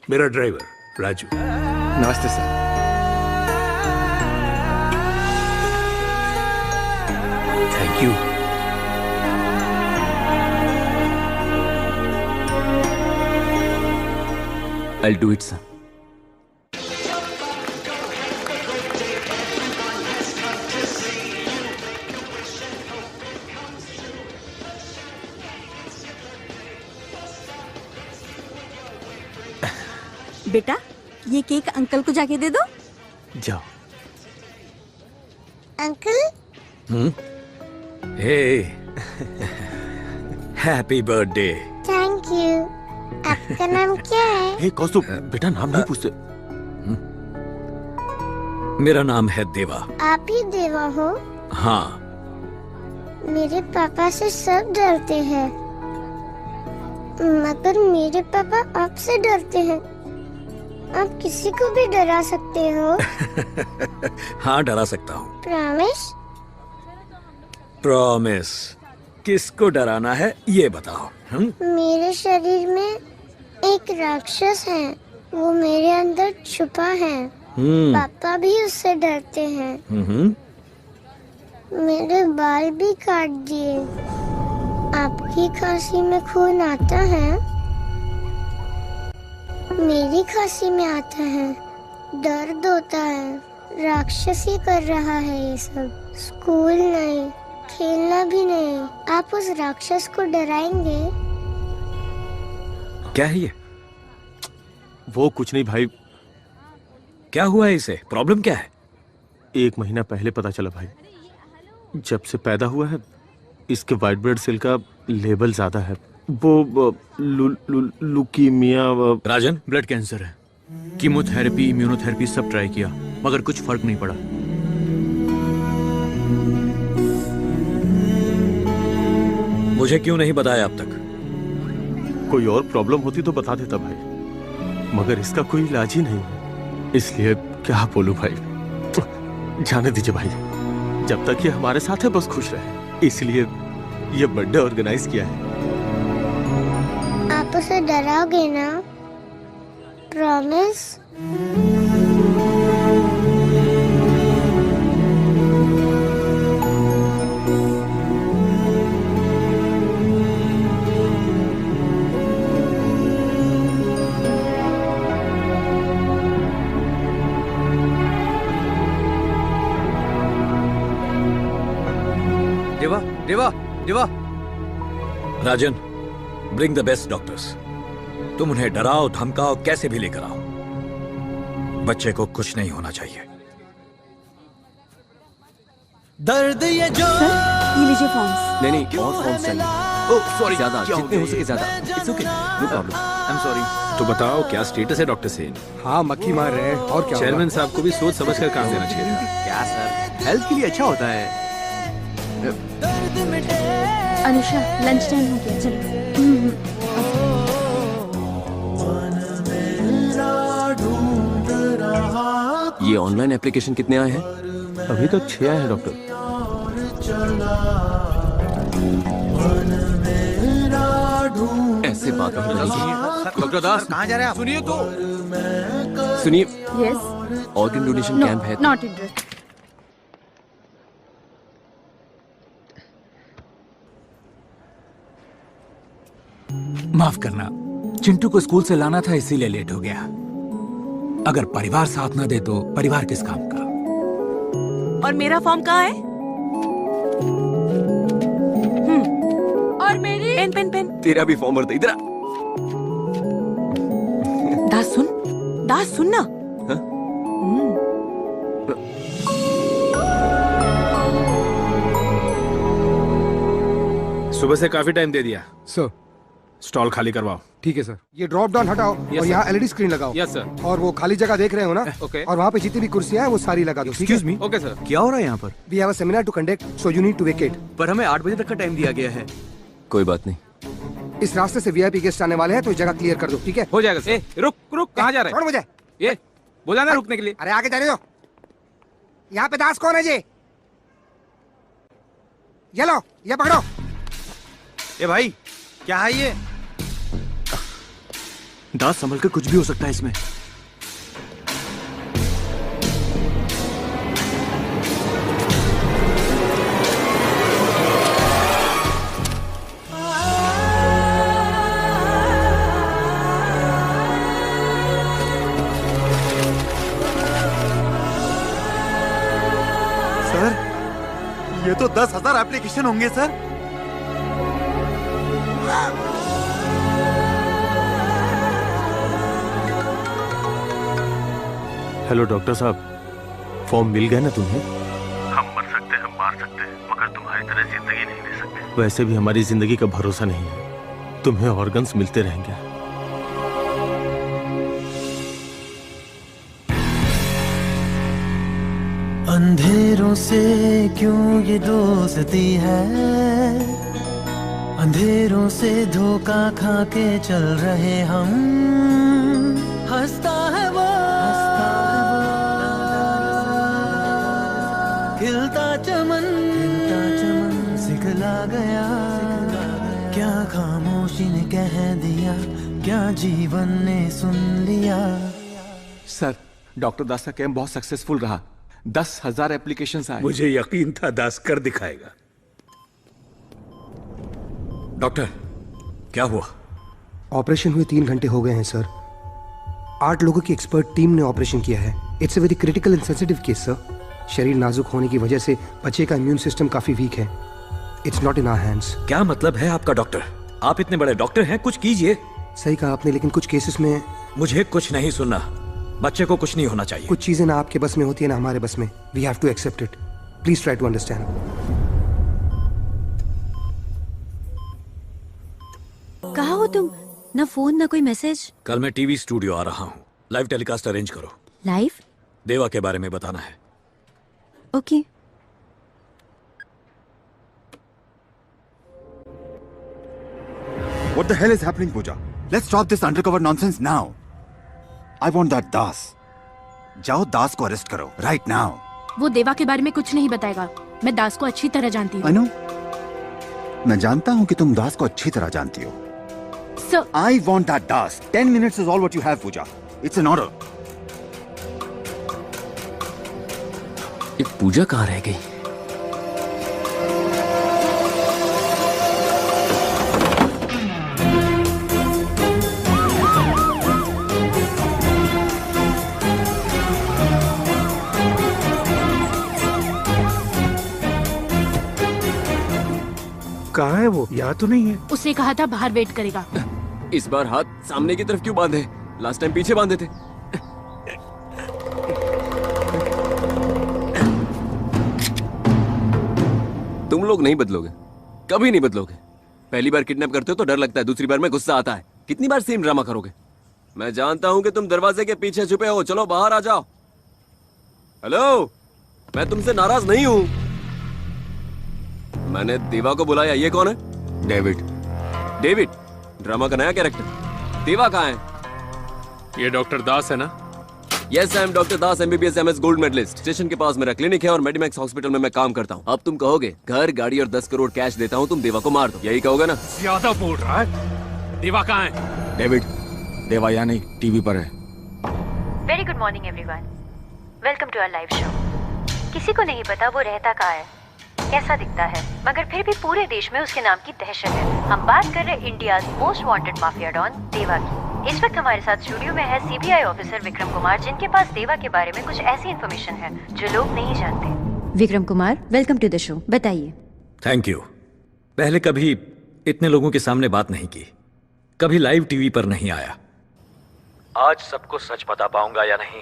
मेरा ड्राइवर राजू। नमस्ते sir. Thank you. I'll do it, sir. बेटा, ये केक अंकल को जाके दे दो। जाओ। Uncle. Hey, happy birthday. Thank you. आपका नाम क्या है? हे कौस्तुभ, बेटा नाम नहीं पूछते। मेरा नाम है देवा। आप ही देवा हो? हाँ। मेरे पापा से सब डरते हैं। मगर मेरे पापा आपसे डरते हैं। आप किसी को भी डरा सकते हो। हाँ, डरा सकता हूँ। प्रॉमिस? प्रॉमिस। किसको डराना है ये बताओ। मेरे शरीर में एक राक्षस है, वो मेरे अंदर छुपा है। पापा भी उससे डरते हैं। मेरे बाल भी काट दिए। आपकी खांसी में खून आता है, मेरी खांसी में आता है। दर्द होता है। राक्षस ही कर रहा है ये सब। स्कूल नहीं, खेलना भी नहीं। आप उस राक्षस को डराएंगे? क्या है ये? वो कुछ नहीं भाई। क्या हुआ है इसे? प्रॉब्लम क्या है? 1 महीना पहले पता चला भाई। जब से पैदा हुआ है इसके व्हाइट ब्लड सेल का लेवल ज्यादा है। वो लुकीमिया। राजन, ब्लड कैंसर है। कीमोथेरेपी, इम्यूनोथेरेपी सब ट्राई किया मगर कुछ फर्क नहीं पड़ा। मुझे क्यों नहीं बताया अब तक? कोई और प्रॉब्लम होती तो बता देता भाई, मगर इसका कोई इलाज ही नहीं है। इसलिए क्या बोलूं भाई। जाने दीजिए भाई, जब तक ये हमारे साथ है बस खुश रहे। इसलिए ये बर्थडे ऑर्गेनाइज किया है। आप उसे डराओगे ना? प्रॉमिस? देवा, देवा, देवा। राजन, ब्रिंग द बेस्ट डॉक्टर्स। तुम उन्हें डराओ, धमकाओ, कैसे भी लेकर आओ। बच्चे को कुछ नहीं होना चाहिए। दर्द ये जो ये लीजिए फॉर्म्स। नहीं और फॉर्म्स चाहिए। ओह सॉरी, ज्यादा जितने हो सके ज्यादा। It's okay, no problem. I am sorry. तो बताओ क्या स्टेटस है डॉक्टर सेन? हाँ, मक्खी मार रहे हैं और क्या। चेयरमैन साहब को भी सोच समझ कर काम देना चाहिए था। क्या सर, हेल्थ के लिए अच्छा होता है। अनुषा, लंच टाइम हो गया, चलो। ये ऑनलाइन एप्लीकेशन कितने आए हैं? अभी तक 6 आए हैं डॉक्टर। ऐसे बात नहीं बनेगी। डॉक्टर दास, कहाँ जा रहे हैं आप? सुनिए तो। सुनिए। यस। ऑर्गन डोनेशन कैंप है। Not interest. माफ करना, चिंटू को स्कूल से लाना था इसीलिए लेट हो गया। अगर परिवार साथ ना दे तो परिवार किस काम का। और मेरा फॉर्म कहाँ है? और मेरी पेन पेन पेन। तेरा भी फॉर्म भर दे। इधर दास सुन ना। सुबह से काफी टाइम दे दिया। सर, स्टॉल खाली करवाओ। ठीक है सर। ये ड्रॉप डाउन हटाओ और यहाँ एलईडी स्क्रीन लगाओ। Yes sir. और वो खाली जगह देख रहे हो ना? ओके। और वहाँ पे जितनी भी कुर्सियां हैं वो सारी लगा दो। Excuse me. Okay sir. क्या हो रहा है यहाँ पर? We have a seminar to conduct, so you need to vacate. पर हमें 8 बजे तक का टाइम दिया गया है। कोई बात नहीं। इस रास्ते से वीआईपी गेस्ट आने वाले हैं तो जगह क्लियर कर दो, ठीक है? हो जाएगा सर। रुक कहाँ जा रहे छोड़ मुझे। ये बोला ना रुकने के लिए। अरे आगे जाने दो। यहाँ पे दास कौन है जी? ये लो, ये पकड़ो। ए भाई, क्या है ये? दास, संभल कर, कुछ भी हो सकता है इसमें। सर, ये तो 10,000 एप्लीकेशन होंगे सर। हेलो डॉक्टर साहब, फॉर्म मिल गया ना तुम्हें? हम मर सकते हैं, हम मार सकते हैं, मगर तुम्हारी तरह जिंदगी नहीं दे सकते। वैसे भी हमारी जिंदगी का भरोसा नहीं है। तुम्हें ऑर्गन्स मिलते रहेंगे। अंधेरों से क्यों ये दोस्ती है, अंधेरों से धोखा खा के चल रहे हम, हंसता है वो, खिलता चमन सिखला गया, क्या खामोशी ने कह दिया, क्या जीवन ने सुन लिया। सर, डॉक्टर दास का कैंप बहुत सक्सेसफुल रहा। 10,000 एप्लीकेशंस आए। मुझे यकीन था दास कर दिखाएगा। डॉक्टर, क्या हुआ? ऑपरेशन हुए 3 घंटे हो गए हैं सर। 8 लोगों की एक्सपर्ट टीम ने ऑपरेशन किया है। It's a very critical and sensitive case sir. शरीर नाजुक होने की वजह से बच्चे का इम्यून सिस्टम काफी वीक है। It's not in our hands. क्या मतलब है आपका डॉक्टर? आप इतने बड़े डॉक्टर हैं, कुछ कीजिए। सही कहा आपने, लेकिन कुछ केसेस में मुझे कुछ नहीं सुनना। बच्चे को कुछ नहीं होना चाहिए। कुछ चीजें ना आपके बस में होती है ना हमारे बस में। We have to accept it. Please try to understand. कहाँ हो तुम? ना फोन ना कोई मैसेज। कल मैं टीवी स्टूडियो आ रहा हूँ। लाइव टेलीकास्ट अरेंज करो। लाइव? देवा के बारे में बताना है। Okay. What the hell is happening, Pooja? Let's stop this undercover nonsense now. I want that Das. जाओ दास को अरेस्ट करो right now. वो देवा के बारे में कुछ नहीं बताएगा। मैं दास को अच्छी तरह जानती हूँ। I know. मैं जानता हूँ कि तुम दास को अच्छी तरह जानती हो। So, I want that Das. 10 minutes is all what you have, Pooja. It's an order. ये पूजा कहाँ रह गई? कहाँ है वो? यहाँ तो नहीं है। उसने कहा था बाहर वेट करेगा। इस बार हाथ सामने की तरफ क्यों बांधे? लास्ट टाइम पीछे बांधे थे। तुम लोग नहीं बदलोगे, कभी नहीं बदलोगे। पहली बार किडनैप करते हो तो डर लगता है, दूसरी बार में गुस्सा आता है। कितनी बार सेम ड्रामा करोगे? मैं जानता हूं कि तुम दरवाजे के पीछे छुपे हो। चलो बाहर आ जाओ। हेलो, मैं तुमसे नाराज नहीं हूं। मैंने देवा को बुलाया। ये कौन है? डेविड। डेविड ड्रामा का नया कैरेक्टर। देवा कहाँ है? ये डॉक्टर दास है ना? Yes, I am doctor Das, MBBS MS gold medallist. Station के पास मेरा क्लिनिक है और मेडिमैक्स हॉस्पिटल में मैं काम करता हूँ। अब तुम कहोगे घर, गाड़ी और 10 करोड़ कैश देता हूँ, तुम देवा को मार दो। यही कहोगे ना? ज्यादा बोल रहा है। देवा कहाँ है? डेविड, देवा यहाँ नहीं, टीवी पर है। Very good morning everyone, welcome to our live show. किसी को नहीं पता वो रहता कहाँ है, कैसा दिखता है, मगर फिर भी पूरे देश में उसके नाम की दहशत है। हम बात कर रहे India's most wanted mafia don Deva की। इस वक्त हमारे साथ स्टूडियो में है CBI ऑफिसर विक्रम कुमार, जिनके पास देवा के बारे में कुछ ऐसी इन्फॉर्मेशन है जो लोग नहीं जानते। Vikram Kumar, welcome to the show. बताइए। Thank you. पहले कभी इतने लोगों के सामने बात नहीं की, कभी लाइव टीवी पर नहीं आया। आज सबको सच बता पाऊंगा या नहीं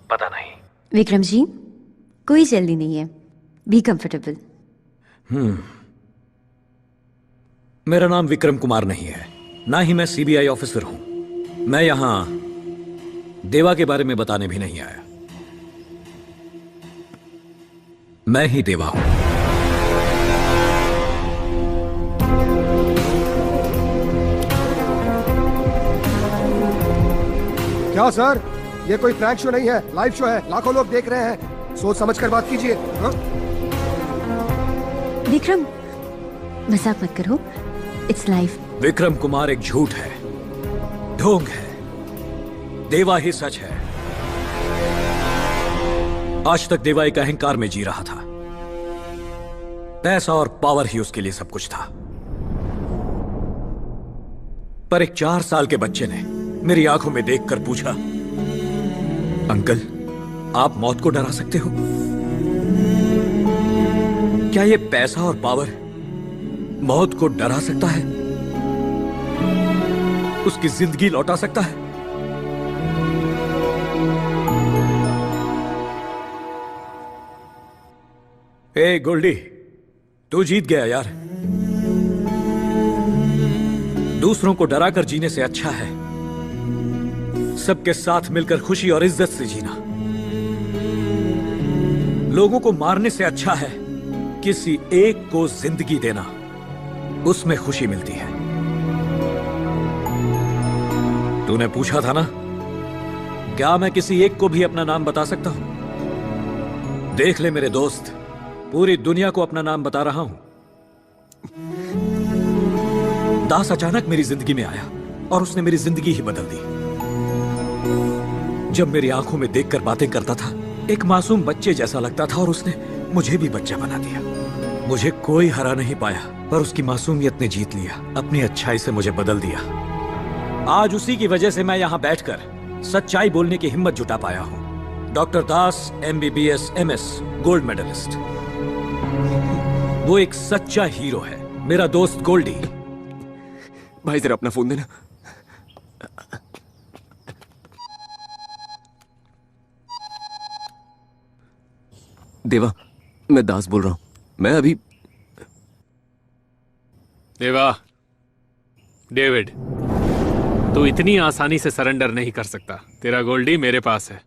पता नहीं। विक्रम जी, कोई जल्दी नहीं है, बी कंफर्टेबल। मेरा नाम विक्रम कुमार नहीं है, ना ही मैं CBI ऑफिसर हूं। मैं यहां देवा के बारे में बताने भी नहीं आया। मैं ही देवा हूं। क्या सर, ये कोई प्रैंक शो नहीं है, लाइव शो है। लाखों लोग देख रहे हैं, सोच समझ कर बात कीजिए। विक्रम, मजाक मत करो, इट्स लाइव। विक्रम कुमार एक झूठ है, ढोंग है। देवा ही सच है। आज तक देवा एक अहंकार में जी रहा था। पैसा और पावर ही उसके लिए सब कुछ था। पर एक 4 साल के बच्चे ने मेरी आंखों में देखकर पूछा, अंकल, आप मौत को डरा सकते हो? क्या ये पैसा और पावर मौत को डरा सकता है? उसकी जिंदगी लौटा सकता है? ए गोल्डी, तू जीत गया यार। दूसरों को डराकर जीने से अच्छा है सबके साथ मिलकर खुशी और इज्जत से जीना। लोगों को मारने से अच्छा है किसी एक को जिंदगी देना। उसमें खुशी मिलती है। तूने पूछा था ना, क्या मैं किसी एक को भी अपना नाम बता सकता हूं? देख ले मेरे दोस्त, पूरी दुनिया को अपना नाम बता रहा हूं। दास अचानक मेरी जिंदगी में आया और उसने मेरी जिंदगी ही बदल दी। जब मेरी आंखों में देखकर बातें करता था, एक मासूम बच्चे जैसा लगता था और उसने मुझे भी बच्चा बना दिया। मुझे कोई हरा नहीं पाया, पर उसकी मासूमियत ने जीत लिया, अपनी अच्छाई से मुझे बदल दिया। आज उसी की वजह से मैं यहां बैठकर सच्चाई बोलने की हिम्मत जुटा पाया हूं। Doctor Das MBBS MS gold medallist, वो एक सच्चा हीरो है। मेरा दोस्त गोल्डी। भाई जरा अपना फोन देना। देवा, मैं दास बोल रहा हूं। मैं अभी देवा, डेविड, तू इतनी आसानी से सरेंडर नहीं कर सकता। तेरा गोल्डी मेरे पास है,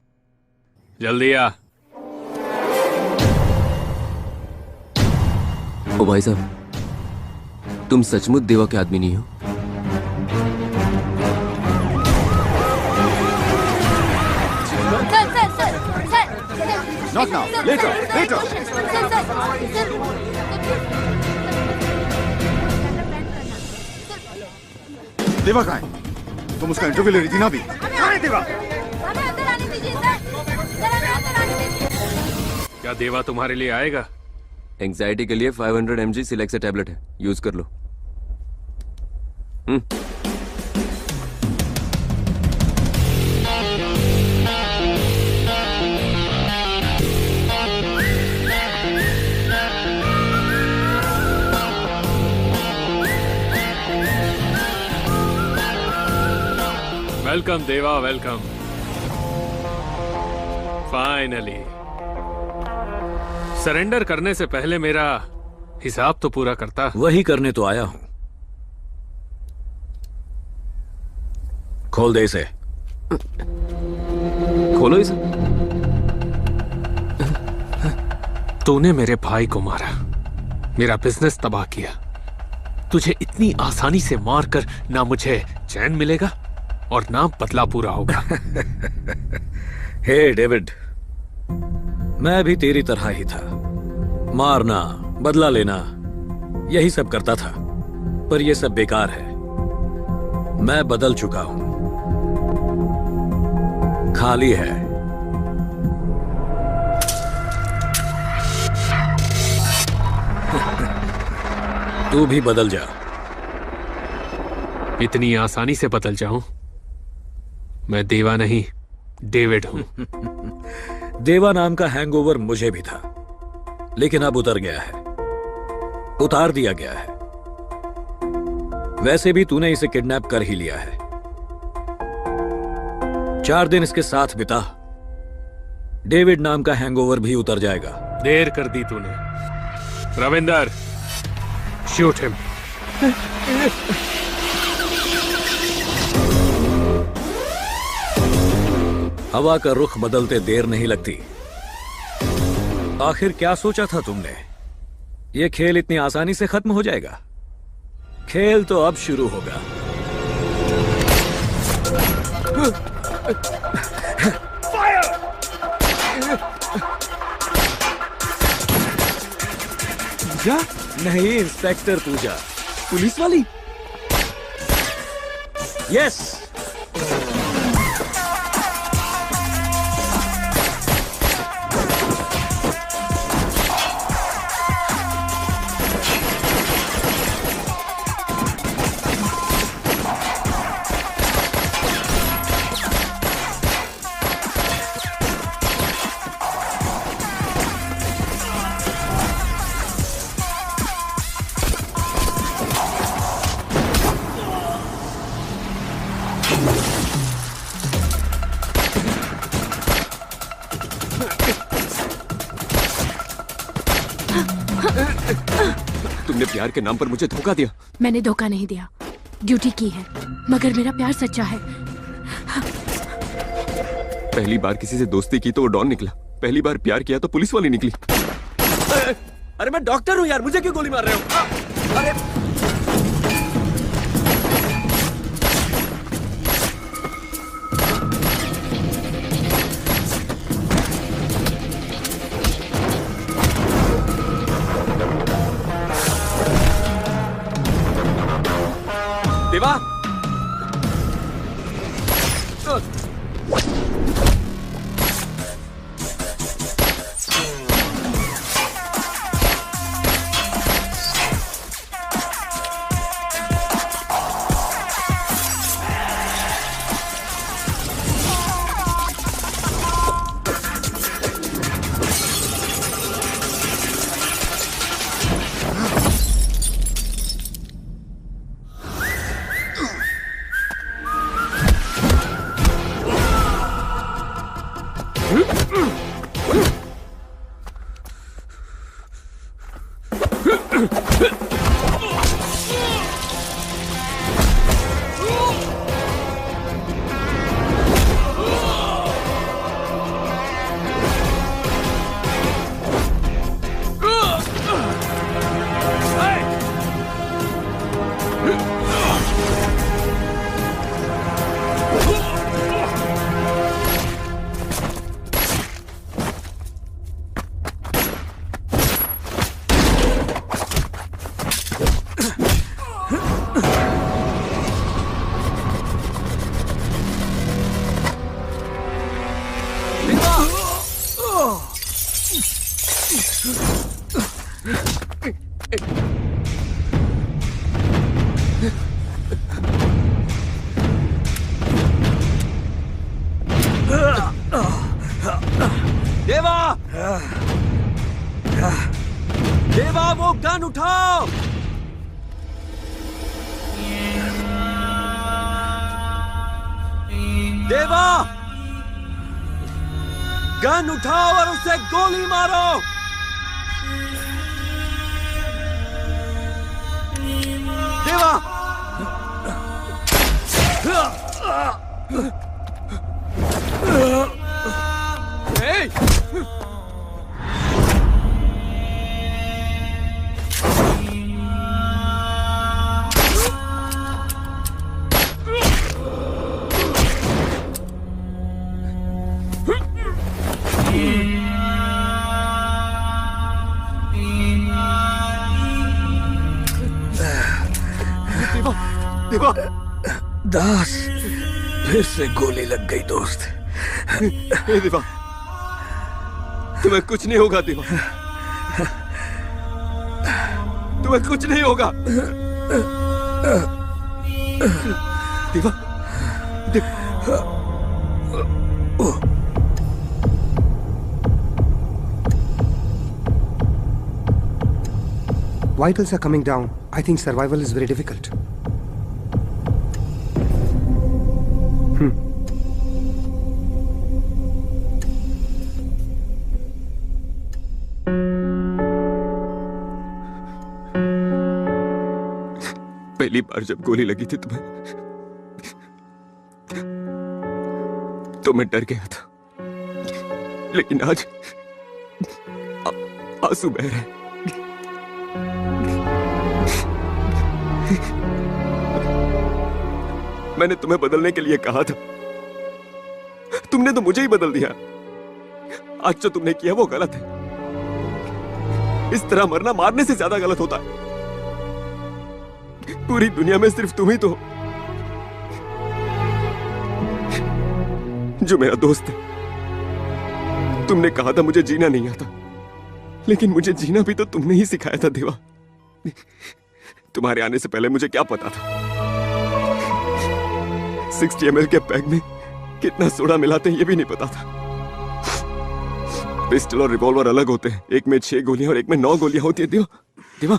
जल्दी आ। ओ भाई साहब, तुम सचमुच देवा के आदमी नहीं हो? Not now. Later. Later. देवा कहाँ है? तुम उसका इंटरव्यू ले रही थी ना अभी? कहाँ है देवा? क्या देवा तुम्हारे लिए आएगा? एंग्जाइटी के लिए 500 mg सिलेक्सा टैबलेट है, यूज कर लो। वेलकम देवा, वेलकम। फाइनली। सरेंडर करने से पहले मेरा हिसाब तो पूरा करता। वही करने तो आया हूं। खोल दे इसे। खोलो इसे। तूने मेरे भाई को मारा, मेरा बिजनेस तबाह किया। तुझे इतनी आसानी से मारकर ना मुझे चैन मिलेगा और ना बदला पूरा होगा। हे डेविड, मैं भी तेरी तरह ही था। मारना, बदला लेना, यही सब करता था। पर यह सब बेकार है। मैं बदल चुका हूं, खाली है। तू भी बदल जा। इतनी आसानी से बदल जाऊं? मैं देवा नहीं, डेविड हूं। देवा नाम का हैंगओवर मुझे भी था, लेकिन अब उतर गया है, उतार दिया गया है। वैसे भी तूने इसे किडनैप कर ही लिया है। 4 दिन इसके साथ बिता, डेविड नाम का हैंगओवर भी उतर जाएगा। देर कर दी तूने। Ravinder, shoot him. हवा का रुख बदलते देर नहीं लगती। आखिर क्या सोचा था तुमने? यह खेल इतनी आसानी से खत्म हो जाएगा? खेल तो अब शुरू होगा। पूजा? नहीं, इंस्पेक्टर पूजा। पुलिस वाली? यस। तुमने प्यार के नाम पर मुझे धोखा दिया। मैंने धोखा नहीं दिया, ड्यूटी की है, मगर मेरा प्यार सच्चा है। पहली बार किसी से दोस्ती की तो वो डॉन निकला, पहली बार प्यार किया तो पुलिस वाली निकली। अरे मैं डॉक्टर हूँ यार, मुझे क्यों गोली मार रहे हो? अरे देवा देवा देवा वो गन उठाओ देवा गन उठाओ और उसे गोली मारो देवा Hey! देवा दास फिर से गोली लग गई दोस्त। देवा तुम्हें कुछ नहीं होगा देवा तुम्हें कुछ नहीं होगा देवा Vitals are coming down. I think survival is very difficult. पहली बार जब गोली लगी थी तुम्हें तो मैं डर गया था, लेकिन आज आंसू बह रहे हैं। मैंने तुम्हें बदलने के लिए कहा था, तुमने तो मुझे ही बदल दिया। आज जो तुमने किया वो गलत है। इस तरह मरना मारने से ज्यादा गलत होता है। पूरी दुनिया में सिर्फ तुम ही तो हो जो मेरा दोस्त है। तुमने कहा था मुझे जीना नहीं आता, लेकिन मुझे जीना भी तो तुमने ही सिखाया था देवा। तुम्हारे आने से पहले मुझे क्या पता था 60 ml के पैक में कितना सोडा मिलाते हैं ये भी नहीं पता था। पिस्टल और रिवॉल्वर अलग होते हैं, एक में 6 गोलियां और एक में 9 गोलियां होती है देवा। देवा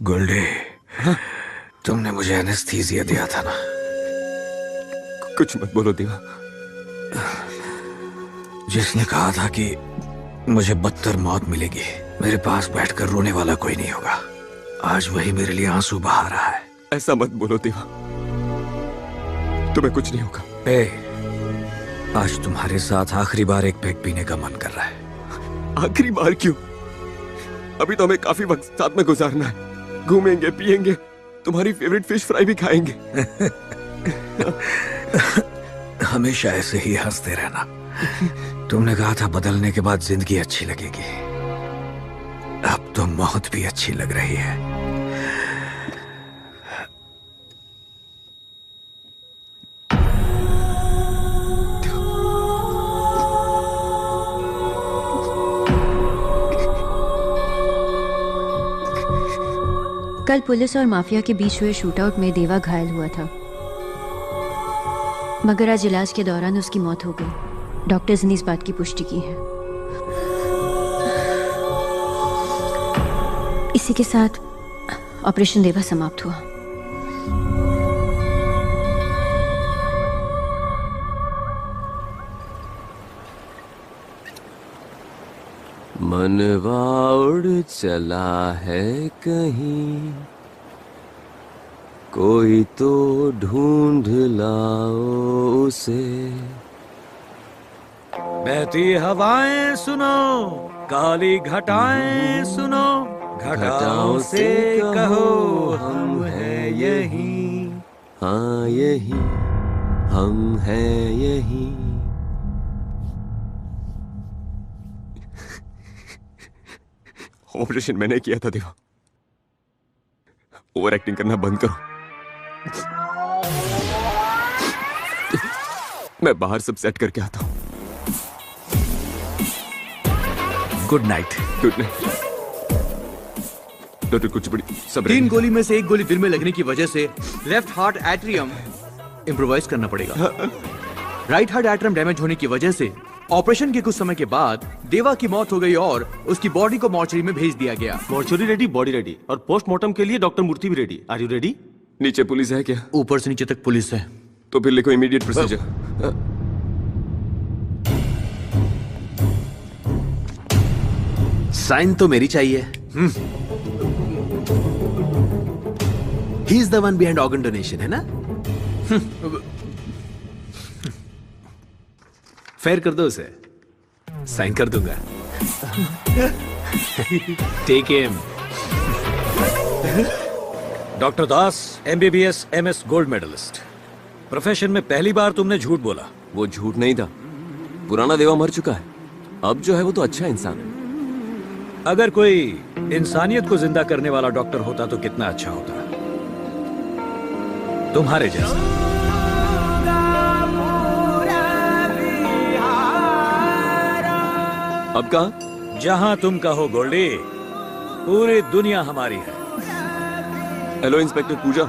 गोल्डी, तुमने मुझे एनेस्थीसिया दिया था ना? कुछ मत बोलो देवा। जिसने कहा था कि मुझे बदतर मौत मिलेगी, मेरे पास बैठकर रोने वाला कोई नहीं होगा, आज वही मेरे लिए आंसू बहा रहा है। ऐसा मत बोलो देवा, तुम्हें कुछ नहीं होगा। आज तुम्हारे साथ आखिरी बार एक पैक पीने का मन कर रहा है। आखिरी बार क्यों? अभी तो हमें काफी वक्त साथ में गुजारना है। घूमेंगे, पिएंगे, तुम्हारी फेवरेट फिश फ्राई भी खाएंगे। हमेशा ऐसे ही हंसते रहना। तुमने कहा था बदलने के बाद जिंदगी अच्छी लगेगी, अब तो मौत भी अच्छी लग रही है। कल पुलिस और माफिया के बीच हुए शूटआउट में देवा घायल हुआ था, मगर आज इलाज के दौरान उसकी मौत हो गई। डॉक्टर्स ने इस बात की पुष्टि की है। इसी के साथ ऑपरेशन देवा समाप्त हुआ। मनवा उड़ चला है कहीं, कोई तो ढूंढ लाओ उसे। बहती हवाएं सुनो, काली घटाएं सुनो, घटाओं से कहो हम हैं यहीं। हाँ यहीं हम हैं यहीं। ऑपरेशन मैंने किया था देवा, ओवर एक्टिंग करना बंद करो। मैं बाहर सब सेट करके आता हूं। Good night. Good night doctor Kuchipudi. सब 3 गोली में से 1 गोली दिल में लगने की वजह से लेफ्ट हार्ट एट्रियम इम्प्रोवाइज करना पड़ेगा। राइट हार्ट एट्रियम डैमेज होने की वजह से ऑपरेशन के कुछ समय के बाद देवा की मौत हो गई और उसकी बॉडी को मॉर्चरी में भेज दिया गया। मॉर्चरी रेडी, बॉडी रेडी, और पोस्टमार्टम के लिए डॉक्टर मूर्ति भी रेडी। Are you ready? नीचे पुलिस है क्या? ऊपर से नीचे तक पुलिस है। तो फिर लिखो इमीडिएट प्रोसीजर। साइन तो मेरी चाहिए। He is the one behind organ donation, है ना? फेयर कर दो उसे, साइन कर दूंगा। Take him. Doctor Das, MBBS MS gold medallist. Profession में पहली बार तुमने झूठ बोला। वो झूठ नहीं था, पुराना देवा मर चुका है, अब जो है वो तो अच्छा इंसान है। अगर कोई इंसानियत को जिंदा करने वाला डॉक्टर होता तो कितना अच्छा होता, तुम्हारे जैसा। अब कहा? जहां तुम कहो गोल्डी, पूरी दुनिया हमारी है। हेलो इंस्पेक्टर पूजा।